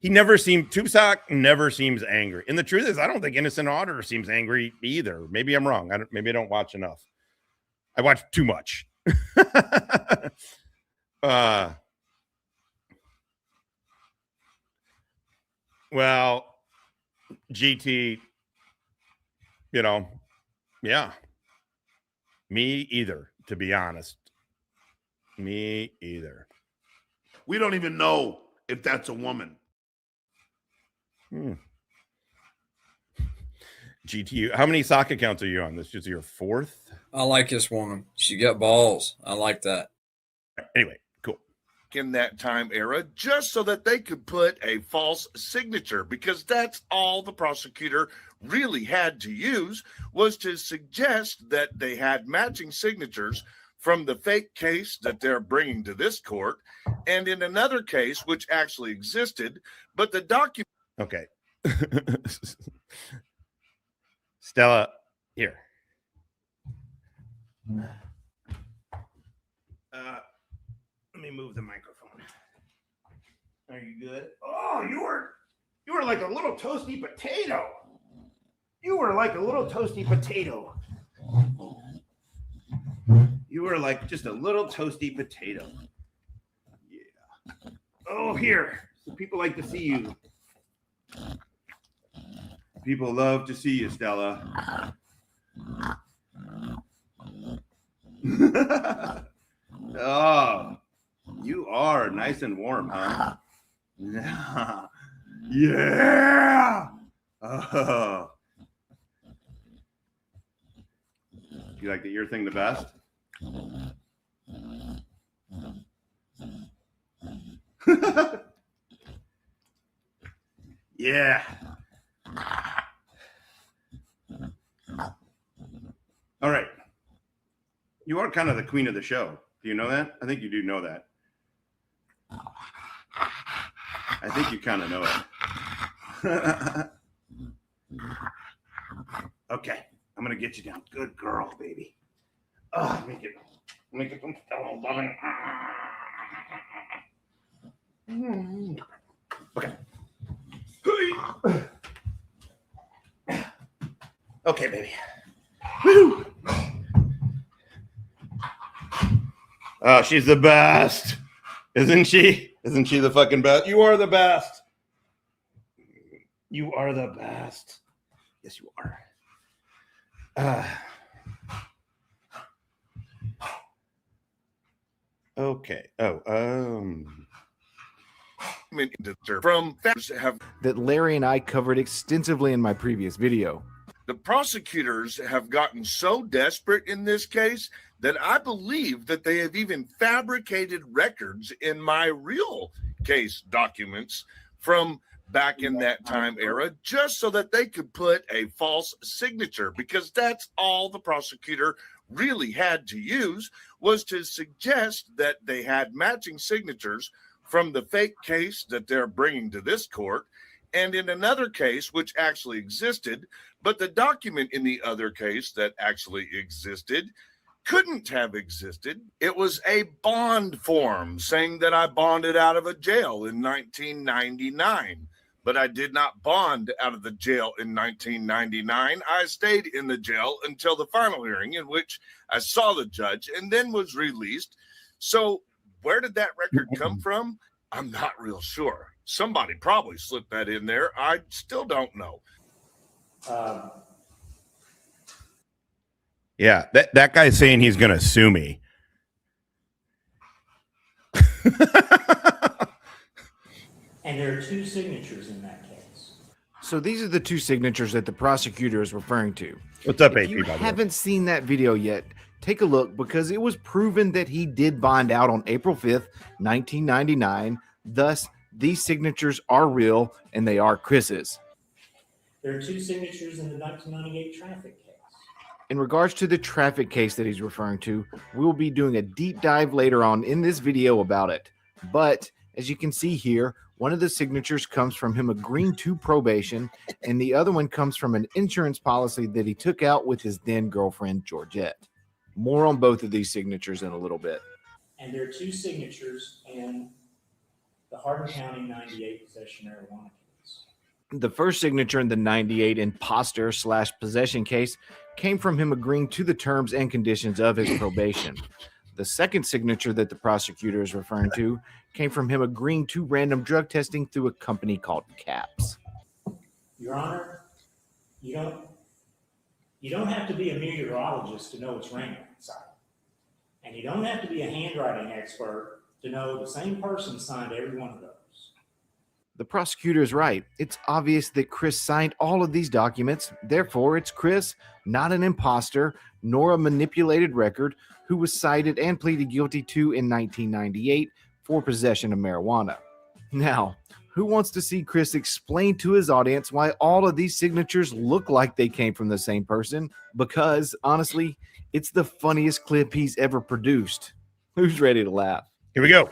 Tupac never seems angry. And the truth is, I don't think Innocent Otter seems angry either. Maybe I'm wrong. Maybe I don't watch enough. I watch too much. Well, GT, you know, yeah. Me either, to be honest. Me either. We don't even know if that's a woman. GTU, how many sock accounts are you on? This is your 4th? I like this woman. She got balls. I like that. Anyway, cool. In that time era, just so that they could put a false signature, because that's all the prosecutor really had to use, was to suggest that they had matching signatures from the fake case that they're bringing to this court, and in another case which actually existed, but the document. Okay. Stella, here. Let me move the microphone. Are you good? Oh, you were like a little toasty potato. You were like a little toasty potato. You were like just a little toasty potato. Yeah. Oh, here. So people like to see you. People love to see you, Stella. Oh, you are nice and warm, huh? Yeah. Yeah. Oh. You like the ear thing the best? Yeah. All right. You are kind of the queen of the show. Do you know that? I think you do know that. I think you kind of know it. Okay. I'm going to get you down. Good girl, baby. Oh, make it some Stella loving. Okay. Okay, baby. Woo! Oh, she's the best. Isn't she? Isn't she the fucking best? You are the best. You are the best. Yes, you are. Okay. From have that Larry and I covered extensively in my previous video. The prosecutors have gotten so desperate in this case that I believe that they have even fabricated records in my real case documents from back in that time era, just so that they could put a false signature, because that's all the prosecutor really had to use, was to suggest that they had matching signatures from the fake case that they're bringing to this court, and in another case which actually existed, but the document in the other case that actually existed couldn't have existed. It was a bond form saying that I bonded out of a jail in 1999, but I did not bond out of the jail in 1999. I stayed in the jail until the final hearing, in which I saw the judge and then was released. So where did that record come from? I'm not real sure. Somebody probably slipped that in there. I still don't know. Yeah, that guy's saying he's going to sue me. And there are 2 signatures in that case. So these are the 2 signatures that the prosecutor is referring to. What's up, If AP? you haven't seen that video yet, take a look, because it was proven that he did bond out on April 5th, 1999, thus These signatures are real and they are Chris's. There are 2 signatures in the 1998 traffic case. In regards to the traffic case that he's referring to, we will be doing a deep dive later on in this video about it. But as you can see here, one of the signatures comes from him agreeing to probation, and the other one comes from an insurance policy that he took out with his then girlfriend, Georgette. More on both of these signatures in a little bit. And there are 2 signatures in the Hardin County 98 possession marijuana case. The first signature in the 98 imposter/possession case came from him agreeing to the terms and conditions of his probation. The second signature that the prosecutor is referring to came from him agreeing to random drug testing through a company called CAPS. Your Honor, you don't have to be a meteorologist to know it's raining outside. And you don't have to be a handwriting expert to know the same person signed every one of those. The prosecutor is right. It's obvious that Chris signed all of these documents. Therefore, it's Chris, not an imposter, nor a manipulated record, who was cited and pleaded guilty to in 1998 for possession of marijuana. Now, who wants to see Chris explain to his audience why all of these signatures look like they came from the same person? Because, honestly, it's the funniest clip he's ever produced. Who's ready to laugh? Here we go.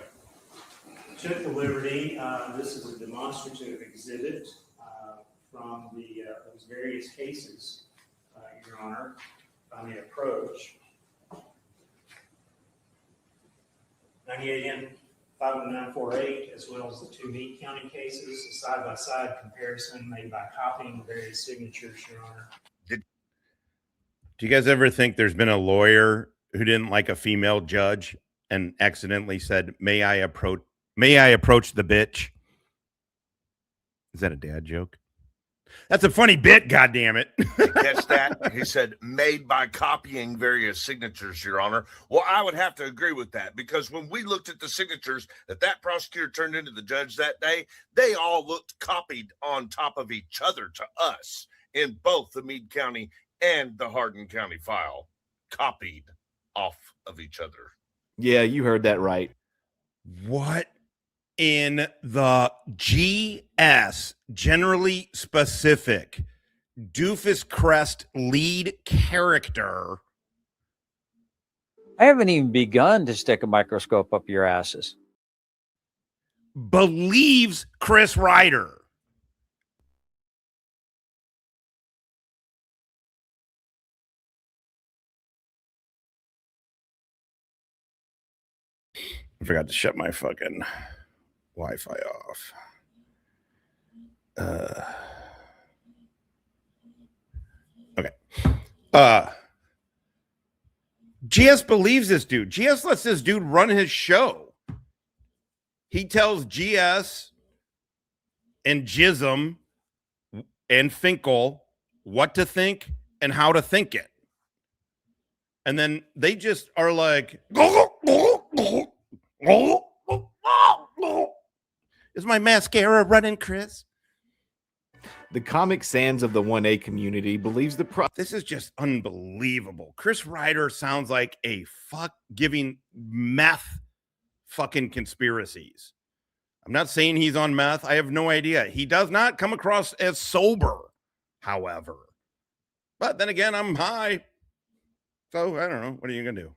Took the liberty. This is a demonstrative exhibit from those various cases, Your Honor. If I may approach. 98N 51948, as well as the 2 Meade County cases, a side-by-side comparison made by copying various signatures, Your Honor. Do you guys ever think there's been a lawyer who didn't like a female judge and accidentally said, may I approach the bitch? Is that a dad joke? That's a funny bit, goddammit. Catch that? He said, made by copying various signatures, Your Honor. Well, I would have to agree with that, because when we looked at the signatures that prosecutor turned into the judge that day, they all looked copied on top of each other to us in both the Meade County and the Hardin County file, copied off of each other. Yeah, you heard that right. What in the GS, generally specific, Doofus Crest lead character? I haven't even begun to stick a microscope up your asses. Believes Chris Ryder. I forgot to shut my fucking Wi-Fi off. Okay. GS believes this dude. GS lets this dude run his show. He tells GS and Jism and Finkel what to think and how to think it. And then they just are like, is my mascara running, Chris? The Comic Sans of the 1A community believes this is just unbelievable. Chris Ryder sounds like a giving meth fucking conspiracies. I'm not saying he's on meth. I have no idea. He does not come across as sober, however. But then again, I'm high. So I don't know. What are you going to do?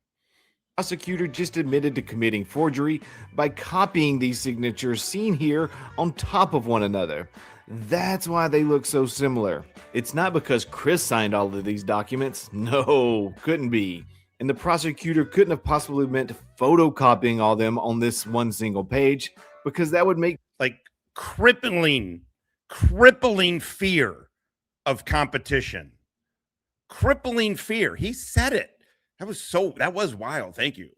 Prosecutor just admitted to committing forgery by copying these signatures seen here on top of one another. That's why they look so similar. It's not because Chris signed all of these documents. No, couldn't be. And the prosecutor couldn't have possibly meant photocopying all them on this one single page, because that would make like crippling fear of competition. Crippling fear. He said it. That was wild. Thank you.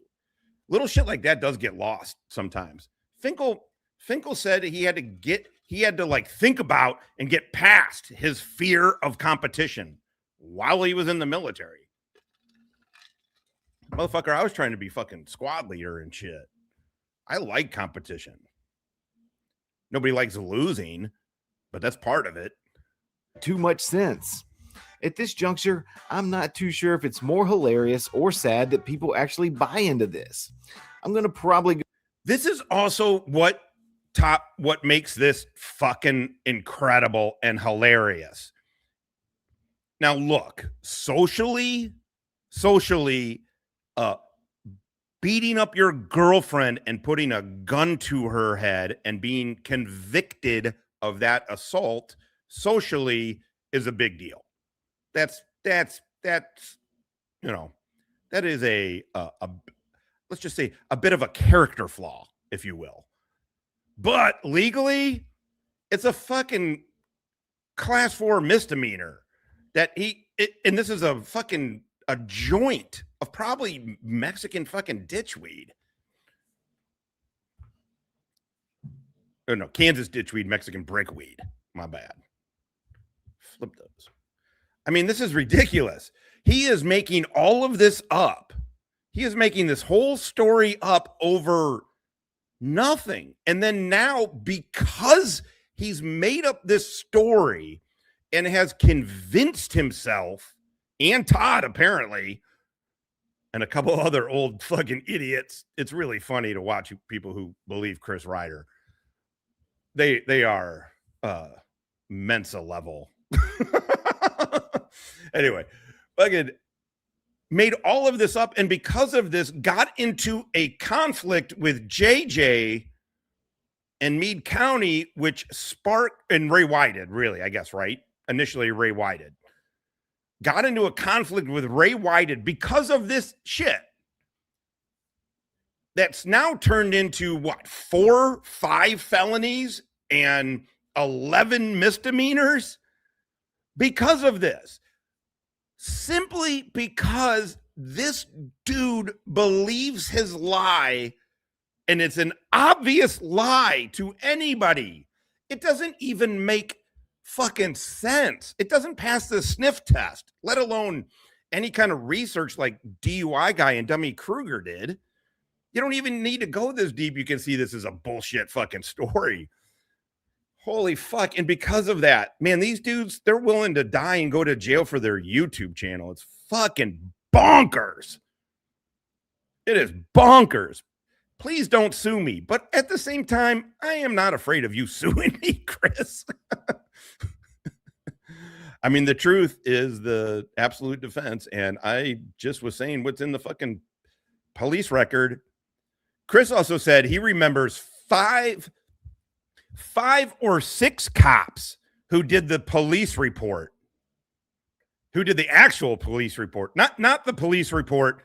Little shit like that does get lost sometimes. Finkel said he had to like think about and get past his fear of competition while he was in the military. Motherfucker, I was trying to be fucking squad leader and shit. I like competition. Nobody likes losing, but that's part of it. Too much sense. At this juncture, I'm not too sure if it's more hilarious or sad that people actually buy into this. I'm going to probably... This is also what what makes this fucking incredible and hilarious. Now look, socially, beating up your girlfriend and putting a gun to her head and being convicted of that assault socially is a big deal. That's you know, that is a let's just say a bit of a character flaw, if you will. But legally, it's a fucking class 4 misdemeanor that and this is a joint of probably Mexican fucking ditchweed. Oh no, Kansas ditchweed, Mexican brickweed. My bad. Flip those. I mean, this is ridiculous. He is making all of this up. He is making this whole story up over nothing. And then now, because he's made up this story and has convinced himself and Todd, apparently, and a couple other old fucking idiots. It's really funny to watch people who believe Chris Ryder. They are Mensa level. Anyway, fucking made all of this up, and because of this, got into a conflict with JJ and Meade County, which sparked, and Ray Whited, really, I guess, right? Initially, Ray Whited. Got into a conflict with Ray Whited because of this shit. That's now turned into what, 4, 5 felonies and 11 misdemeanors because of this. Simply because this dude believes his lie, and it's an obvious lie to anybody. It doesn't even make fucking sense. It doesn't pass the sniff test, let alone any kind of research like DUI guy and Dummy Kruger did. You don't even need to go this deep. You can see this is a bullshit fucking story. Holy fuck. And because of that, man, these dudes, they're willing to die and go to jail for their YouTube channel. It's fucking bonkers. It is bonkers. Please don't sue me. But at the same time, I am not afraid of you suing me, Chris. I mean, the truth is the absolute defense. And I just was saying what's in the fucking police record. Chris also said he remembers five or six cops who did the police report, who did the actual police report, not the police report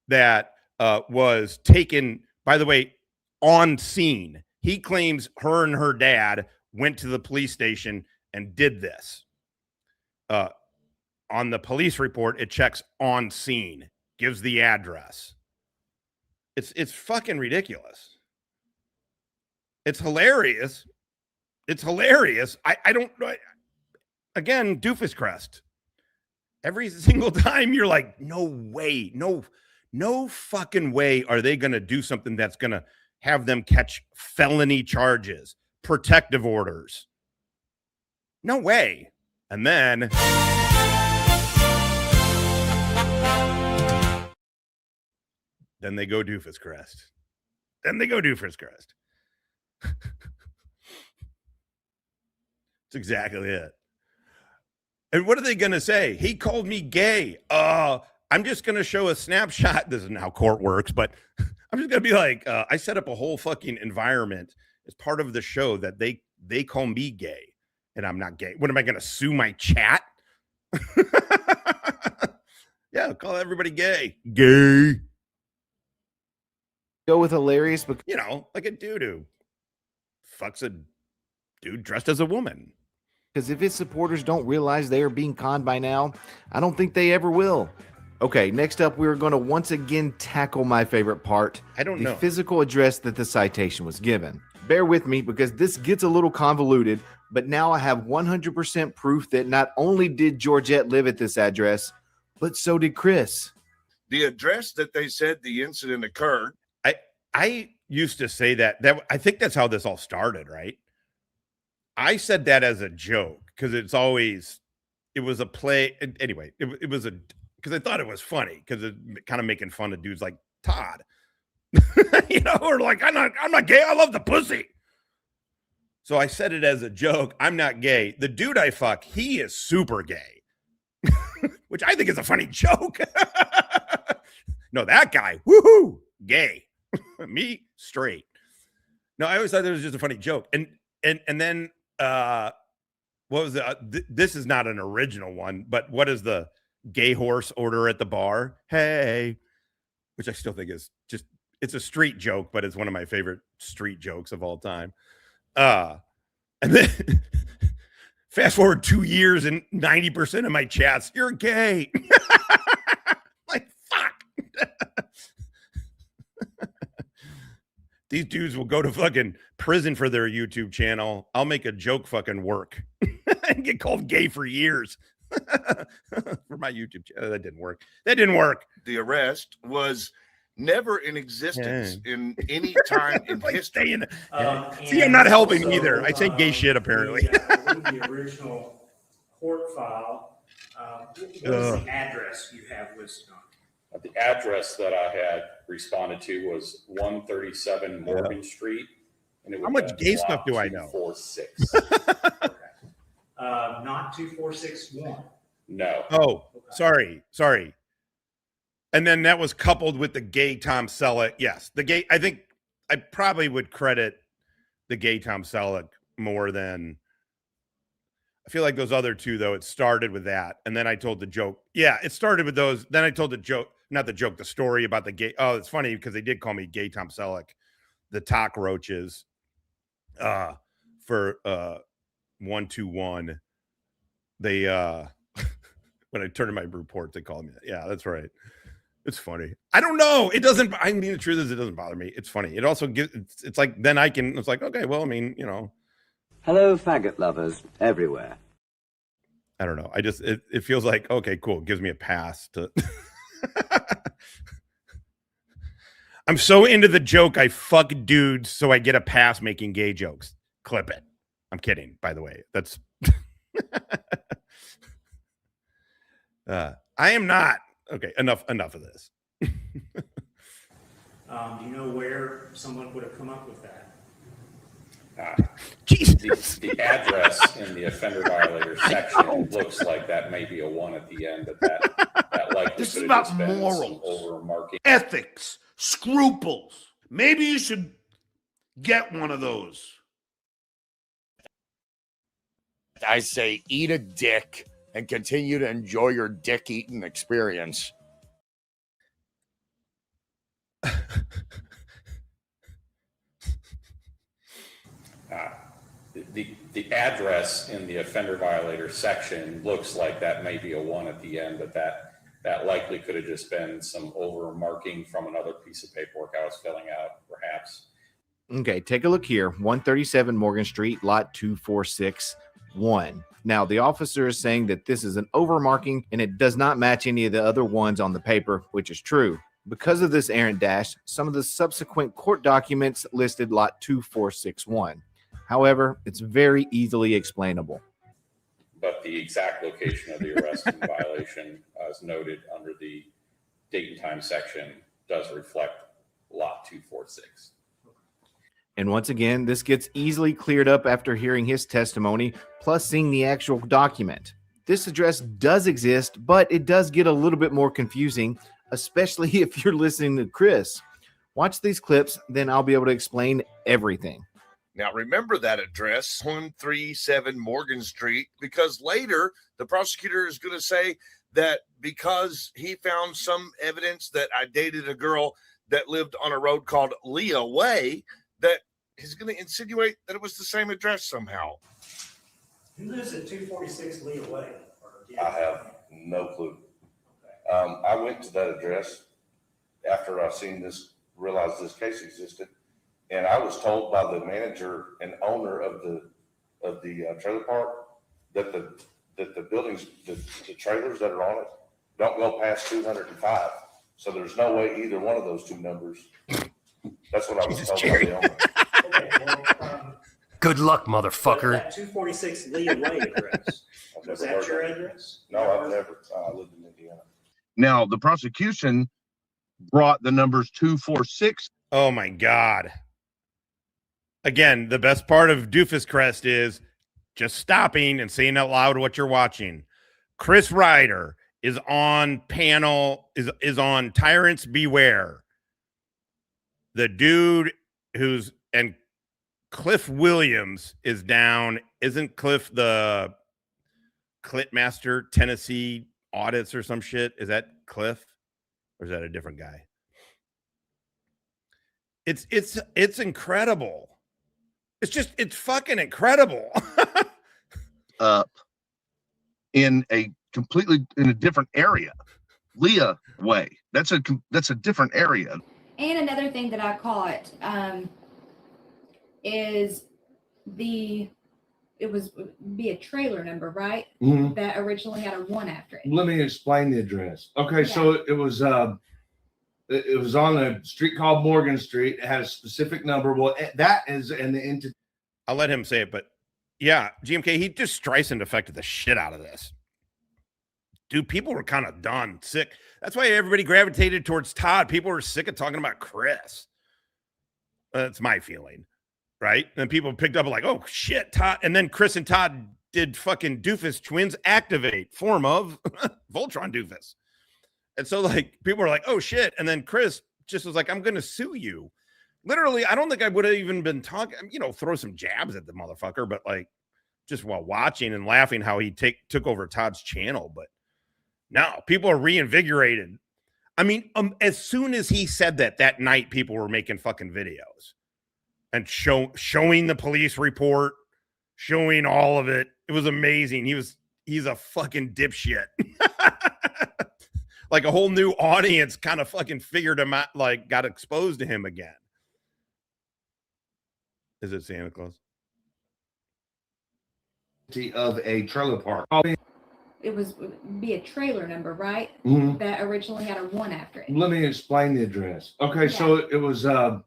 that was taken, by the way, on scene. He claims her and her dad went to the police station and did this. On the police report, it checks on scene, gives the address. It's fucking ridiculous. It's hilarious. It's hilarious. I don't know. Again, Doofus Crest. Every single time you're like, no way, no fucking way are they going to do something that's going to have them catch felony charges, protective orders. No way. And then they go Doofus Crest. That's exactly it. And what are they going to say? He called me gay. I'm just going to show a snapshot. This is how court works, but I'm just going to be like, I set up a whole fucking environment as part of the show that they call me gay, and I'm not gay. What am I going to sue my chat? Yeah, call everybody gay. Gay. Go with hilarious, but you know, like a dude who fucks a dude dressed as a woman. Because if his supporters don't realize they are being conned by now, I don't think they ever will. Okay, next up, we're going to once again tackle my favorite part. The physical address that the citation was given. Bear with me because this gets a little convoluted, but now I have 100% proof that not only did Georgette live at this address, but so did Chris. The address that they said the incident occurred. I used to say that I think that's how this all started, right? I said that as a joke because it was a play. Anyway, it was because I thought it was funny because it kind of making fun of dudes like Todd, you know, or like, I'm not gay. I love the pussy. So I said it as a joke. I'm not gay. The dude I fuck, he is super gay, which I think is a funny joke. No, that guy, woohoo, gay. Me, straight. No, I always thought it was just a funny joke. And then what was this is not an original one, but what is the gay horse order at the bar? Hey, which I still think is just, it's a street joke, but it's one of my favorite street jokes of all time. And then fast forward 2 years and 90% of my chats, you're gay. Like, fuck. These dudes will go to fucking prison for their YouTube channel. I'll make a joke fucking work and get called gay for years for my YouTube channel. That didn't work. That didn't work. The arrest was never in existence in any time in Like history. See, I'm not helping either. I say gay shit, apparently. The original court file, what is the address you have listed on? The address that I had responded to was 137 Morgan Street. And it How much gay stuff do I know? 246. Not 2461. No. Oh, sorry. And then that was coupled with the gay Tom Selleck. Yes, the gay. I think I probably would credit the gay Tom Selleck more than. I feel like those other two, though, it started with that. And then I told the joke. Yeah, it started with those. Then I told the joke, not the joke, the story about the gay. Oh, it's funny because they did call me gay Tom Selleck, the cockroaches for 121. They, when I turned in my report, they called me that. Yeah, that's right. It's funny. I don't know. It doesn't, I mean, the truth is it doesn't bother me. It's funny. It also gives, it's like, then I can, it's like, okay, well, I mean, you know. Hello, faggot lovers everywhere. I don't know. I just, it feels like, okay, cool. It gives me a pass to. I'm so into the joke. I fuck dudes so I get a pass making gay jokes. Clip it. I'm kidding, by the way. That's. I am not. Okay, enough of this. Do you know where someone would have come up with that? The address in the offender violator section looks like that may be a 1 at the end, but that likely This is could have about just been morals, over-marking. ethics, scruples. Maybe you should get one of those. I say eat a dick and continue to enjoy your dick eating experience. The address in the offender violator section looks like that may be a 1 at the end, but that likely could have just been some over-marking from another piece of paperwork I was filling out, perhaps. Okay, take a look here. 137 Morgan Street, lot 2461. Now, the officer is saying that this is an overmarking and it does not match any of the other ones on the paper, which is true. Because of this errant dash, some of the subsequent court documents listed lot 2461. However, it's very easily explainable. But the exact location of the arrest and violation, as noted under the date and time section, does reflect lot 246. And once again, this gets easily cleared up after hearing his testimony, plus seeing the actual document. This address does exist, but it does get a little bit more confusing, especially if you're listening to Chris. Watch these clips, then I'll be able to explain everything. Now, remember that address, 137 Morgan Street, because later the prosecutor is going to say that because he found some evidence that I dated a girl that lived on a road called Leah Way, that he's going to insinuate that it was the same address somehow. Who lives at 246 Leah Way? I have no clue. I went to that address after I realized this case existed. And I was told by the manager and owner of the trailer park that the buildings, the trailers that are on it, don't go past 205. So there's no way either one of those two numbers. That's what I was told by the owner. Okay, well, Good luck, motherfucker. That 246 Leah Way address. Was that your address? No, I've never. I lived in Indiana. Now, the prosecution brought the numbers 246. Oh, my God. again, the best part of Doofus Crest is just stopping and saying out loud what you're watching. Chris Ryder is on panel, is on Tyrants Beware. The dude and Cliff Williams is down. Isn't Cliff the Clipmaster Tennessee audits or some shit? Is that Cliff? Or is that a different guy? It's incredible. It's fucking incredible. Up in a different area. Leah way. That's a different area. And another thing that I caught is it was be a trailer number, right? Mhm. That originally had a 1 after it. Let me explain the address. Okay, so it was on a street called Morgan Street. It had a specific number. Well, that is an entity. I'll let him say it, but yeah, GMK, he just Streisand affected the shit out of this. Dude, people were kind of done, sick. That's why everybody gravitated towards Todd. People were sick of talking about Chris. That's my feeling, right? And people picked up like, oh, shit, Todd. And then Chris and Todd did fucking Doofus Twins Activate, form of Voltron Doofus. And so, like, people were like, oh, shit. And then Chris just was like, I'm going to sue you. Literally, I don't think I would have even been talking, throw some jabs at the motherfucker, but, like, just while watching and laughing how he took over Todd's channel. But no, people are reinvigorated. I mean, as soon as he said that night, people were making fucking videos and showing the police report, showing all of it. It was amazing. He's a fucking dipshit. Like a whole new audience kind of fucking figured him out, like got exposed to him again. Is it Santa Claus? Of a trailer park. It was be a trailer number, right? Mhm. That originally had a 1 after it. Let me explain the address. Okay, so it was on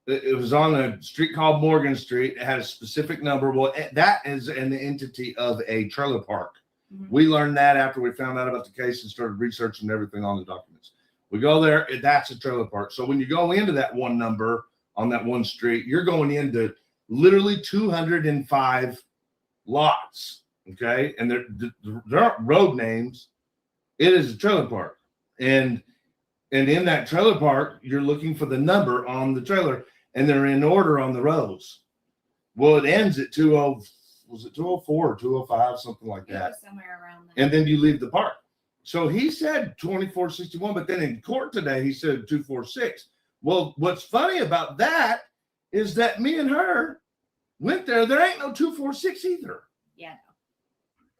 a street called Morgan Street. It had a specific number. Well, that is an entity of a trailer park. Mm-hmm. We learned that after we found out about the case and started researching everything on the documents. We go there, that's a trailer park. So when you go into that one number on that one street, you're going into literally 205 lots. Okay, and there aren't road names. It is a trailer park, and in that trailer park, you're looking for the number on the trailer, and they're in order on the rows. Well, it ends at 20. Was it 204 or 205, something like that? Somewhere around there. And then you leave the park. So he said 2461, but then in court today he said 246. Well, what's funny about that is that me and her went there. There ain't no 246 either. Yeah.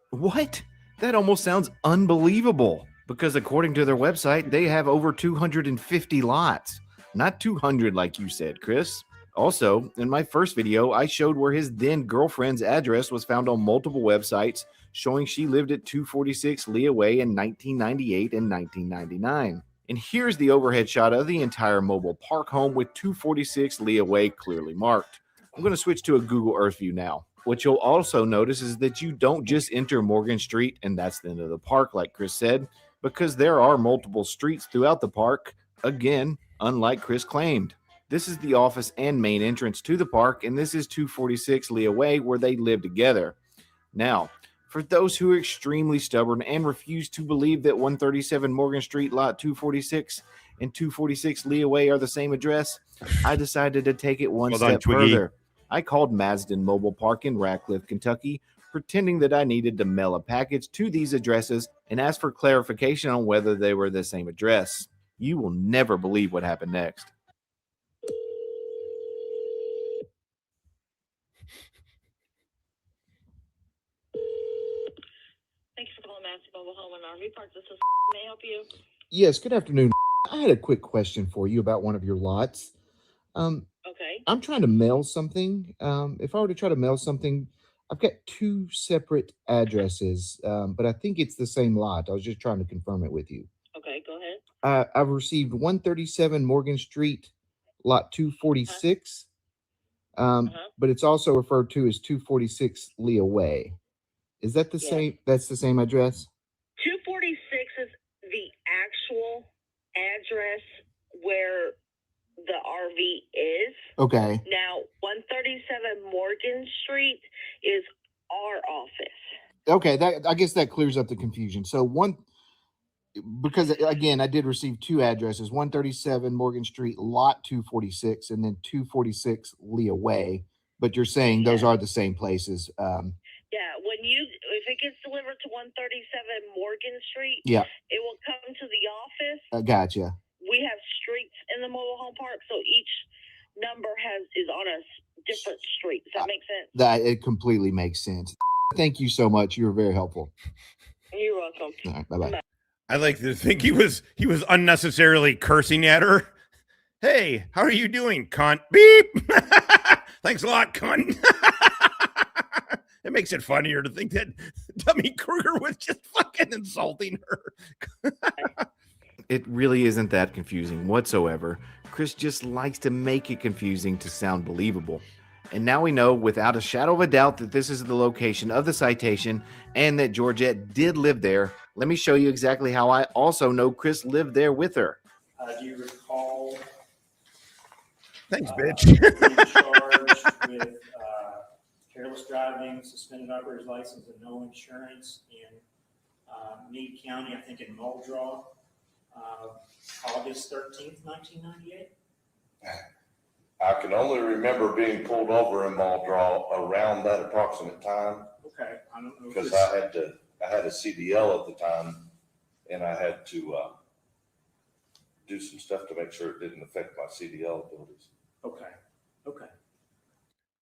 What? That almost sounds unbelievable because according to their website, they have over 250 lots. Not 200 like you said, Chris. Also, in my first video, I showed where his then girlfriend's address was found on multiple websites showing she lived at 246 Leah Way in 1998 and 1999. And here's the overhead shot of the entire mobile park home with 246 Leah Way clearly marked. I'm going to switch to a Google Earth view now. What you'll also notice is that you don't just enter Morgan Street and that's the end of the park, like Chris said, because there are multiple streets throughout the park, again, unlike Chris claimed. This is the office and main entrance to the park, and this is 246 Leah Way, where they live together. Now, for those who are extremely stubborn and refuse to believe that 137 Morgan Street, lot 246 and 246 Leah Way are the same address, I decided to take it one step further. I called Madsden Mobile Park in Radcliffe, Kentucky, pretending that I needed to mail a package to these addresses and ask for clarification on whether they were the same address. You will never believe what happened next. Thank you for calling Madsden Mobile Home and RV Park. This is may I help you? Yes, good afternoon. I had a quick question for you about one of your lots. Okay. I'm trying to mail something. If I were to try to mail something, I've got two separate addresses, but I think it's the same lot. I was just trying to confirm it with you. Okay, go ahead. I've received 137 Morgan Street, lot 246, but it's also referred to as 246 Leah Way. Is that the same? That's the same address? 246 is the actual address where the RV is. Okay. Now, 137 Morgan Street is our office. Okay, that I guess that clears up the confusion. So because again, I did receive two addresses: 137 Morgan Street, lot 246, and then 246 Leah Way. But you're saying those are the same places. Yeah, if it gets delivered to 137 Morgan Street, Yeah. it will come to the office. Gotcha. We have streets in the mobile home park, so each number is on a different street. Does that make sense? That it completely makes sense. Thank you so much. You were very helpful. You're welcome. All right, bye-bye. I like to think he was unnecessarily cursing at her. Hey, how are you doing, cunt? Beep. Thanks a lot, cunt. It makes it funnier to think that Dummy Kruger was just fucking insulting her. It really isn't that confusing whatsoever. Chris just likes to make it confusing to sound believable. And now we know without a shadow of a doubt that this is the location of the citation and that Georgette did live there. Let me show you exactly how I also know Chris lived there with her. Do you recall? Thanks, bitch. Being charged with careless driving, suspended operator's license, and no insurance in Meade County, I think in Muldraw, August 13th, 1998? I can only remember being pulled over in Muldraw around that approximate time. Okay, I don't know. Because I had a CDL at the time, and I had to do some stuff to make sure it didn't affect my CDL abilities. Okay.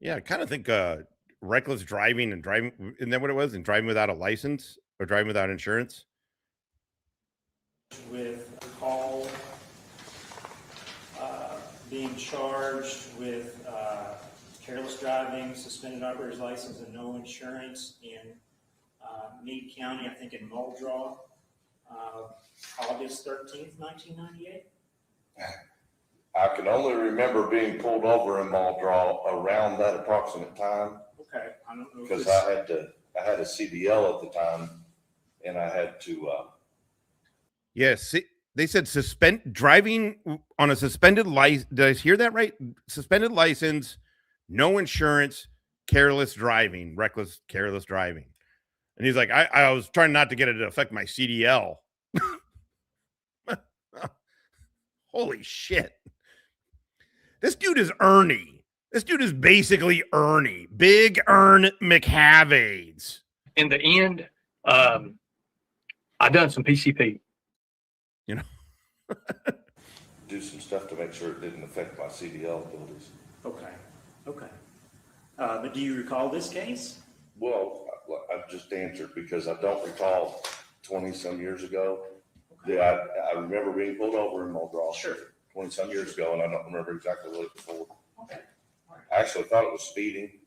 Yeah, I kind of think reckless driving and driving, isn't that what it was? And driving without a license or driving without insurance? With call, being charged with careless driving, suspended operator's license, and no insurance in Meade County, I think in Muldraw, August 13th, 1998. I can only remember being pulled over in Muldraw around that approximate time. Okay, I don't know. Because I had a CDL at the time, and I had to. Yes, they said driving on a suspended license. Did I hear that right? Suspended license, no insurance, careless driving, reckless, careless driving. And he's like, I was trying not to get it to affect my CDL. Holy shit. This dude is Ernie. This dude is basically Ernie. Big Ern McHavades. In the end, I done some PCP. You know, do some stuff to make sure it didn't affect my CDL abilities. Okay. But do you recall this case? Well, I just answered because I don't recall 20-some years ago. Okay. Yeah, I remember being pulled over in Muldraw. Sure. 20-some years ago, and I don't remember exactly what it was for. Okay. Right. I actually thought it was speeding.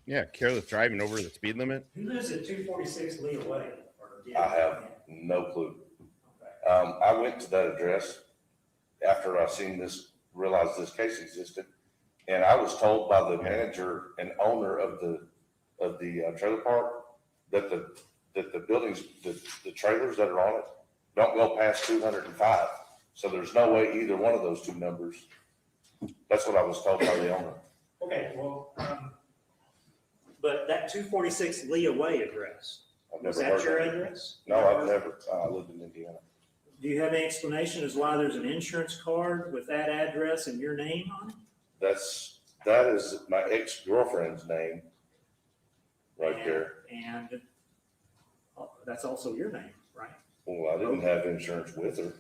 Yeah, careless driving over the speed limit. Who lives at 246 Leah Way? I have no clue. Okay. I went to that address after I realized this case existed, and I was told by the manager and owner of the trailer park that the buildings, the trailers that are on it, don't go past 205. So there's no way either one of those two numbers. That's what I was told by the owner. Okay, well, but that 246 Leah Way address, is that your address? No, I've never. I lived in Indiana. Do you have any explanation as why there's an insurance card with that address and your name on it? That is my ex-girlfriend's name right there. And that's also your name, right? Well, I didn't have insurance with her.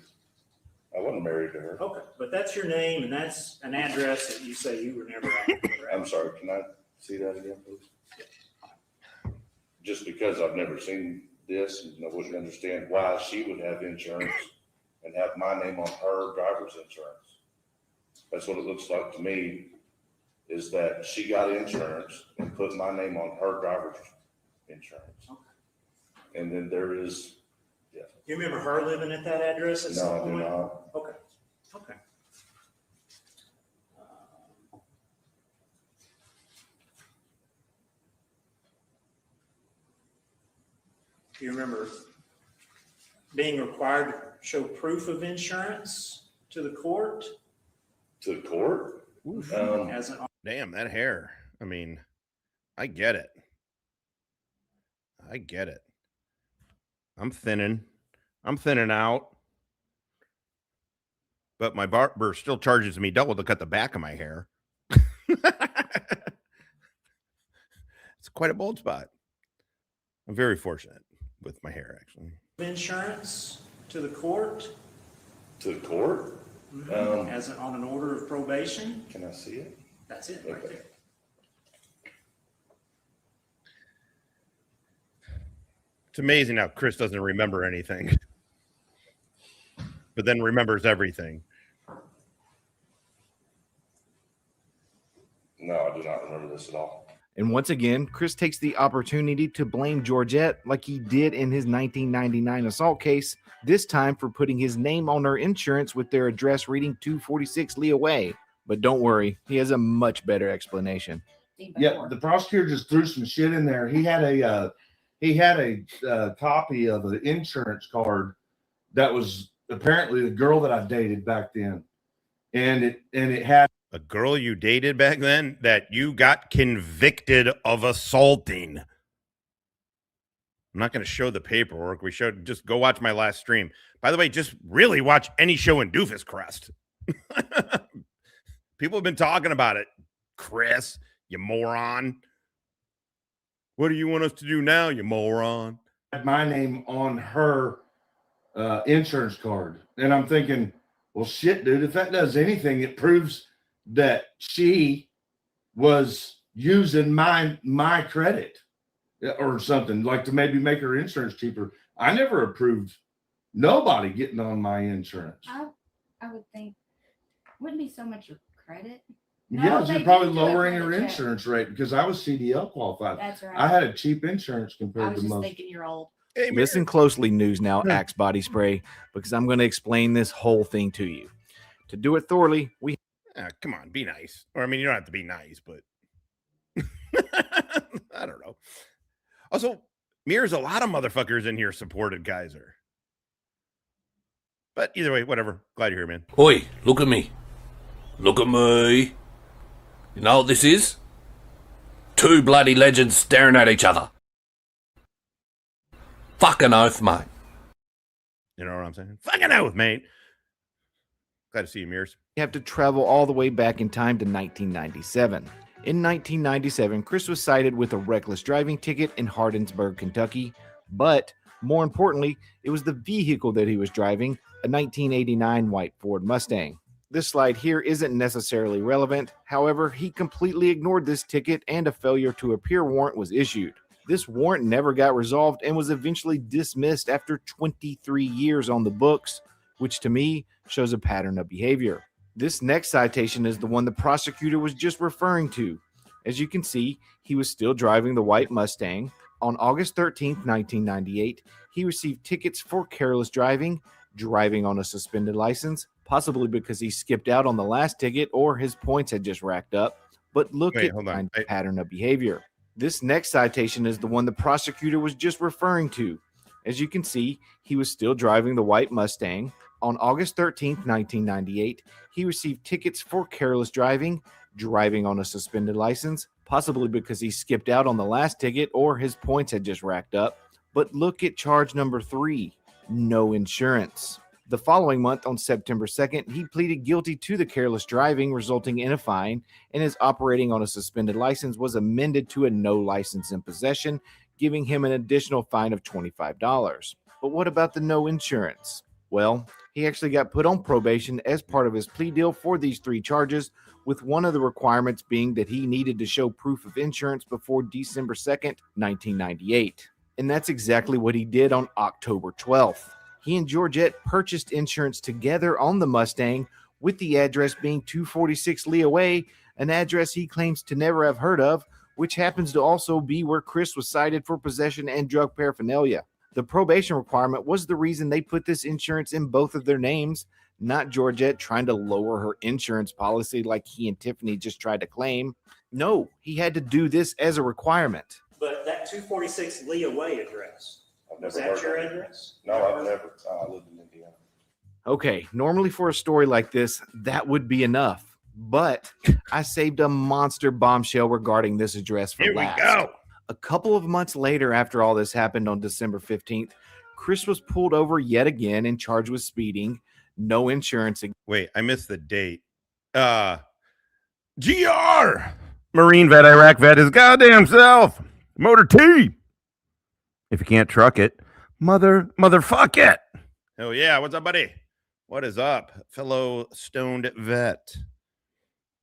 I wasn't married to her. Okay, but that's your name, and that's an address that you say you were never at. I'm sorry, can I see that again, please? Yeah. Just because I've never seen this, and I wouldn't understand why she would have insurance and have my name on her driver's insurance. That's what it looks like to me, is that she got insurance and put my name on her driver's insurance. Okay. And then there is, yeah. You remember her living at that address at some point? No, I do not. Okay. Okay. Do you remember being required show proof of insurance to the court. To the court? As an Damn, that hair. I mean, I get it. I get it. I'm thinning out. But my barber still charges me double to cut the back of my hair. It's quite a bold spot. I'm very fortunate with my hair, actually. insurance to the court. To the court? As on an order of probation. Can I see it? That's it right there. It's amazing how Chris doesn't remember anything, but then remembers everything. No, I do not remember this at all. And once again, Chris takes the opportunity to blame Georgette like he did in his 1999 assault case, this time for putting his name on her insurance with their address reading 246 Leah Way. But don't worry, he has a much better explanation. Yeah, the prosecutor just threw some shit in there. He had a copy of an insurance card that was apparently the girl that I dated back then, and it had a girl you dated back then that you got convicted of assaulting. I'm not going to show the paperwork. We showed, just go watch my last stream. By the way, just really watch any show in Doofus Crest. People have been talking about it. Chris, you moron. What do you want us to do now, you moron? Had my name on her insurance card. And I'm thinking, well, shit, dude, if that does anything, it proves that she was using my credit or something, like to maybe make her insurance cheaper. I never approved nobody getting on my insurance. I would think wouldn't be so much your credit. Yeah, you're probably lowering her insurance rate because I was CDL qualified. That's right. I had a cheap insurance I compared was to just most. thinking you're old. Hey, Listen closely, News Now Axe Body Spray, because I'm going to explain this whole thing to you. To do it thoroughly, we... come on, be nice. Or, I mean, you don't have to be nice, but... I don't know. Also, Mirror's a lot of motherfuckers in here supported Kaiser. But either way, whatever. Glad you're here, man. Oi, look at me. Look at me. You know what this is? Two bloody legends staring at each other. Fucking oath, mate. You know what I'm saying? Fucking oath, mate. Glad to see you, Mears. You have to travel all the way back in time to 1997. In 1997, Chris was cited with a reckless driving ticket in Hardinsburg, Kentucky. But more importantly, it was the vehicle that he was driving, a 1989 white Ford Mustang. This slide here isn't necessarily relevant. However, he completely ignored this ticket and a failure to appear warrant was issued. This warrant never got resolved and was eventually dismissed after 23 years on the books, which to me shows a pattern of behavior. This next citation is the one the prosecutor was just referring to. As you can see, he was still driving the white Mustang. On August 13th, 1998, he received tickets for careless driving, driving on a suspended license, possibly because he skipped out on the last ticket or his points had just racked up. But look at the pattern of behavior. This next citation is the one the prosecutor was just referring to. As you can see, he was still driving the white Mustang. On August 13th, 1998, he received tickets for careless driving, driving on a suspended license, possibly because he skipped out on the last ticket or his points had just racked up. But look at charge number 3, no insurance. The following month, on September 2nd, he pleaded guilty to the careless driving, resulting in a fine, and his operating on a suspended license was amended to a no license in possession, giving him an additional fine of $25. But what about the no insurance? Well, he actually got put on probation as part of his plea deal for these 3 charges, with one of the requirements being that he needed to show proof of insurance before December 2nd, 1998. And that's exactly what he did on October 12th. He and Georgette purchased insurance together on the Mustang, with the address being 246 Leah Way, an address he claims to never have heard of, which happens to also be where Chris was cited for possession and drug paraphernalia. The probation requirement was the reason they put this insurance in both of their names, not Georgette trying to lower her insurance policy like he and Tiffany just tried to claim. No, he had to do this as a requirement. But that 246 Leah Way address, I've never is that heard your of it. address? No, I've never. I lived in Indiana. Okay, normally for a story like this, that would be enough. But I saved a monster bombshell regarding this address for last. Here we go. A couple of months later, after all this happened on December 15th, Chris was pulled over yet again and charged with speeding, no insurance. Wait, I missed the date. GR! Marine vet, Iraq vet, his goddamn self. Motor T. If you can't truck it, motherfuck it. Oh yeah, what's up, buddy? What is up, fellow stoned vet?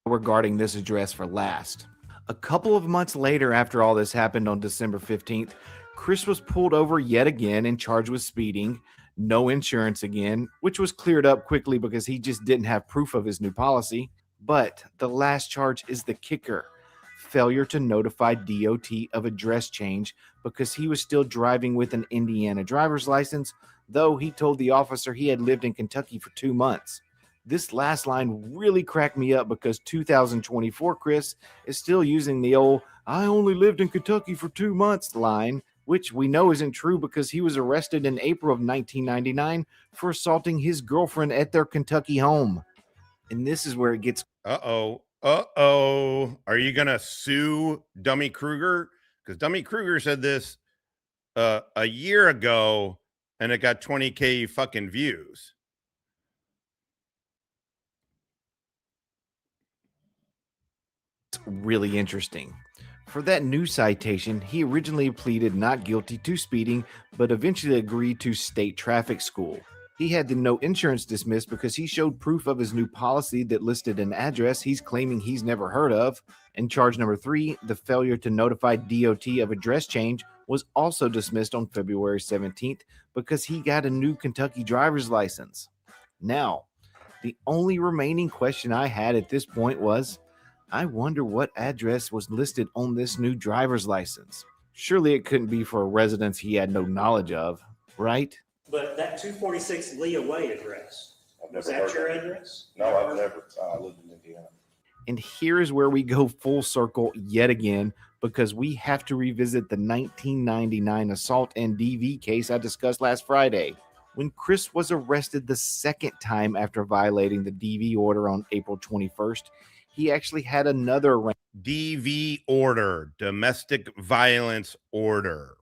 Regarding this address for last. A couple of months later, after all this happened on December 15th, Chris was pulled over yet again and charged with speeding, no insurance again, which was cleared up quickly because he just didn't have proof of his new policy. But the last charge is the kicker: failure to notify DOT of address change because he was still driving with an Indiana driver's license, though he told the officer he had lived in Kentucky for 2 months. This last line really cracked me up because 2024 Chris is still using the old "I only lived in Kentucky for 2 months" line, which we know isn't true because he was arrested in April of 1999 for assaulting his girlfriend at their Kentucky home. And this is where it gets... Are you going to sue Dummy Kruger? Because Dummy Kruger said this a year ago and it got 20K fucking views. Really interesting. For that new citation, he originally pleaded not guilty to speeding, but eventually agreed to state traffic school. He had the no insurance dismissed because he showed proof of his new policy that listed an address he's claiming he's never heard of. And charge number 3, the failure to notify DOT of address change, was also dismissed on February 17th because he got a new Kentucky driver's license. Now, the only remaining question I had at this point was, I wonder what address was listed on this new driver's license. Surely it couldn't be for a residence he had no knowledge of, right? But that 246 Leah Way address, was that your address? No, I've never. I lived in Indiana. And here is where we go full circle yet again, because we have to revisit the 1999 assault and DV case I discussed last Friday, when Chris was arrested the second time after violating the DV order on April 21st. He actually had another DV order, domestic violence order.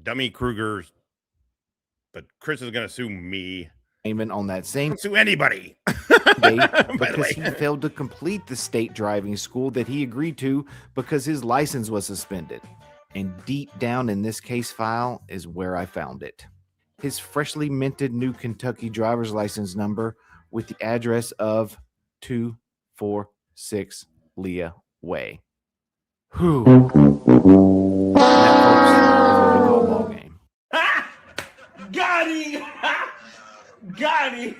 Dummy Kruger's, but Chris is going to sue me. On that same sue anybody day because he failed to complete the state driving school that he agreed to because his license was suspended. And deep down in this case file is where I found it. His freshly minted new Kentucky driver's license number with the address of 246 Leah Way. Whew. And that, folks, is what we call ball game. Got him! Got him!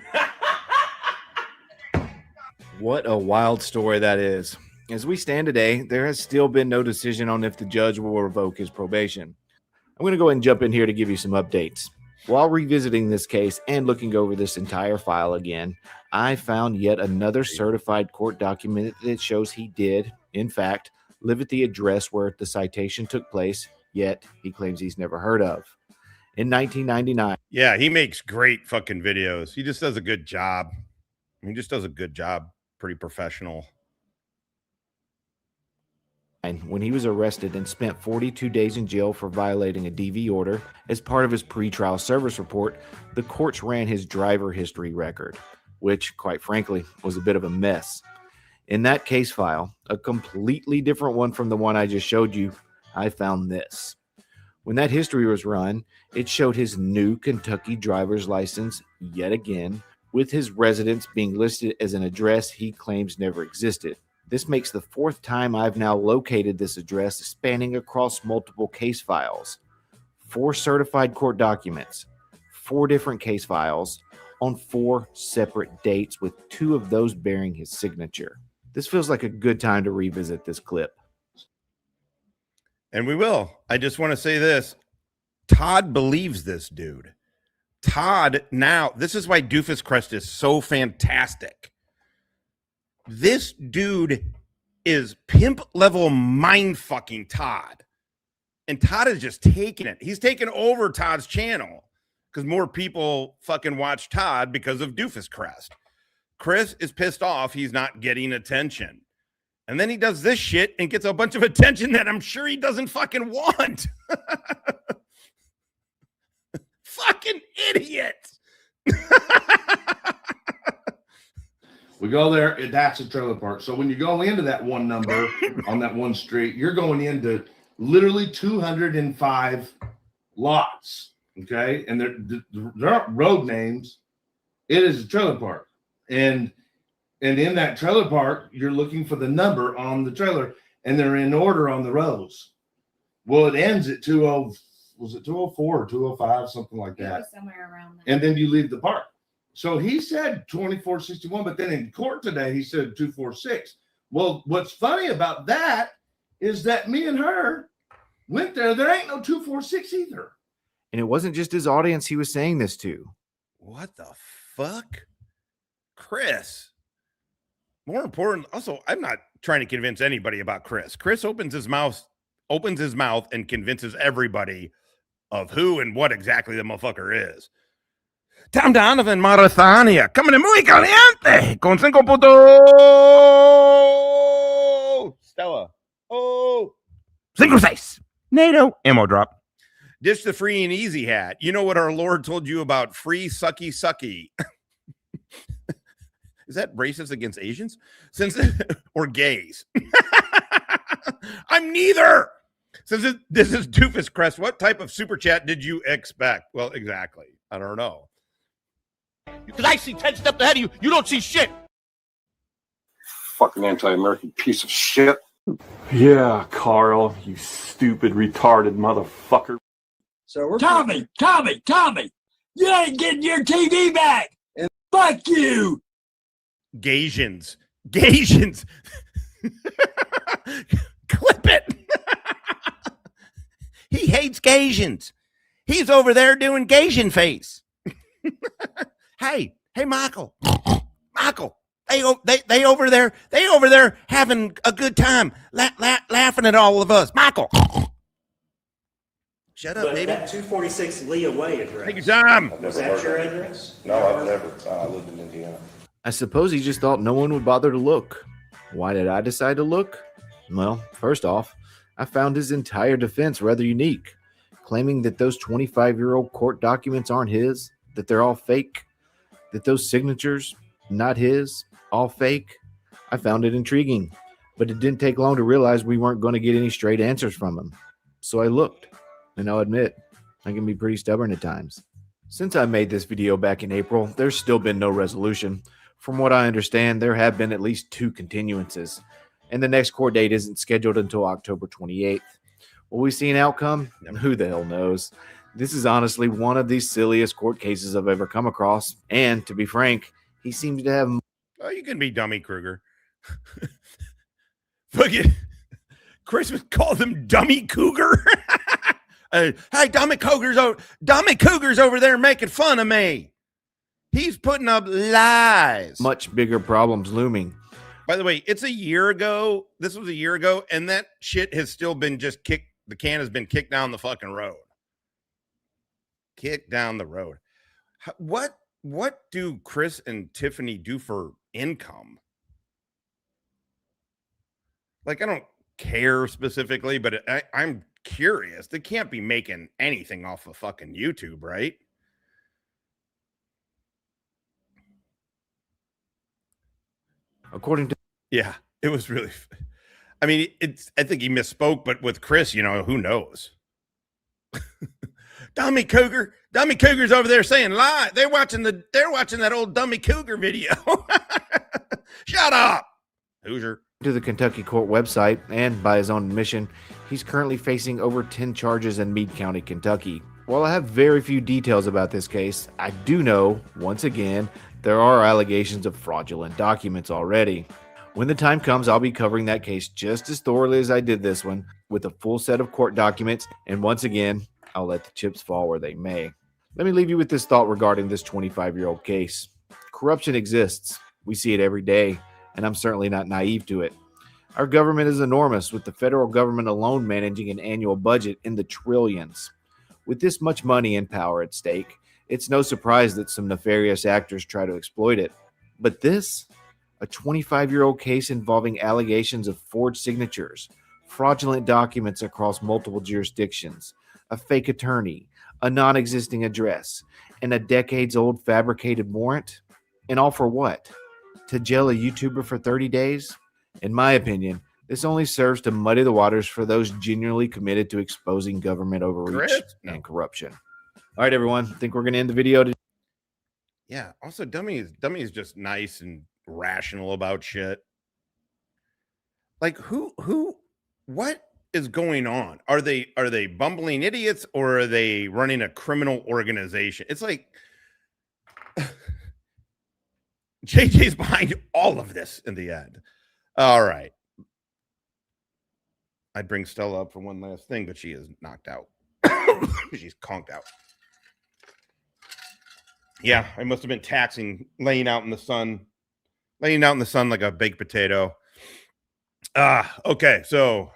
What a wild story that is. As we stand today, there has still been no decision on if the judge will revoke his probation. I'm going to go ahead and jump in here to give you some updates. While revisiting this case and looking over this entire file again, I found yet another certified court document that shows he did, in fact, live at the address where the citation took place, yet he claims he's never heard of. In 1999. Yeah, he makes great fucking videos. He just does a good job. He just does a good job. Pretty professional. When he was arrested and spent 42 days in jail for violating a DV order, as part of his pretrial service report, the courts ran his driver history record, which, quite frankly, was a bit of a mess. In that case file, a completely different one from the one I just showed you, I found this. When that history was run, it showed his new Kentucky driver's license yet again, with his residence being listed as an address he claims never existed. This makes the 4th time I've now located this address, spanning across multiple case files. 4 certified court documents, 4 different case files, on 4 separate dates, with 2 of those bearing his signature. This feels like a good time to revisit this clip. And we will. I just want to say this. Todd believes this dude. Todd, now, this is why Doofus Crest is so fantastic. This dude is pimp level mind fucking Todd. And Todd is just taking it. He's taken over Todd's channel. because more people fucking watch Todd because of Doofus Crest. Chris is pissed off he's not getting attention. And then he does this shit and gets a bunch of attention that I'm sure he doesn't fucking want. Fucking idiot. We go there, and that's a trailer park. So when you go into that one number on that one street, you're going into literally 205 lots. Okay. And there aren't road names. It is a trailer park. And in that trailer park, you're looking for the number on the trailer, and they're in order on the rows. Well, it ends at 20. Was it 204 or 205, something like that? Somewhere around there. And then you leave the park. So he said 2461, but then in court today he said 246. Well, what's funny about that is that me and her went there. There ain't no 246 either. And it wasn't just his audience he was saying this to. What the fuck? Chris. More important, also, I'm not trying to convince anybody about Chris. Chris opens his mouth and convinces everybody of who and what exactly the motherfucker is. Tom Donovan, Mauritania, coming in muy caliente, con 5 puntos. Stella. Oh. 5-6. NATO. Ammo drop. Ditch the free and easy hat. You know what our Lord told you about free sucky sucky. Is that racist against Asians? Or gays? I'm neither. Since this is Doofus Crest, what type of super chat did you expect? Well, exactly. I don't know. Because I see 10 steps ahead of you. You don't see shit. Fucking anti-American piece of shit. Yeah, Carl, you stupid, retarded motherfucker. So we're Tommy, you ain't getting your TV back. And fuck you. Gasians. Clip it. He hates Gasians. He's over there doing Gasian face. Hey, Michael. They over there having a good time, laughing at all of us. Michael. Shut up, baby. That 246 Leah Way address. Take your time. Was that your address? No, I've never lived in Indiana. I suppose he just thought no one would bother to look. Why did I decide to look? Well, first off, I found his entire defense rather unique, claiming that those 25-year-old court documents aren't his, that they're all fake, that those signatures, not his, all fake. I found it intriguing, but it didn't take long to realize we weren't going to get any straight answers from him. So I looked, and I'll admit, I can be pretty stubborn at times. Since I made this video back in April, there's still been no resolution. From what I understand, there have been at least 2 continuances, and the next court date isn't scheduled until October 28th. Will we see an outcome? Who the hell knows? This is honestly one of the silliest court cases I've ever come across, and to be frank, he seems to have... Oh, you can be Dummy Kruger. Fucking Chris called him Dummy Cougar. Hey, Dummy Cougar's over there making fun of me. He's putting up lies. Much bigger problems looming. By the way, it's a year ago. This was a year ago, and that shit has still been just kicked. The can has been kicked down the fucking road. Kicked down the road. What do Chris and Tiffany do for income? Like, I don't care specifically, but I'm curious. They can't be making anything off of fucking YouTube, right? According to... Yeah, it was really... I mean, I think he misspoke, but with Chris, who knows? Dummy Cougar's over there saying lie. They're watching that old Dummy Cougar video. Shut up, Hoosier. To the Kentucky court website, and by his own admission, he's currently facing over 10 charges in Meade County, Kentucky. While I have very few details about this case, I do know, once again, there are allegations of fraudulent documents already. When the time comes, I'll be covering that case just as thoroughly as I did this one, with a full set of court documents, and once again, I'll let the chips fall where they may. Let me leave you with this thought regarding this 25-year-old case. Corruption exists. We see it every day, and I'm certainly not naive to it. Our government is enormous, with the federal government alone managing an annual budget in the trillions. With this much money and power at stake, It's no surprise that some nefarious actors try to exploit it. But this, a 25-year-old case involving allegations of forged signatures, fraudulent documents across multiple jurisdictions, a fake attorney, a non-existing address, and a decades-old fabricated warrant. And all for what? To jail a YouTuber for 30 days? In my opinion, this only serves to muddy the waters for those genuinely committed to exposing government overreach and corruption. All right, everyone. I think we're going to end the video today. Yeah. Also, Dummy is just nice and rational about shit. Like, what is going on? Are they bumbling idiots, or are they running a criminal organization? It's like JJ's behind all of this in the end. All right. I'd bring Stella up for one last thing, but she is knocked out. She's conked out. Yeah, I must have been taxing, laying out in the sun like a baked potato. Okay, so,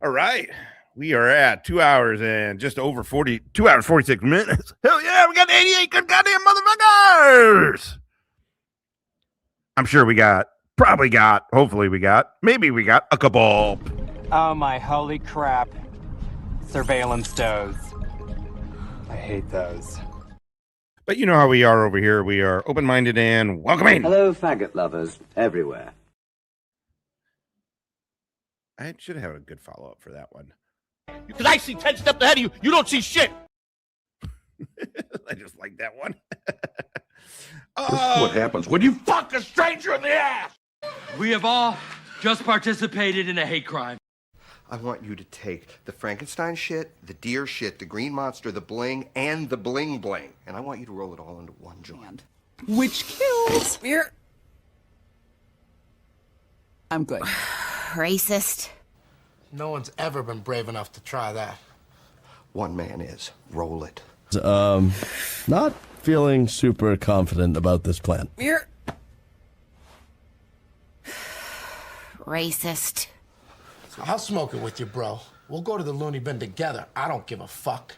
all right. We are at 2 hours and just over 2 hours, 46 minutes. Hell yeah, we got 88 good goddamn motherfuckers. I'm sure hopefully we got a couple. Oh my holy crap. Surveillance does. I hate those. But you know how we are over here. We are open-minded and welcoming. Hello, faggot lovers everywhere. I should have a good follow-up for that one. Because I see 10 steps ahead of you. You don't see shit. I just like that one. This is what happens when you Fuck a stranger in the ass. We have all just participated in a hate crime. I want you to take the Frankenstein shit, the deer shit, the green monster, the bling, and the bling bling. And I want you to roll it all into one joint. Which kills. I'm good. Racist. No one's ever been brave enough to try that. One man is. Roll it. Not feeling super confident about this plan. Racist. I'll smoke it with you, bro. We'll go to the loony bin together. I don't give a fuck.